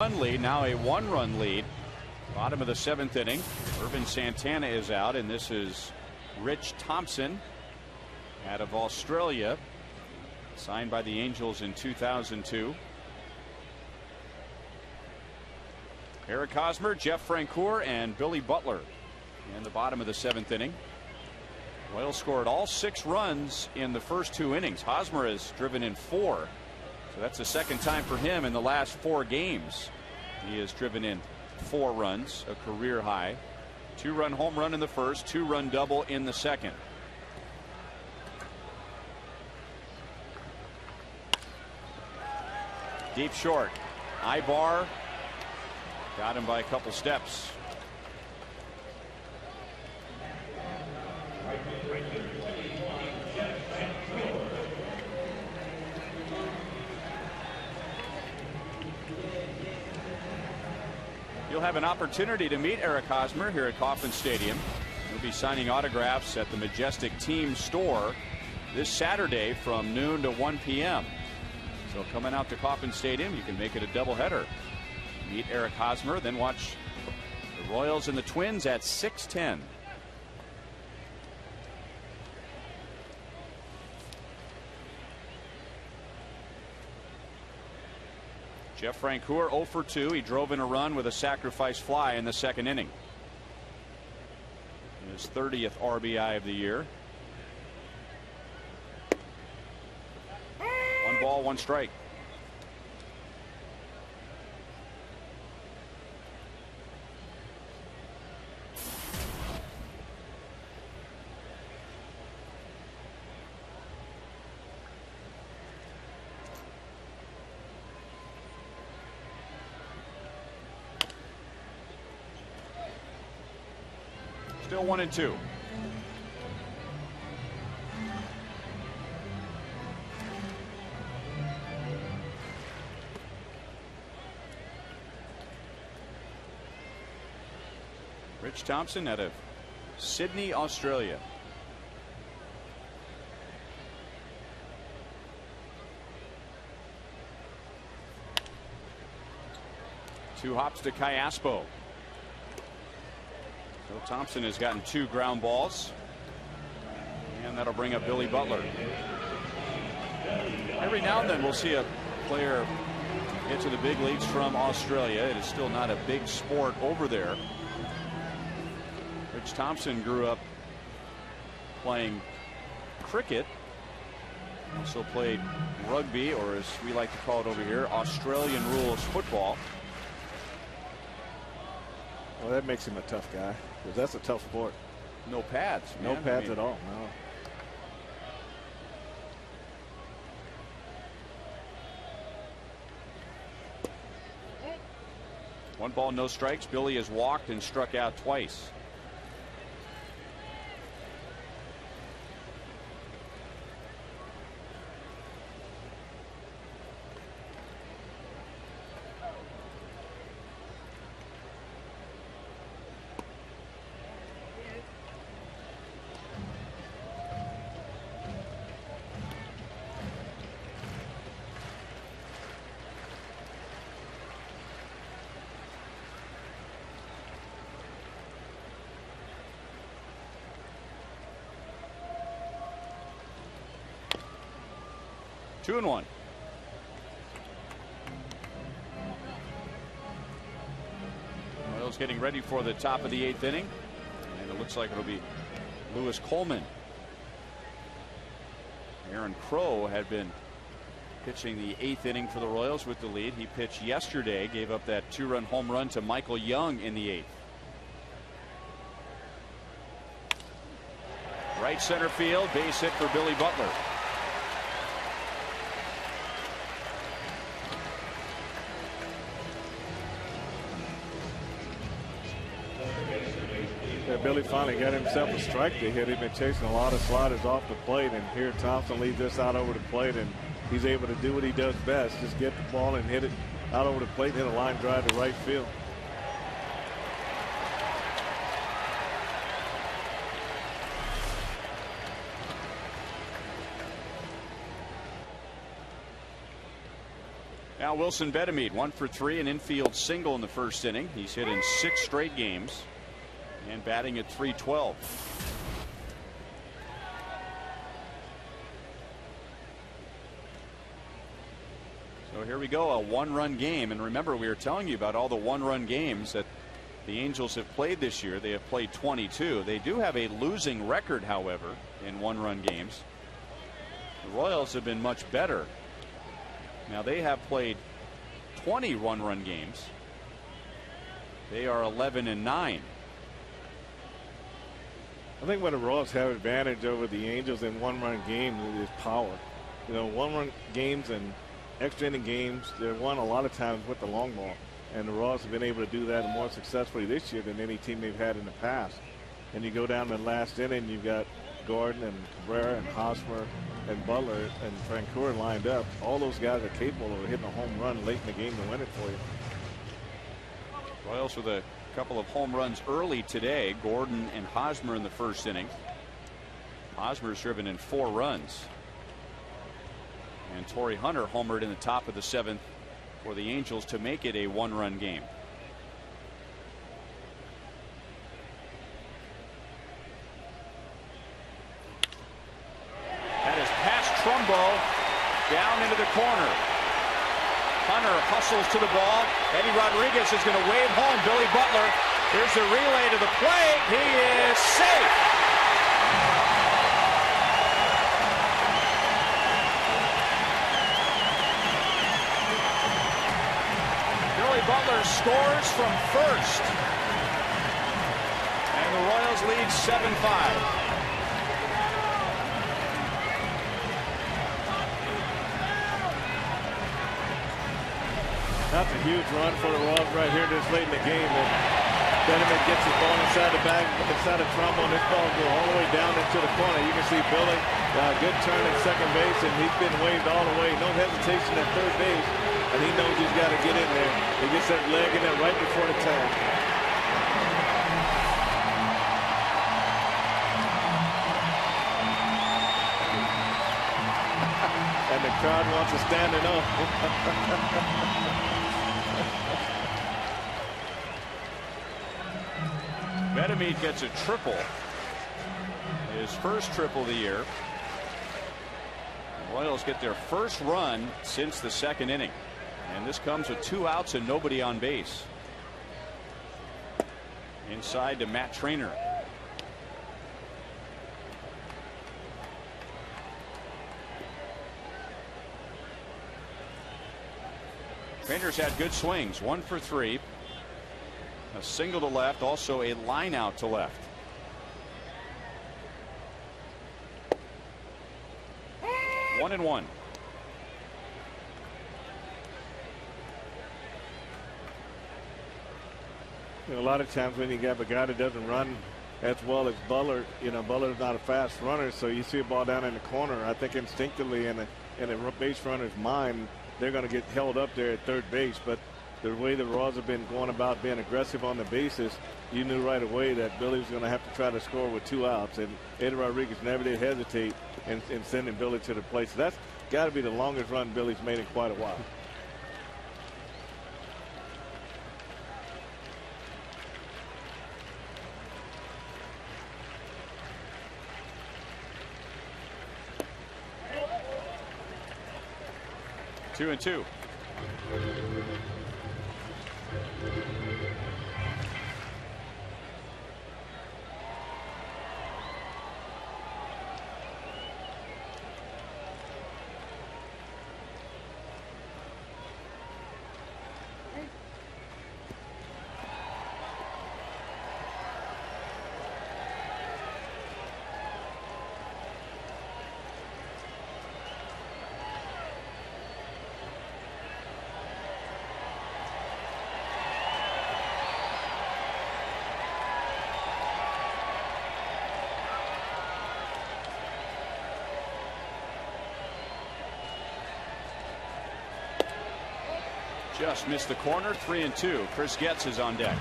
Run lead, now a 1-run lead. Bottom of the 7th inning. Irvin Santana is out, and this is Rich Thompson out of Australia, signed by the Angels in 2002. Eric Hosmer, Jeff Francoeur, and Billy Butler in the bottom of the 7th inning. Royals scored all 6 runs in the first 2 innings. Hosmer has driven in 4. So that's the second time for him in the last 4 games. He has driven in 4 runs, a career high. 2-run home run in the first, 2-run double in the second. Deep short. Ibar got him by a couple steps. You'll have an opportunity to meet Eric Hosmer here at Kauffman Stadium. He'll be signing autographs at the Majestic Team store this Saturday from noon to 1 p.m. So coming out to Kauffman Stadium, you can make it a doubleheader. Meet Eric Hosmer, then watch the Royals and the Twins at 6:10. Jeff Francoeur 0 for 2. He drove in a run with a sacrifice fly in the second inning. His 30th RBI of the year. 1 ball, 1 strike. Still 1-2. Rich Thompson out of Sydney, Australia. Two hops to Cayaspo. So Thompson has gotten 2 ground balls, and that'll bring up Billy Butler. Every now and then we'll see a player get to the big leagues from Australia. It is still not a big sport over there. Rich Thompson grew up playing cricket, also played rugby, or as we like to call it over here, Australian rules football. Well, that makes him a tough guy, because that's a tough sport. No pads, man. No pads at all. No. One ball, no strikes. Billy has walked and struck out twice. Two and 1. Royals getting ready for the top of the 8th inning, and it looks like it'll be Lewis Coleman. Aaron Crow had been pitching the 8th inning for the Royals with the lead. He pitched yesterday, gave up that 2-run home run to Michael Young in the 8th. Right center field, base hit for Billy Butler. Billy finally got himself a strike to hit. He'd been chasing a lot of sliders off the plate, and here Thompson leads this out over the plate, and he's able to do what he does best, just get the ball and hit it out over the plate, hit a line drive to right field. Now Wilson Betemit 1 for 3, an infield single in the first inning. He's hit in 6 straight games and batting at .312. So here we go, a 1-run game, and remember, we were telling you about all the 1-run games that the Angels have played this year. They have played 22. They do have a losing record, however, in 1-run games. The Royals have been much better. Now they have played 20 1-run games. They are 11-9. I think what the Royals have advantage over the Angels in 1-run games is power. You know, 1-run games and extra inning games, they're won a lot of times with the long ball, and the Royals have been able to do that more successfully this year than any team they've had in the past. And you go down to the last inning, you've got Gordon and Cabrera and Hosmer and Butler and Francoeur lined up. All those guys are capable of hitting a home run late in the game to win it for you. Royals with a couple of home runs early today. Gordon and Hosmer in the first inning. Hosmer's driven in 4 runs. And Torrey Hunter homered in the top of the 7th for the Angels to make it a 1-run game. That is past Trumbo down into the corner. Hunter hustles to the ball. Eddie Rodriguez is going to wave home Billy Butler. Here's the relay to the plate. He is safe. Billy Butler scores from first. And the Royals lead 7-5. That's a huge run for the Royals right here this late in the game. And Benjamin gets his ball inside the bag, inside the Trumbo, and this ball goes all the way down into the corner. You can see Billy, good turn at second base, and he's been waved all the way. No hesitation at third base, and he knows he's got to get in there. He gets that leg in there right before the tag. And the crowd wants to stand it up. Betemit gets a triple, his first triple of the year. The Royals get their first run since the 2nd inning, and this comes with 2 outs and nobody on base. Inside to Matt Trainer. Trainer's had good swings, 1 for 3. A single to left, also a line out to left. One and one. You know, a lot of times when you got a guy that doesn't run as well as Butler, you know, Butler's not a fast runner, so you see a ball down in the corner. I think instinctively in a base runner's mind, they're going to get held up there at third base. But the way the Royals have been going about being aggressive on the bases, you knew right away that Billy was going to have to try to score with 2 outs. And Eddie Rodriguez never did hesitate in sending Billy to the plate. So that's got to be the longest run Billy's made in quite a while. Two and two. Just missed the corner. 3 and 2. Chris Getz is on deck.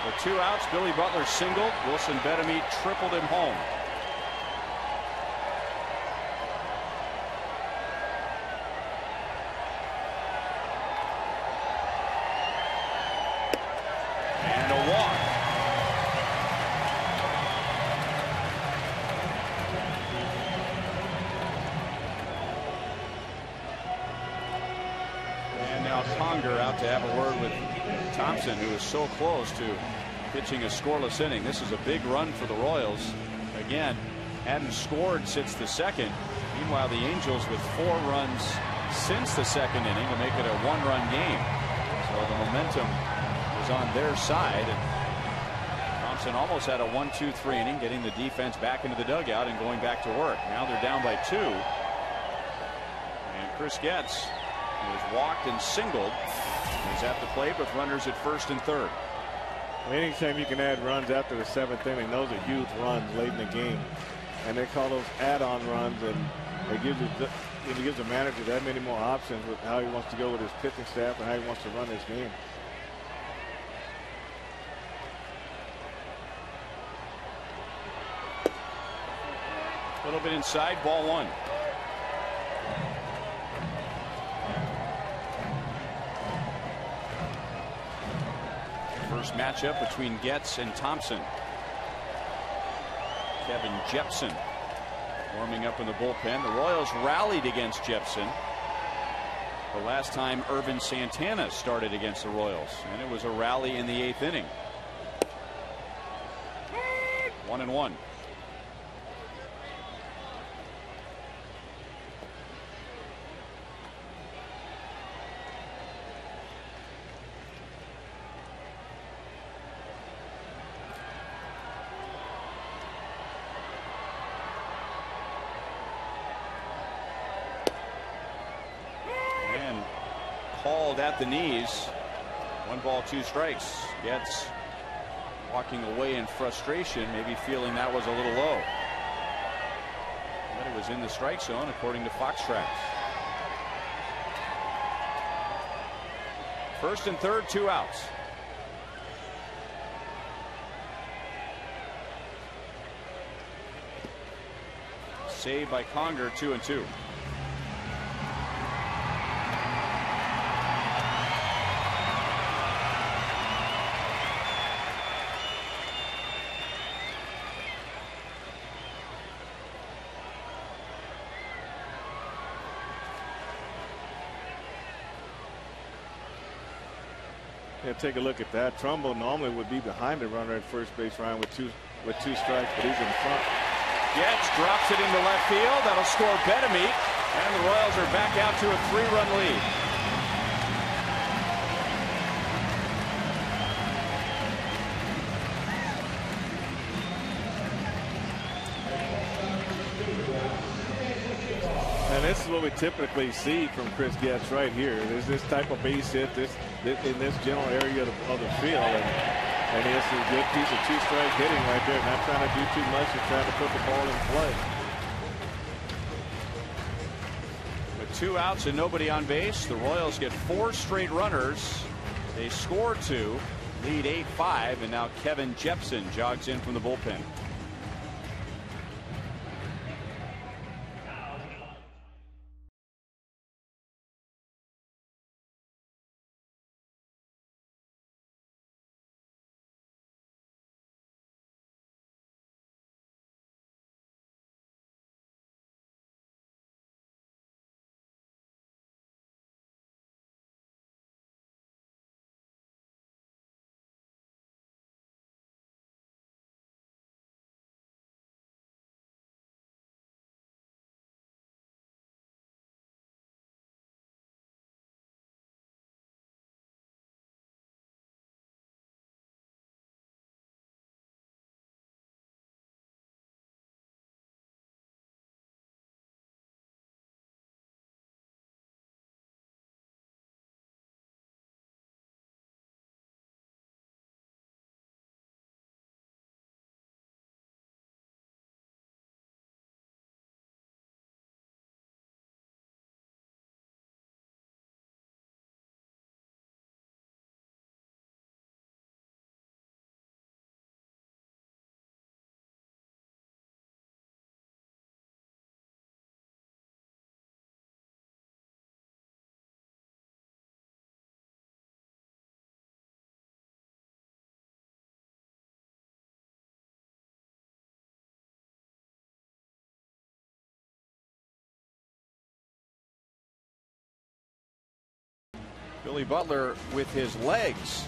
With 2 outs, Billy Butler singled. Wilson Betemit tripled him home. And a walk. Conger out to have a word with Thompson, who is so close to pitching a scoreless inning. This is a big run for the Royals. Again, hadn't scored since the 2nd. Meanwhile, the Angels with 4 runs since the 2nd inning to make it a 1-run game. So the momentum was on their side. And Thompson almost had a 1-2-3 inning, getting the defense back into the dugout and going back to work. Now they're down by 2. And Chris Getz was walked and singled. He's at the plate with runners at first and third. Anytime you can add runs after the 7th inning, those are huge runs late in the game. and they call those add-on runs, and it gives the manager that many more options with how he wants to go with his pitching staff and how he wants to run his game. A little bit inside, ball one. First matchup between Getz and Thompson. Kevin Jepson warming up in the bullpen. The Royals rallied against Jepson the last time Irvin Santana started against the Royals, and it was a rally in the 8th inning. 1-1. Called at the knees. 1 ball, 2 strikes. Gets walking away in frustration, maybe feeling that was a little low. But it was in the strike zone according to Fox Tracks. First and third, 2 outs. Saved by Conger, 2-2. Yeah, take a look at that. Trumbo normally would be behind the runner at first base, Ryan, with two strikes, but he's in front. Getz drops it into left field. That'll score Betemit, and the Royals are back out to a 3-run lead. And this is what we typically see from Chris Getz right here. There's this type of base hit in this general area of the field. And he has a good piece of 2-strike hitting right there. Not trying to do too much and trying to put the ball in play. With 2 outs and nobody on base, the Royals get 4 straight runners. They score 2, lead 8-5, and now Kevin Jepson jogs in from the bullpen. Billy Butler with his legs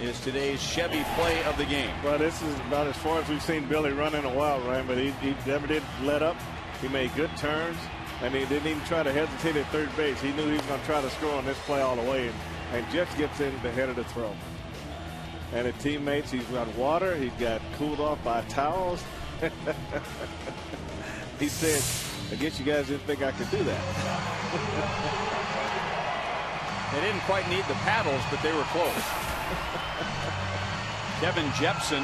is today's Chevy play of the game. Well, this is about as far as we've seen Billy run in a while, Ryan, but he never did let up. He made good turns, and he didn't even try to hesitate at third base. He knew he was going to try to score on this play all the way, and Jets gets in the head of the throw. And his teammates, he's got water, he's got cooled off by towels. He said, I guess you guys didn't think I could do that. They didn't quite need the paddles, but they were close. Kevin Jepson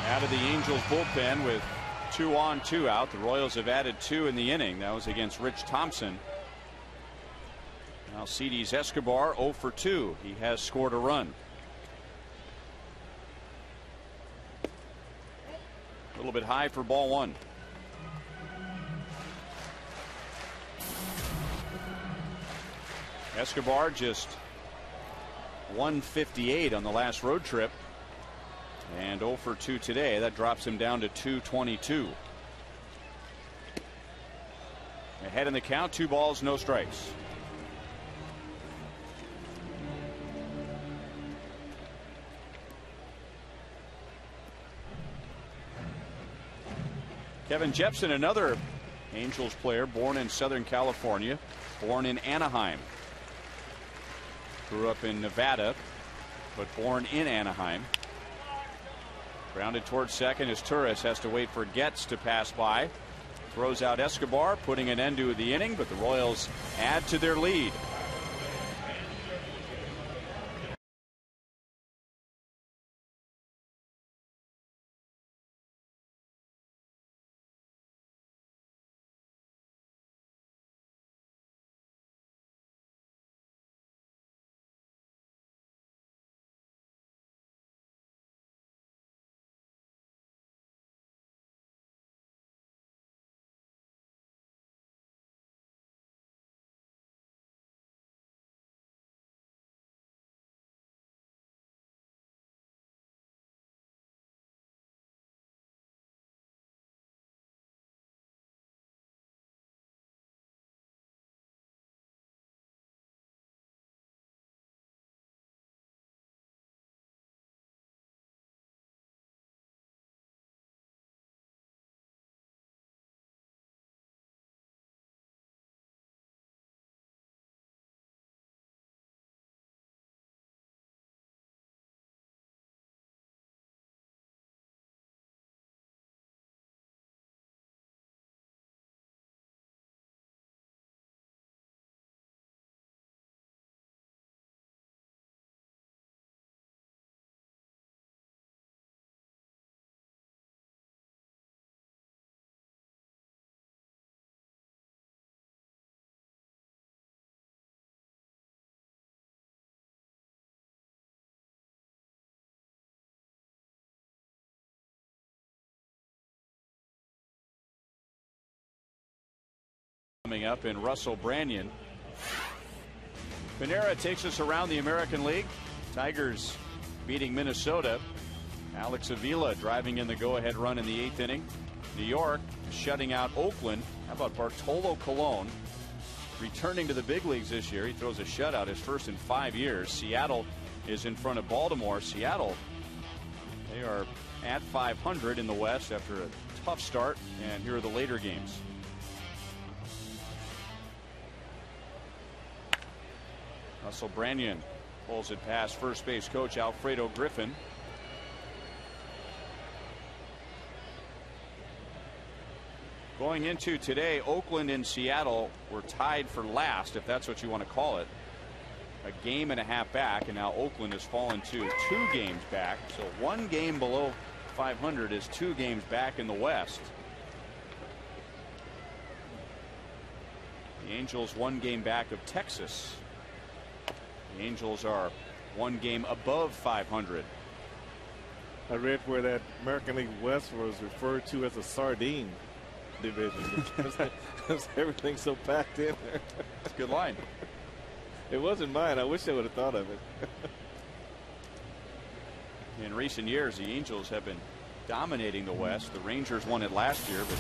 out of the Angels bullpen with 2 on, 2 out. The Royals have added 2 in the inning. That was against Rich Thompson. Now CD's Escobar 0 for 2. He has scored a run. A little bit high for ball 1. Escobar just 158 on the last road trip. And 0 for 2 today. That drops him down to 222. Ahead in the count, 2 balls, no strikes. Kevin Jepson, another Angels player, born in Southern California, born in Anaheim. Grew up in Nevada, but born in Anaheim. Grounded towards second as Torres has to wait for Getz to pass by. Throws out Escobar, putting an end to the inning, but the Royals add to their lead. Coming up in Russell Branyan. Panera takes us around the American League. Tigers beating Minnesota. Alex Avila driving in the go-ahead run in the 8th inning. New York shutting out Oakland. How about Bartolo Colon returning to the big leagues this year? He throws a shutout, his first in 5 years. Seattle is in front of Baltimore. Seattle, they are at 500 in the West after a tough start, and here are the later games. Russell Branyan pulls it past first base coach Alfredo Griffin. Going into today, Oakland and Seattle were tied for last, if that's what you want to call it. A game and a half back, and now Oakland has fallen to 2 games back. So 1 game below 500 is 2 games back in the West. The Angels 1 game back of Texas. The Angels are 1 game above 500. I read where that American League West was referred to as a sardine division because everything's so packed in there. That's a good line. It wasn't mine. I wish I would have thought of it. In recent years, the Angels have been dominating the West. The Rangers won it last year, but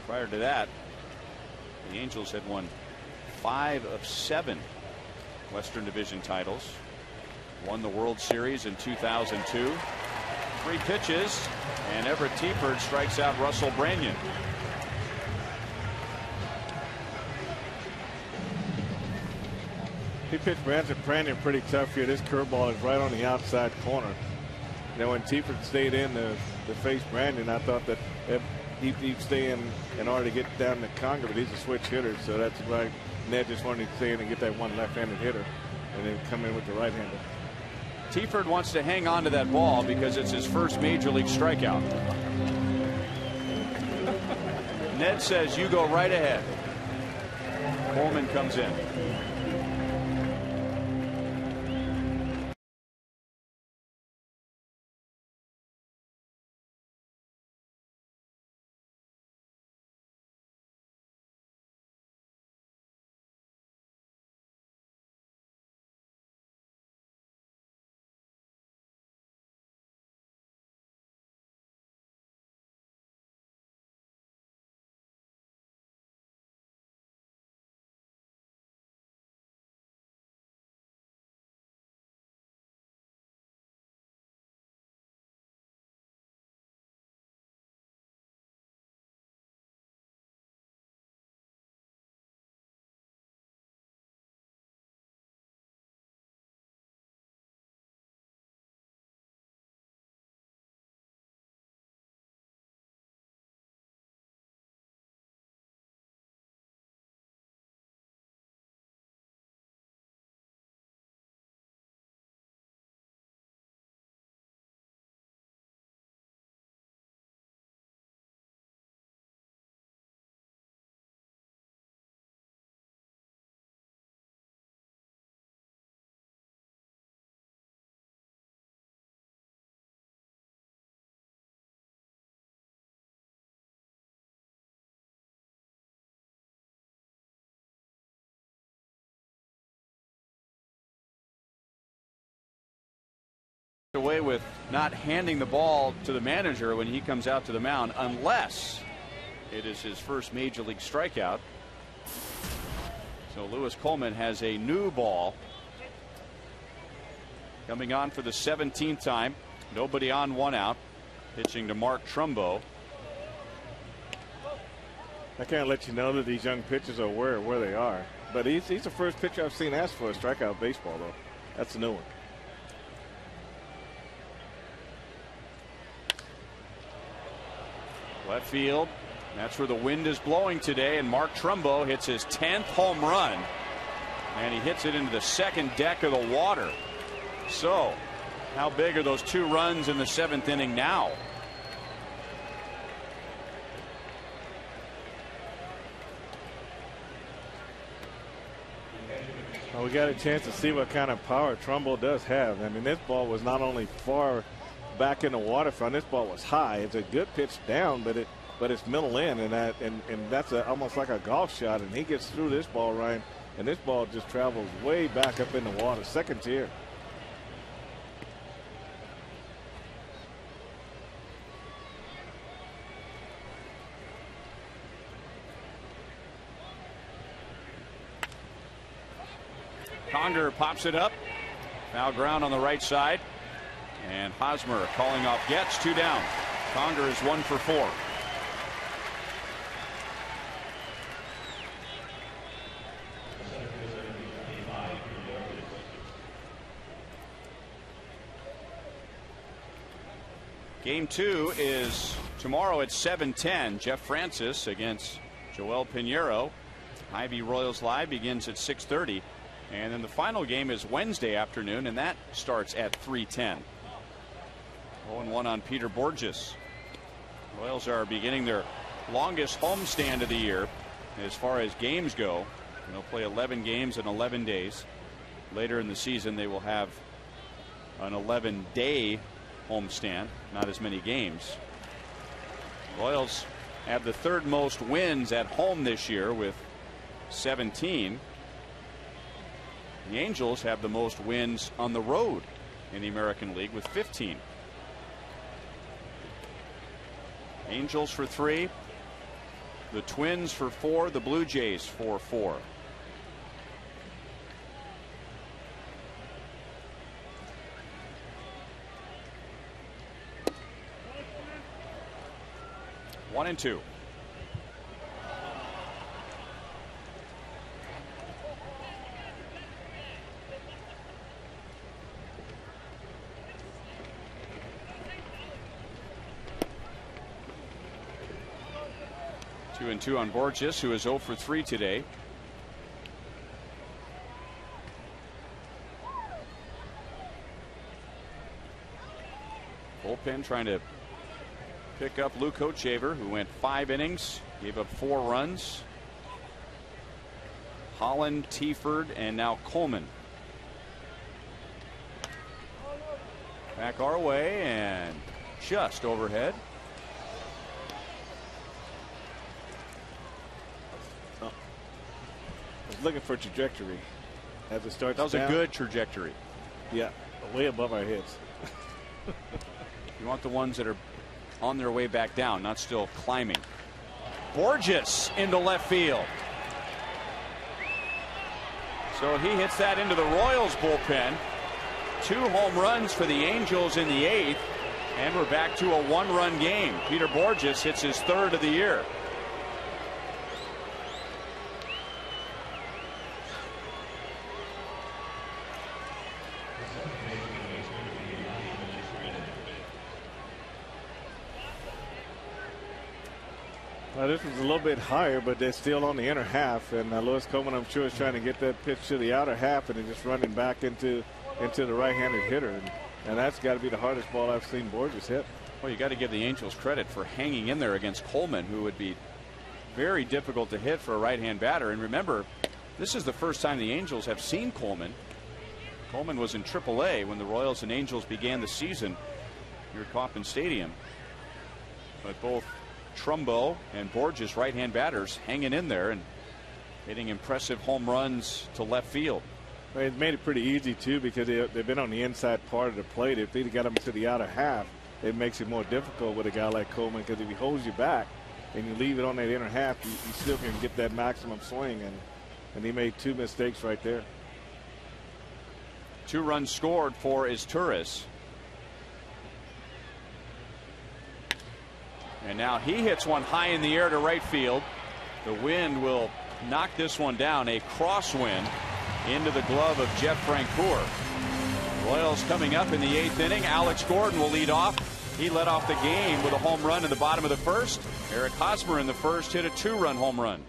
prior to that, the Angels had won 5 of 7 Western Division titles. Won the World Series in 2002. 3 pitches, and Everett Teaford strikes out Russell Branyan. He pitched Branyan pretty tough here. This curveball is right on the outside corner. You know, when Teaford stayed in to face Branyan, I thought that he'd stay in order to get down to Conger, but he's a switch hitter, so that's right. Ned just wanted to stay in and get that one left-handed hitter and then come in with the right-hander. Teaford wants to hang on to that ball because it's his first major league strikeout. Ned says you go right ahead. Coleman comes in. Away with not handing the ball to the manager when he comes out to the mound, unless it is his first major league strikeout. So Lewis Coleman has a new ball coming on for the 17th time. Nobody on, one out. Pitching to Mark Trumbo. I can't let you know that these young pitchers are aware of where they are, but he's the first pitcher I've seen ask for a strikeout baseball, though. That's a new one. Left field. That's where the wind is blowing today, and Mark Trumbo hits his 10th home run, and he hits it into the second deck of the water. So how big are those 2 runs in the 7th inning now? Well, we got a chance to see what kind of power Trumbo does have. I mean, this ball was not only far back in the waterfront, this ball was high. It's a good pitch down, but it's middle in, and that's almost like a golf shot, and he gets through this ball, Ryan, and this ball just travels way back up in the water, second tier. Conger pops it up. Foul ground on the right side. And Hosmer calling off gets 2 down. Conger is 1 for 4. Game 2 is tomorrow at 7:10. Jeff Francis against Joel Pinheiro. Ivy Royals Live begins at 6:30. And then the final game is Wednesday afternoon, and that starts at 3:10. 0-1 on Peter Borges. Royals are beginning their longest homestand of the year as far as games go. They'll play 11 games in 11 days. Later in the season, they will have an 11-day homestand, not as many games. Royals have the 3rd most wins at home this year with 17. The Angels have the most wins on the road in the American League with 15. Angels for 3, the Twins for 4, the Blue Jays for 4. One and 2. Two and 2 on Borges, who is 0 for 3 today. Bullpen trying to pick up Luke Hochhaver, who went 5 innings Gave up 4 runs. Holland, Tieford, and now Coleman. Back our way and just overhead. Oh. I was looking for trajectory as it starts. That was down. a good trajectory. Yeah, way above our heads. You want the ones that are on their way back down, not still climbing. Borges into left field. So he hits that into the Royals bullpen. 2 home runs for the Angels in the 8th, and we're back to a 1-run game. Peter Borges hits his 3rd of the year. This was a little bit higher, but they're still on the inner half, and Lewis Coleman, I'm sure, is trying to get that pitch to the outer half and then just running back into the right-handed hitter, and that's got to be the hardest ball I've seen Borges hit. Well, you got to give the Angels credit for hanging in there against Coleman, who would be very difficult to hit for a right-hand batter. And remember, this is the first time the Angels have seen Coleman. Coleman was in AAA when the Royals and Angels began the season here at Kauffman Stadium, but both Trumbo and Borges, right-hand batters, hanging in there and hitting impressive home runs to left field. Well, it made it pretty easy too, because they've been on the inside part of the plate. If they'd got them to the outer half, it makes it more difficult with a guy like Coleman, because if he holds you back and you leave it on that inner half, you still can get that maximum swing, and he made 2 mistakes right there. 2 runs scored for Izturis. And now he hits one high in the air to right field. The wind will knock this one down. A crosswind into the glove of Jeff Francoeur. Royals coming up in the 8th inning. Alex Gordon will lead off. He led off the game with a home run in the bottom of the 1st. Eric Hosmer in the 1st hit a 2-run home run.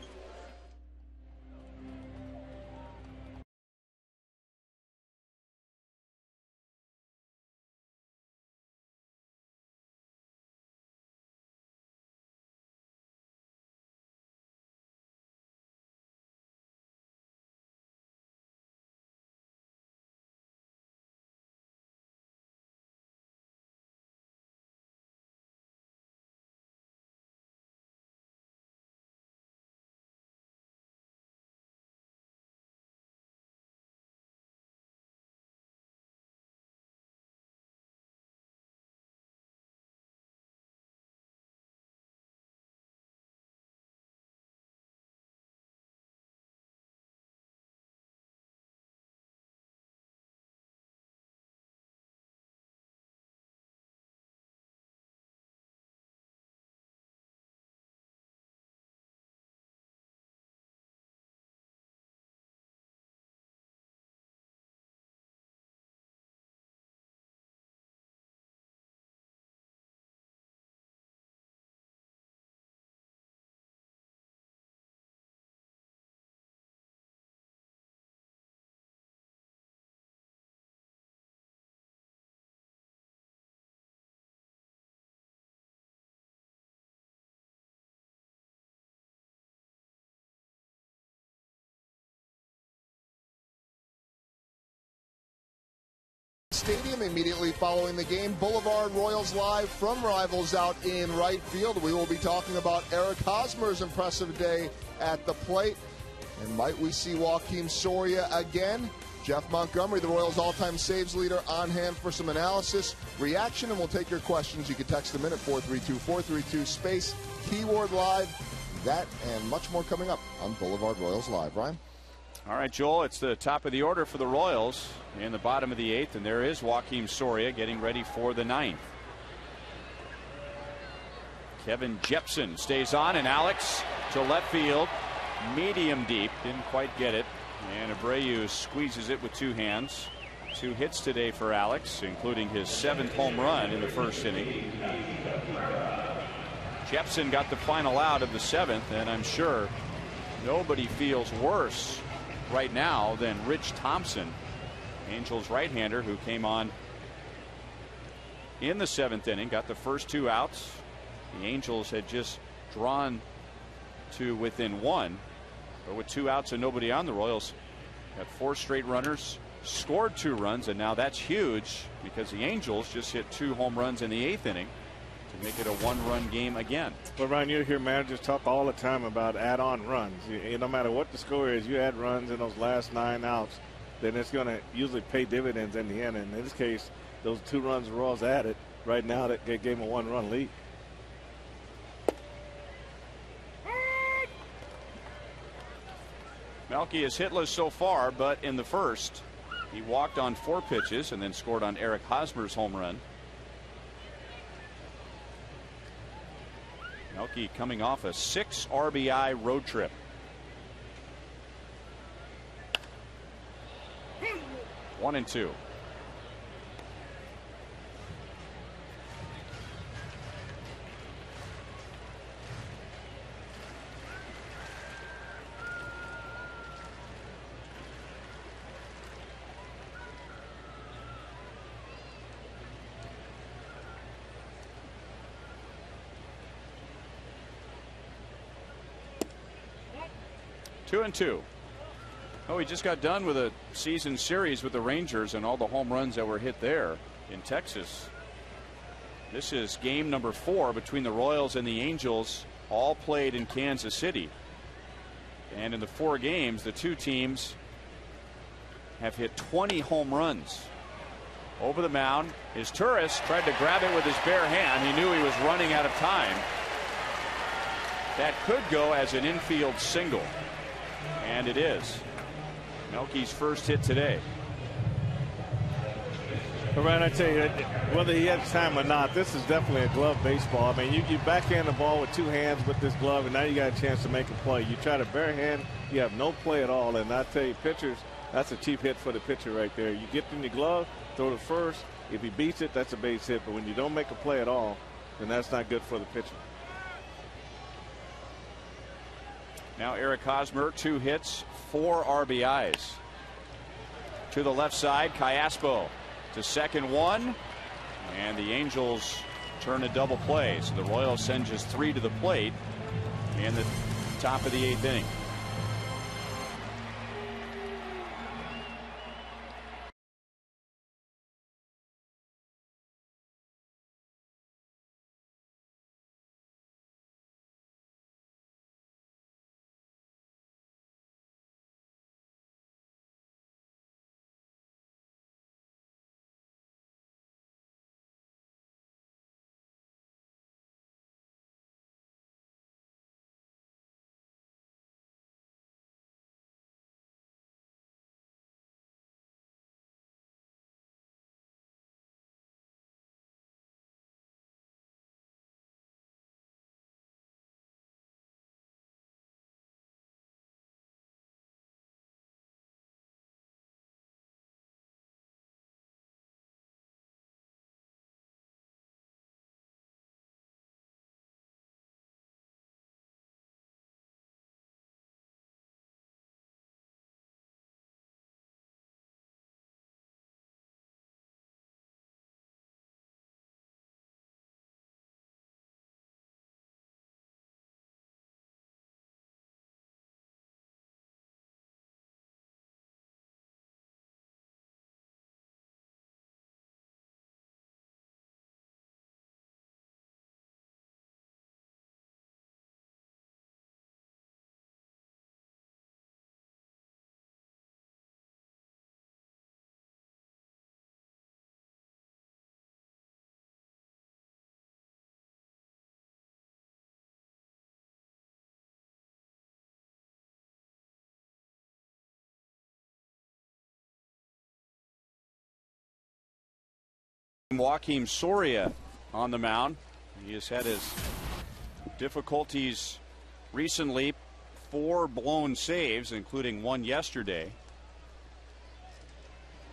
Stadium immediately following the game. Boulevard Royals live from Rivals out in right field. We will be talking about Eric Hosmer's impressive day at the plate. And might we see Joakim Soria again? Jeff Montgomery, the Royals all-time saves leader, on hand for some analysis, reaction, and we'll take your questions. You can text them in at 432-432 space keyword live. That and much more coming up on Boulevard Royals Live. Ryan? All right, Joel, it's the top of the order for the Royals in the bottom of the 8th, and there is Joakim Soria getting ready for the 9th. Kevin Jepson stays on, and Alex to left field, medium deep, didn't quite get it, and Abreu squeezes it with 2 hands. 2 hits today for Alex, including his 7th home run in the 1st inning. Jepson got the final out of the 7th, and I'm sure nobody feels worse right now than Rich Thompson, Angels right-hander, who came on in the 7th inning, got the first 2 outs. The Angels had just drawn to within 1. But with 2 outs and nobody on, the Royals got 4 straight runners, scored 2 runs, and now that's huge because the Angels just hit 2 home runs in the 8th inning to make it a 1-run game again. Well, Ryan, you hear managers talk all the time about add-on runs. No matter what the score is, you add runs in those last 9 outs, then it's going to usually pay dividends in the end. And in this case, those 2 runs the Royals added right now that gave them a 1-run lead. Melky is hitless so far, but in the first, he walked on 4 pitches and then scored on Eric Hosmer's home run. Melky coming off a 6 RBI road trip. One and 2. Two and 2. Oh, he just got done with a season series with the Rangers and all the home runs that were hit there in Texas. This is game number 4 between the Royals and the Angels, all played in Kansas City. And in the 4 games, the 2 teams have hit 20 home runs. Over the mound is Turris, tried to grab it with his bare hand. He knew he was running out of time. That could go as an infield single. And it is. Melky's first hit today. But Ryan, I tell you, whether he has time or not, this is definitely a glove baseball. I mean, you backhand the ball with 2 hands with this glove, and now you got a chance to make a play. You try to bare hand, you have no play at all. And I tell you, pitchers, that's a cheap hit for the pitcher right there. You get in your glove, throw to first. If he beats it, that's a base hit. But when you don't make a play at all, then that's not good for the pitcher. Now Eric Hosmer, 2 hits, 4 RBIs. To the left side, Callaspo to second 1. And the Angels turn a double play. So the Royals send just 3 to the plate in the top of the 8th inning. Joakim Soria on the mound. He has had his difficulties recently. 4 blown saves, including 1 yesterday.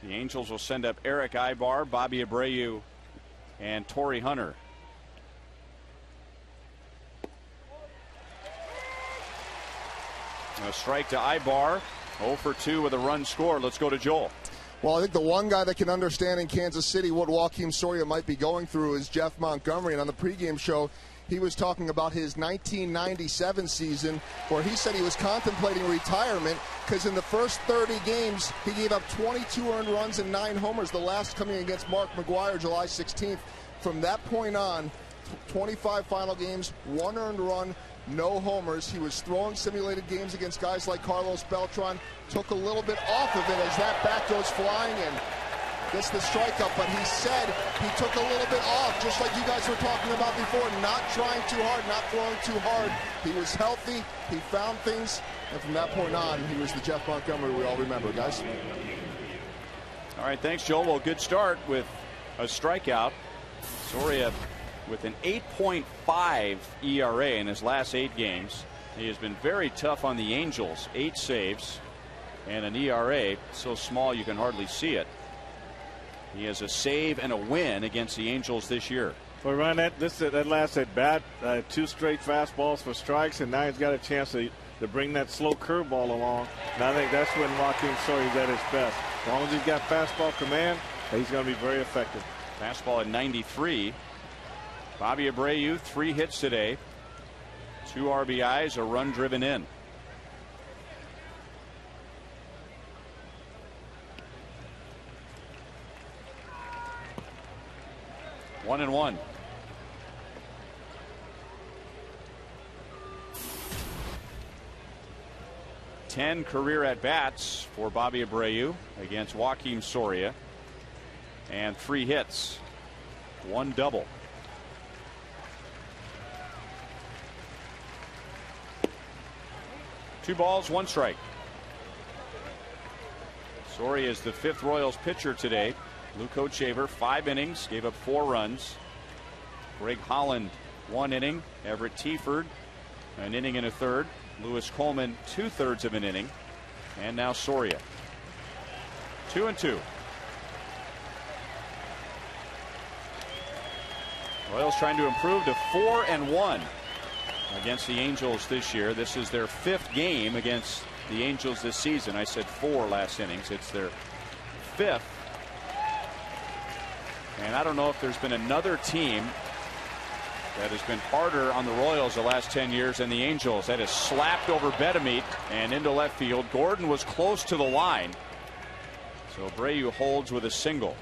The Angels will send up Eric Ibar, Bobby Abreu, and Torrey Hunter. A strike to Ibar. 0 for 2 with a run scored. Let's go to Joel. Well, I think the one guy that can understand in Kansas City what Joakim Soria might be going through is Jeff Montgomery. And on the pregame show, He was talking about his 1997 season where he said he was contemplating retirement because in the first 30 games he gave up 22 earned runs and 9 homers, the last coming against Mark McGwire July 16th. From that point on, 25 final games, 1 earned run, no homers. He was throwing simulated games against guys like Carlos Beltran, took a little bit off of it as that bat goes flying and gets the strikeout, but he said he took a little bit off, just like you guys were talking about before, not trying too hard, not throwing too hard. He was healthy, he found things, and from that point on, he was the Jeff Montgomery we all remember, guys. All right, thanks, Joel. Well, good start with a strikeout. Soria with an 8.5 ERA in his last 8 games. He has been very tough on the Angels, 8 saves and an ERA so small you can hardly see it. He has a save and a win against the Angels this year. Well, Ryan, that last at bat, 2 straight fastballs for strikes, and now he's got a chance to bring that slow curveball along. And I think that's when Joaquin Soria's at his best. As long as he's got fastball command, he's going to be very effective. Fastball at 93. Bobby Abreu, 3 hits today, 2 RBIs, a run driven in. One and one. Ten career at bats for Bobby Abreu against Joaquin Soria, and 3 hits, 1 double. Two balls, 1 strike. Soria is the 5th Royals pitcher today. Lou Coatshaver, 5 innings, gave up 4 runs. Greg Holland, 1 inning. Everett Tieford, an inning and a third. Lewis Coleman, 2/3 of an inning. And now Soria. 2-2. Royals trying to improve to 4-1 against the Angels this year. This is their 5th game against the Angels this season. I said 4 last innings. It's their 5th. And I don't know if there's been another team that has been harder on the Royals the last 10 years than the Angels. That is slapped over Betemeet and into left field. Gordon was close to the line. So Abreu holds with a single.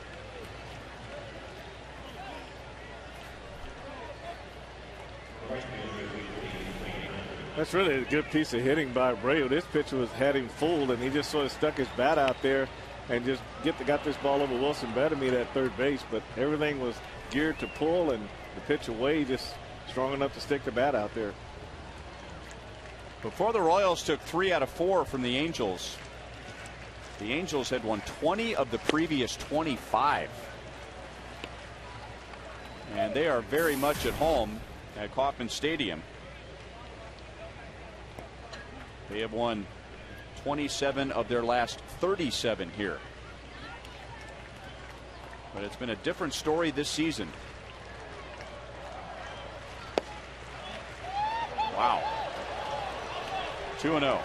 That's really a good piece of hitting by Abreu. This pitcher had him fooled, and he just sort of stuck his bat out there and just got this ball over Wilson Betemeet at third base. But everything was geared to pull, and the pitch away just strong enough to stick the bat out there. Before the Royals took 3 out of 4 from the Angels had won 20 of the previous 25. And they are very much at home at Kauffman Stadium. They have won 27 of their last 37 here. But it's been a different story this season. Wow. 2-0.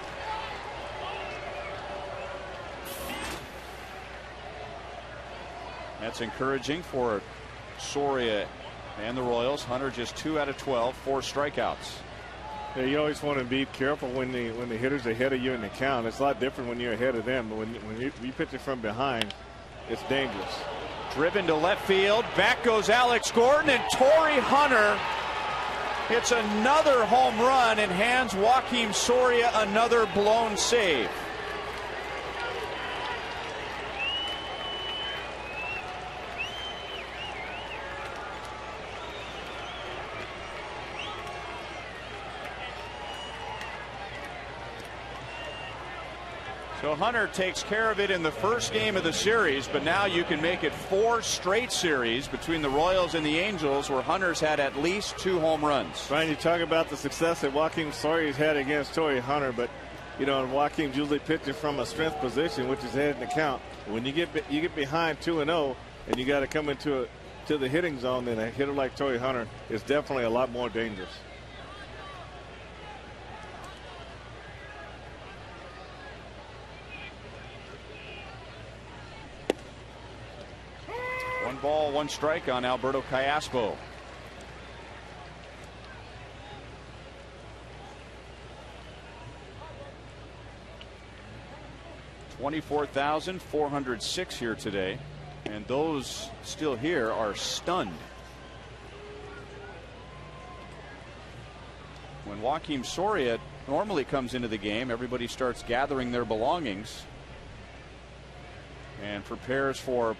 That's encouraging for Soria and the Royals. Hunter just 2 out of 12, 4 strikeouts. Yeah, you always want to be careful when the hitter's ahead of you in the count. It's a lot different when you're ahead of them, but when you pitch it from behind, it's dangerous. Driven to left field. Back goes Alex Gordon, and Torrey Hunter hits another home run and hands Joaquin Soria another blown save. So Hunter takes care of it in the first game of the series, but now you can make it 4 straight series between the Royals and the Angels where Hunter's had at least 2 home runs. Brian, you talk about the success that Joaquin Soria's had against Torrey Hunter, but you know, Joaquin's usually pitching from a strength position, which is ahead in the count. When you get behind 2-0 and you got to come into the hitting zone, then a hitter like Torrey Hunter is definitely a lot more dangerous. One ball, 1 strike on Alberto Callaspo. 24,406 here today, and those still here are stunned. When Joakim Soria normally comes into the game, everybody starts gathering their belongings and prepares for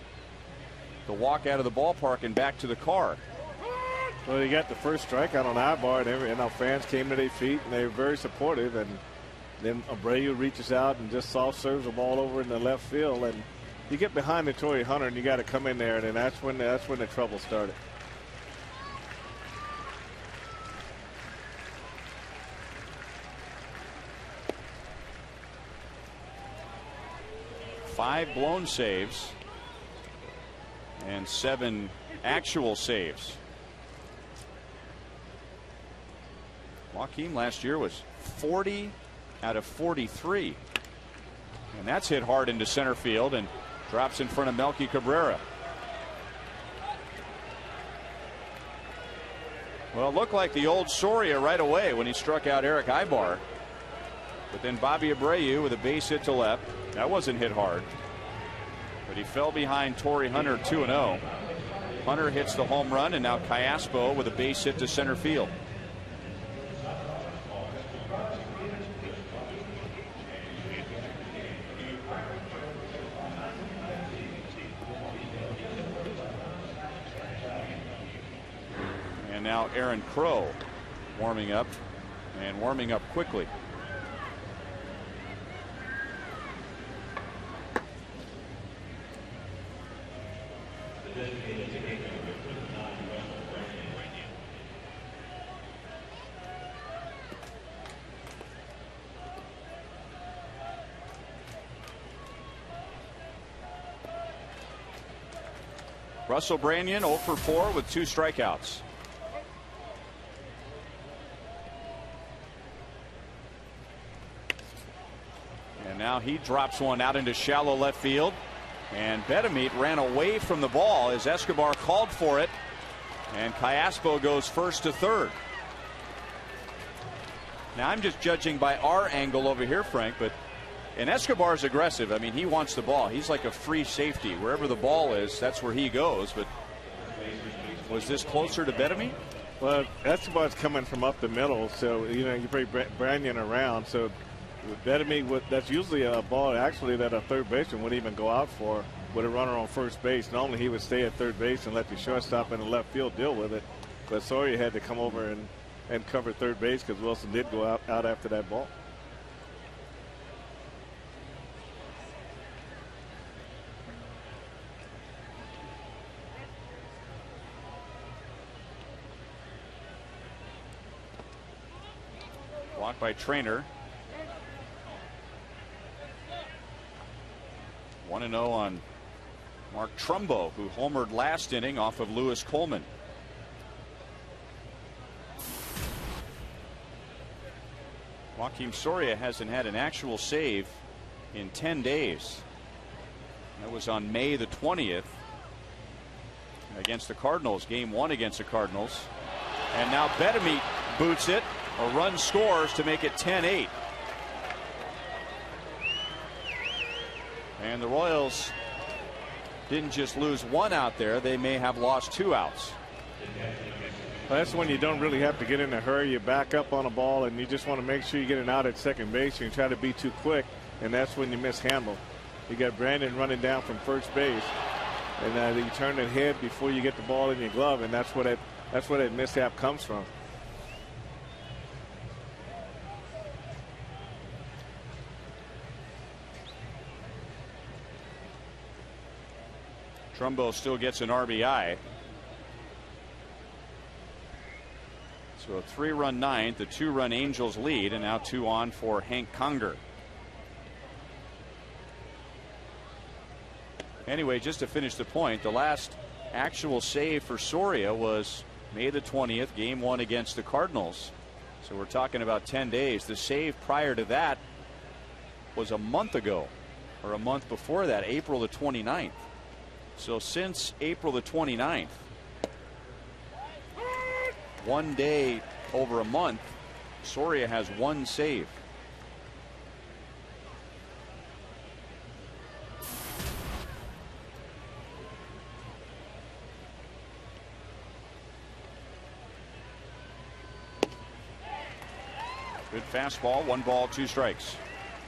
the walk out of the ballpark and back to the car. Well, he got the first strikeout on Ibar, and our fans came to their feet, and they were very supportive. And then Abreu reaches out and just soft serves the ball over in the left field. And you get behind the Torrey Hunter, and you got to come in there, and that's when the trouble started. Five blown saves and 7 actual saves. Joakim last year was 40 out of 43. And that's hit hard into center field and drops in front of Melky Cabrera. Well, it looked like the old Soria right away when he struck out Eric Ibar. But then Bobby Abreu with a base hit to left. That wasn't hit hard. But he fell behind Torrey Hunter 2-0. Hunter hits the home run, and now Callaspo with a base hit to center field. And now Aaron Crow warming up, and warming up quickly. Russell Branyan 0 for 4 with 2 strikeouts. And now he drops one out into shallow left field. And Betemeet ran away from the ball as Escobar called for it. And Callaspo goes first to third. Now I'm just judging by our angle over here, Frank, but and Escobar's aggressive. I mean, he wants the ball. He's like a free safety. Wherever the ball is, that's where he goes. But was this closer to Betemeet? Well, Escobar's coming from up the middle, so you bring Branyan around. So Betemeet, that's usually a ball actually that a third baseman wouldn't even go out for with a runner on first base. Normally he would stay at third base and let the shortstop in the left field deal with it. But Soria had to come over and cover third base because Wilson did go out after that ball. Blocked by Trainer. 1-0 on Mark Trumbo, who homered last inning off of Lewis Coleman. Joakim Soria hasn't had an actual save in 10 days. That was on May the 20th against the Cardinals, game 1 against the Cardinals. And now Betemeet boots it. A run scores to make it 10-8. And the Royals didn't just lose 1 out there, they may have lost 2 outs. Well, that's when you don't really have to get in a hurry. You back up on a ball and you just want to make sure you get an out at second base. You try to be too quick, and that's when you mishandle. You got Brandon running down from first base, and you turn it head before you get the ball in your glove, and that's where that mishap comes from. Trumbo still gets an RBI. So a 3-run ninth, a 2-run Angels lead, and now 2 on for Hank Conger. Anyway, just to finish the point, the last actual save for Soria was May the 20th, game 1 against the Cardinals. So we're talking about 10 days. The save prior to that was a month ago, or a month before that, April the 29th. So since April the 29th, 1 day over a month, Soria has 1 save. Good fastball, 1 ball, 2 strikes.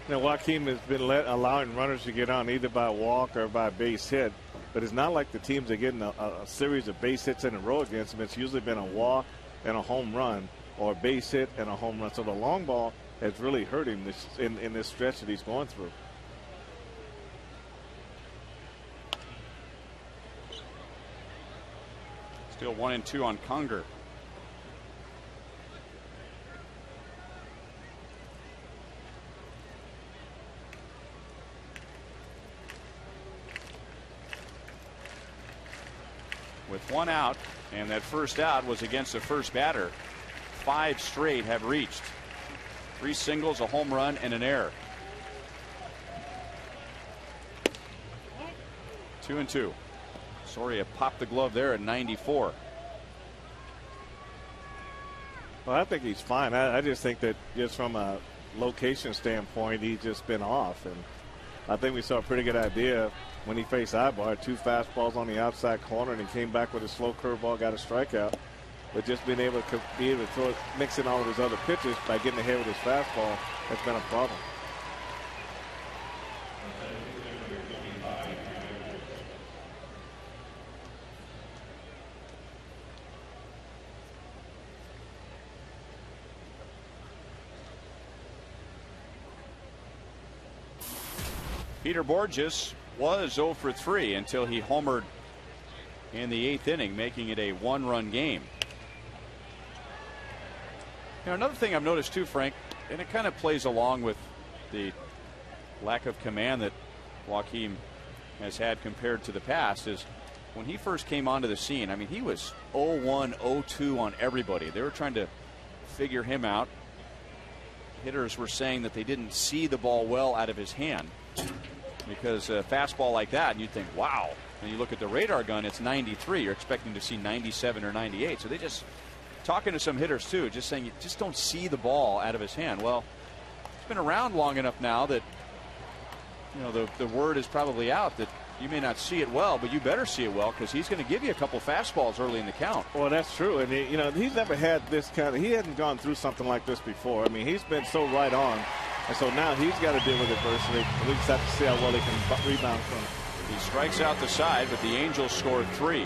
You know, Joaquin has been allowing runners to get on either by walk or by base hit, but it's not like the teams are getting a series of base hits in a row against them. It's usually been a walk and a home run, or a base hit and a home run. So the long ball has really hurt him in this stretch that he's going through. Still 1-2 on Conger. With 1 out, and that first out was against the first batter. 5 straight have reached. 3 singles, a home run, and an error. 2-2. Soria popped the glove there at 94. Well, I think he's fine. I just think that just from a location standpoint, he's just been off. And I think we saw a pretty good idea when he faced Ibar. 2 fastballs on the outside corner, and he came back with a slow curveball, got a strikeout. But just being able to throw it, mixing all of his other pitches by getting ahead with his fastball has been a problem. Peter Borges was 0 for 3 until he homered in the 8th inning, making it a 1-run game. You know, another thing I've noticed too, Frank, and it kind of plays along with the lack of command that Joaquin has had compared to the past, is when he first came onto the scene, I mean, he was 0-1, 0-2 on everybody. They were trying to figure him out. Hitters were saying that they didn't see the ball well out of his hand, because a fastball like that, and you'd think, wow. And you look at the radar gun, it's 93. You're expecting to see 97 or 98. So they just, talking to some hitters too, just saying you just don't see the ball out of his hand. Well, it's been around long enough now that, you know, the word is probably out that you may not see it well, but you better see it well, because he's going to give you a couple fastballs early in the count. Well, that's true. And, you know, he's never had this kind of, he hadn't gone through something like this before. I mean, he's been so right on. And so now he's got to deal with adversity. We just have to see how well he can rebound from it. He strikes out the side, but the Angels scored 3.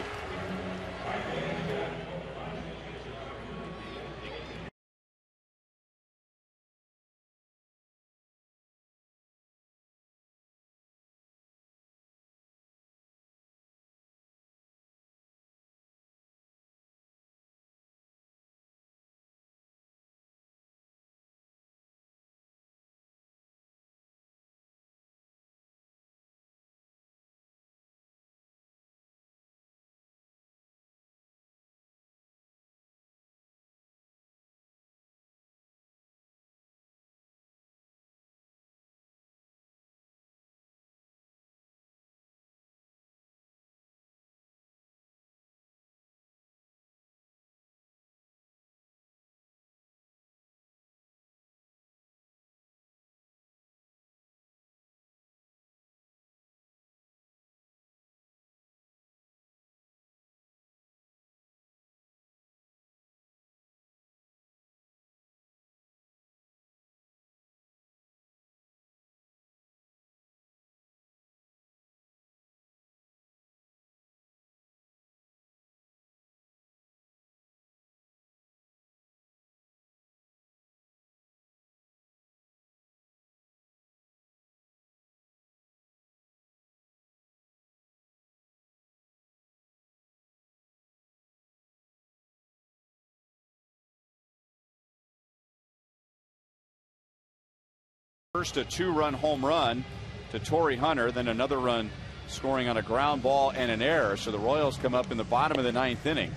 First, a 2-run home run to Torrey Hunter, then another run scoring on a ground ball and an error. So the Royals come up in the bottom of the 9th inning.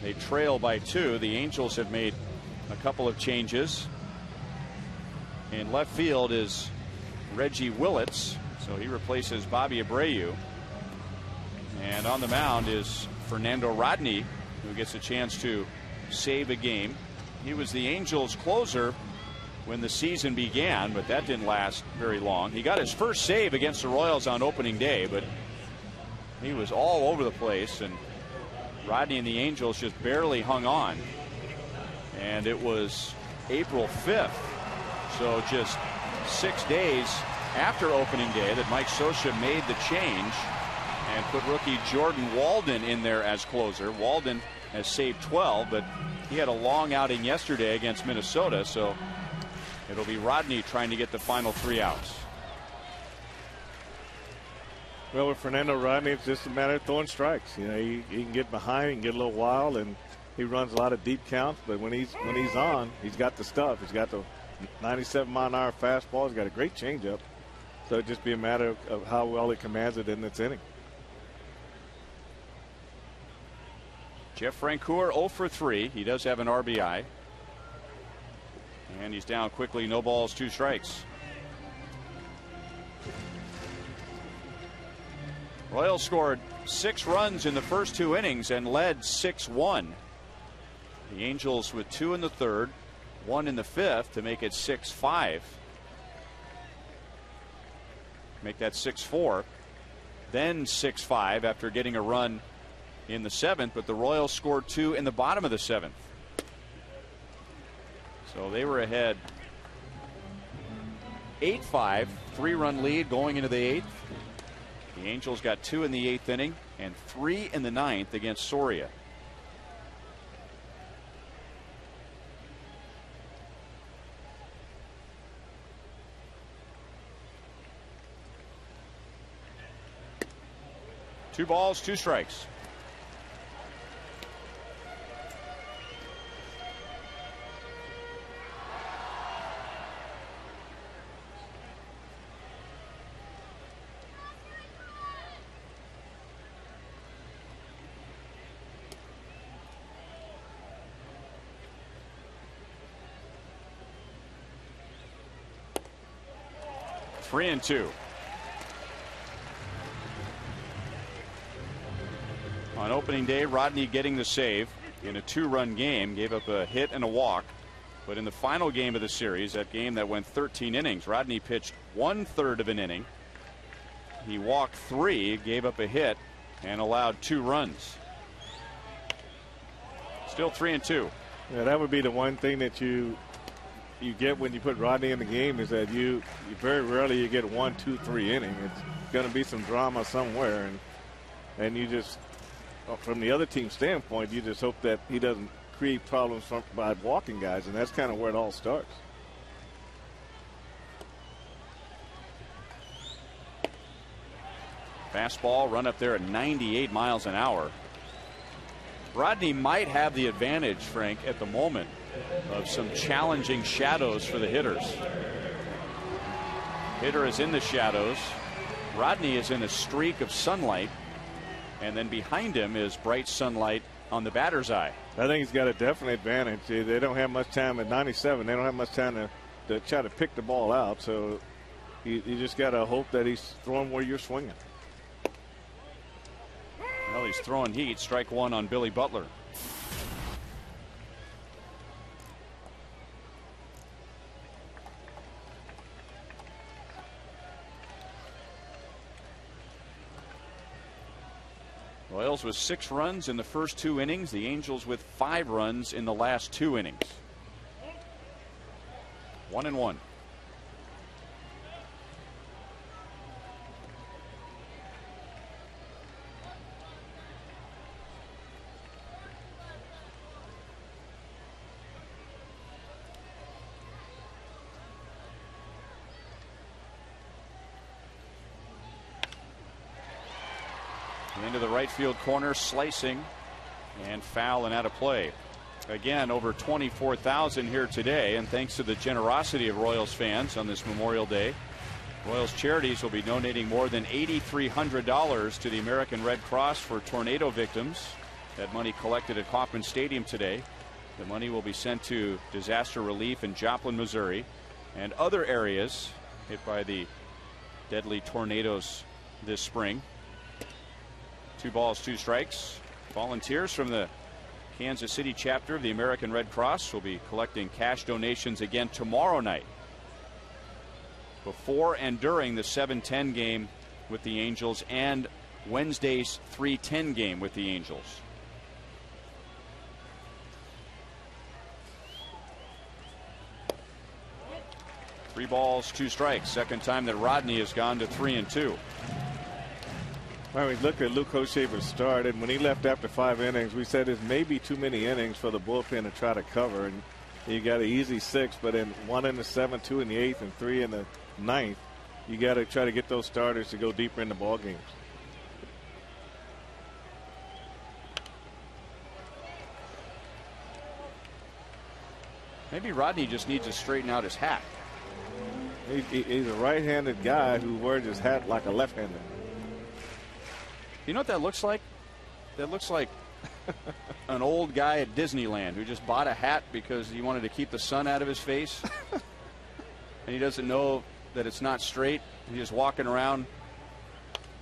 They trail by 2. The Angels have made a couple of changes. In left field is Reggie Willits, so he replaces Bobby Abreu. And on the mound is Fernando Rodney, who gets a chance to save a game. He was the Angels closer when the season began, but that didn't last very long. He got his first save against the Royals on opening day, but he was all over the place, and Rodney and the Angels just barely hung on. And it was April 5th So just 6 days after opening day that Mike Scioscia made the change and put rookie Jordan Walden in there as closer. Walden has saved 12, but he had a long outing yesterday against Minnesota, so it'll be Rodney trying to get the final 3 outs. Well, with Fernando Rodney, it's just a matter of throwing strikes. You know, he can get behind and get a little wild, and he runs a lot of deep counts. But when he's on, he's got the stuff. He's got the 97-mile-an-hour fastball. He's got a great changeup. So it'd just be a matter of how well he commands it in this inning. Jeff Francoeur 0 for 3. He does have an RBI. And he's down quickly. No balls, 2 strikes. Royals scored 6 runs in the first 2 innings and led 6-1. The Angels with 2 in the 3rd, 1 in the 5th to make it 6-5. Make that 6-4. Then 6-5 after getting a run in the 7th, but the Royals scored 2 in the bottom of the 7th. So they were ahead 8-5, 3-run lead going into the 8th. The Angels got 2 in the 8th inning and 3 in the 9th against Soria. Two balls, 2 strikes. Three and 2. On opening day, Rodney getting the save in a 2-run game, gave up a hit and a walk. But in the final game of the series, that game that went 13 innings, Rodney pitched 1/3 of an inning. He walked 3, gave up a hit, and allowed 2 runs. Still 3 and 2. Yeah, that would be the one thing that you get when you put Rodney in the game, is that you very rarely you get 1, 2, 3 inning. It's going to be some drama somewhere, and you just, from the other team's standpoint, you just hope that he doesn't create problems by walking guys, and that's kind of where it all starts. Fastball run up there at 98 miles an hour. Rodney might have the advantage, Frank, at the moment of some challenging shadows for the hitters. Hitter is in the shadows. Rodney is in a streak of sunlight. And then behind him is bright sunlight on the batter's eye. I think he's got a definite advantage. They don't have much time at 97. They don't have much time to try to pick the ball out. So you just got to hope that he's throwing where you're swinging. Well, he's throwing heat. Strike 1 on Billy Butler. Royals with 6 runs in the first 2 innings. The Angels with 5 runs in the last 2 innings. 1-1. Into the right field corner, slicing, and foul and out of play. Again, over 24,000 here today, and thanks to the generosity of Royals fans on this Memorial Day, Royals Charities will be donating more than $8,300 to the American Red Cross for tornado victims. That money collected at Kauffman Stadium today. The money will be sent to disaster relief in Joplin, Missouri, and other areas hit by the deadly tornadoes this spring. 2 balls, 2 strikes. Volunteers from the Kansas City chapter of the American Red Cross will be collecting cash donations again tomorrow night, before and during the 7:10 game with the Angels and Wednesday's 3:10 game with the Angels. 3 balls, 2 strikes. Second time that Rodney has gone to 3-2. I mean, look at Luke Hochevar's start, and when he left after 5 innings, we said there's maybe too many innings for the bullpen to try to cover. And you got an easy 6, but in 1 in the 7th, 2 in the 8th, and 3 in the 9th, you got to try to get those starters to go deeper in the ball games. Maybe Rodney just needs to straighten out his hat. He's a right-handed guy who wears his hat like a left-hander. You know what that looks like? That looks like an old guy at Disneyland who just bought a hat because he wanted to keep the sun out of his face. And he doesn't know that it's not straight. He's just walking around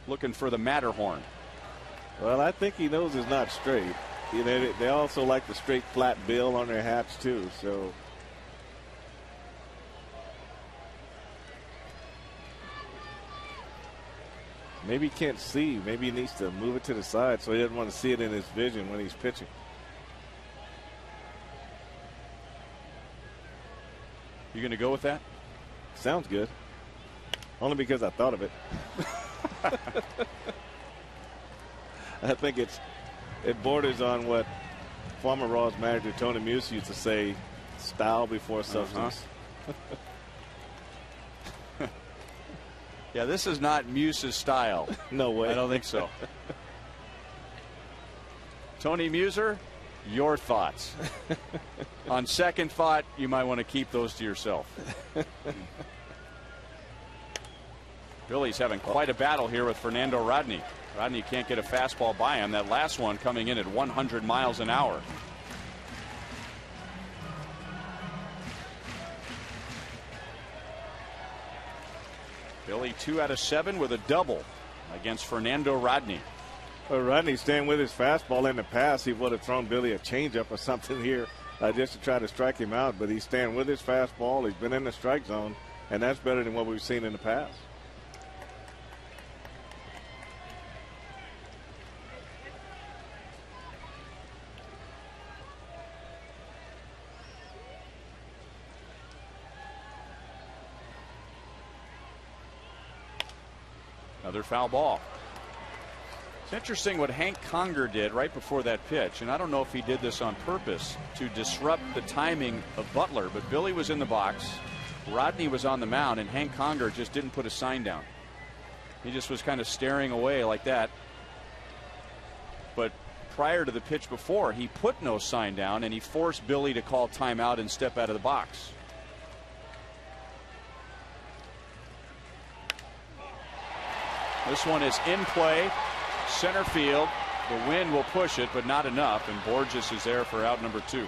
looking for the Matterhorn. Well, I think he knows it's not straight. You know, they also like the straight flat bill on their hats too. So maybe he can't see. Maybe he needs to move it to the side so he doesn't want to see it in his vision when he's pitching. You going to go with that? Sounds good. Only because I thought of it. I think it borders on what former Royals manager Tony Muse used to say, style before substance. Yeah, this is not Muse's style. No way. I don't think so. Tony Muser, your thoughts. On second thought, you might want to keep those to yourself. Billy's having quite a battle here with Fernando Rodney. Rodney can't get a fastball by him. That last one coming in at 100 miles an hour. Billy 2 out of 7 with a double against Fernando Rodney. Well, Rodney staying with his fastball. In the past, he would have thrown Billy a changeup or something here just to try to strike him out. But he's staying with his fastball. He's been in the strike zone, and that's better than what we've seen in the past. Another foul ball. It's interesting what Hank Conger did right before that pitch, and I don't know if he did this on purpose to disrupt the timing of Butler, but Billy was in the box, Rodney was on the mound, and Hank Conger just didn't put a sign down. He just was kind of staring away like that. But prior to the pitch before, he put no sign down, and he forced Billy to call timeout and step out of the box. This one is in play, center field. The wind will push it, but not enough, and Borges is there for out number 2.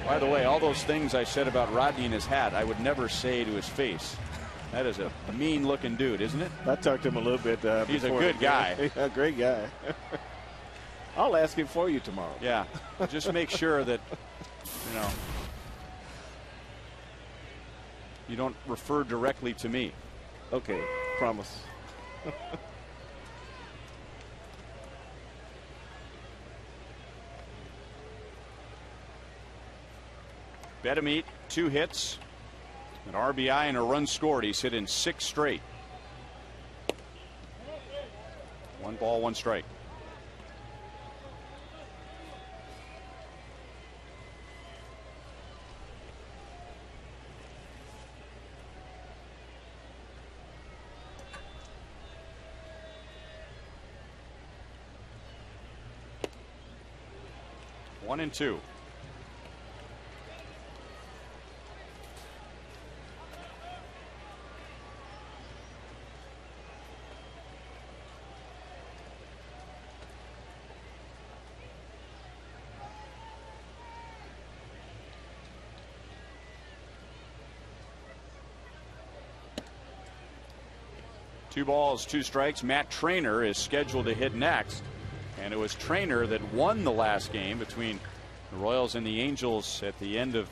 By the way, all those things I said about Rodney and his hat, I would never say to his face. That is a mean-looking dude, isn't it? I talked to him a little bit. He's a good guy. A great guy. I'll ask him for you tomorrow. Yeah, just make sure that, you don't refer directly to me. Okay, promise. Betemeet, 2 hits, an RBI and a run scored. He's hit in 6 straight. 1 ball, 1 strike. One and 2. Two balls, 2 strikes. Matt Trainer is scheduled to hit next. And it was Trainer that won the last game between the Royals and the Angels at the end of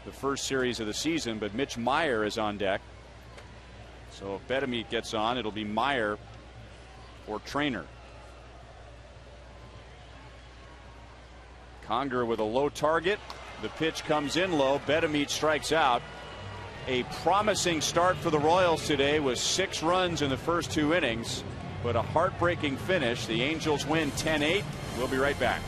the first series of the season. But Mitch Meyer is on deck. So if Betemeet gets on, it'll be Meyer or trainer. Conger with a low target. The pitch comes in low. Bedamit strikes out. A promising start for the Royals today with 6 runs in the first 2 innings, but a heartbreaking finish. The Angels win 10-8. We'll be right back.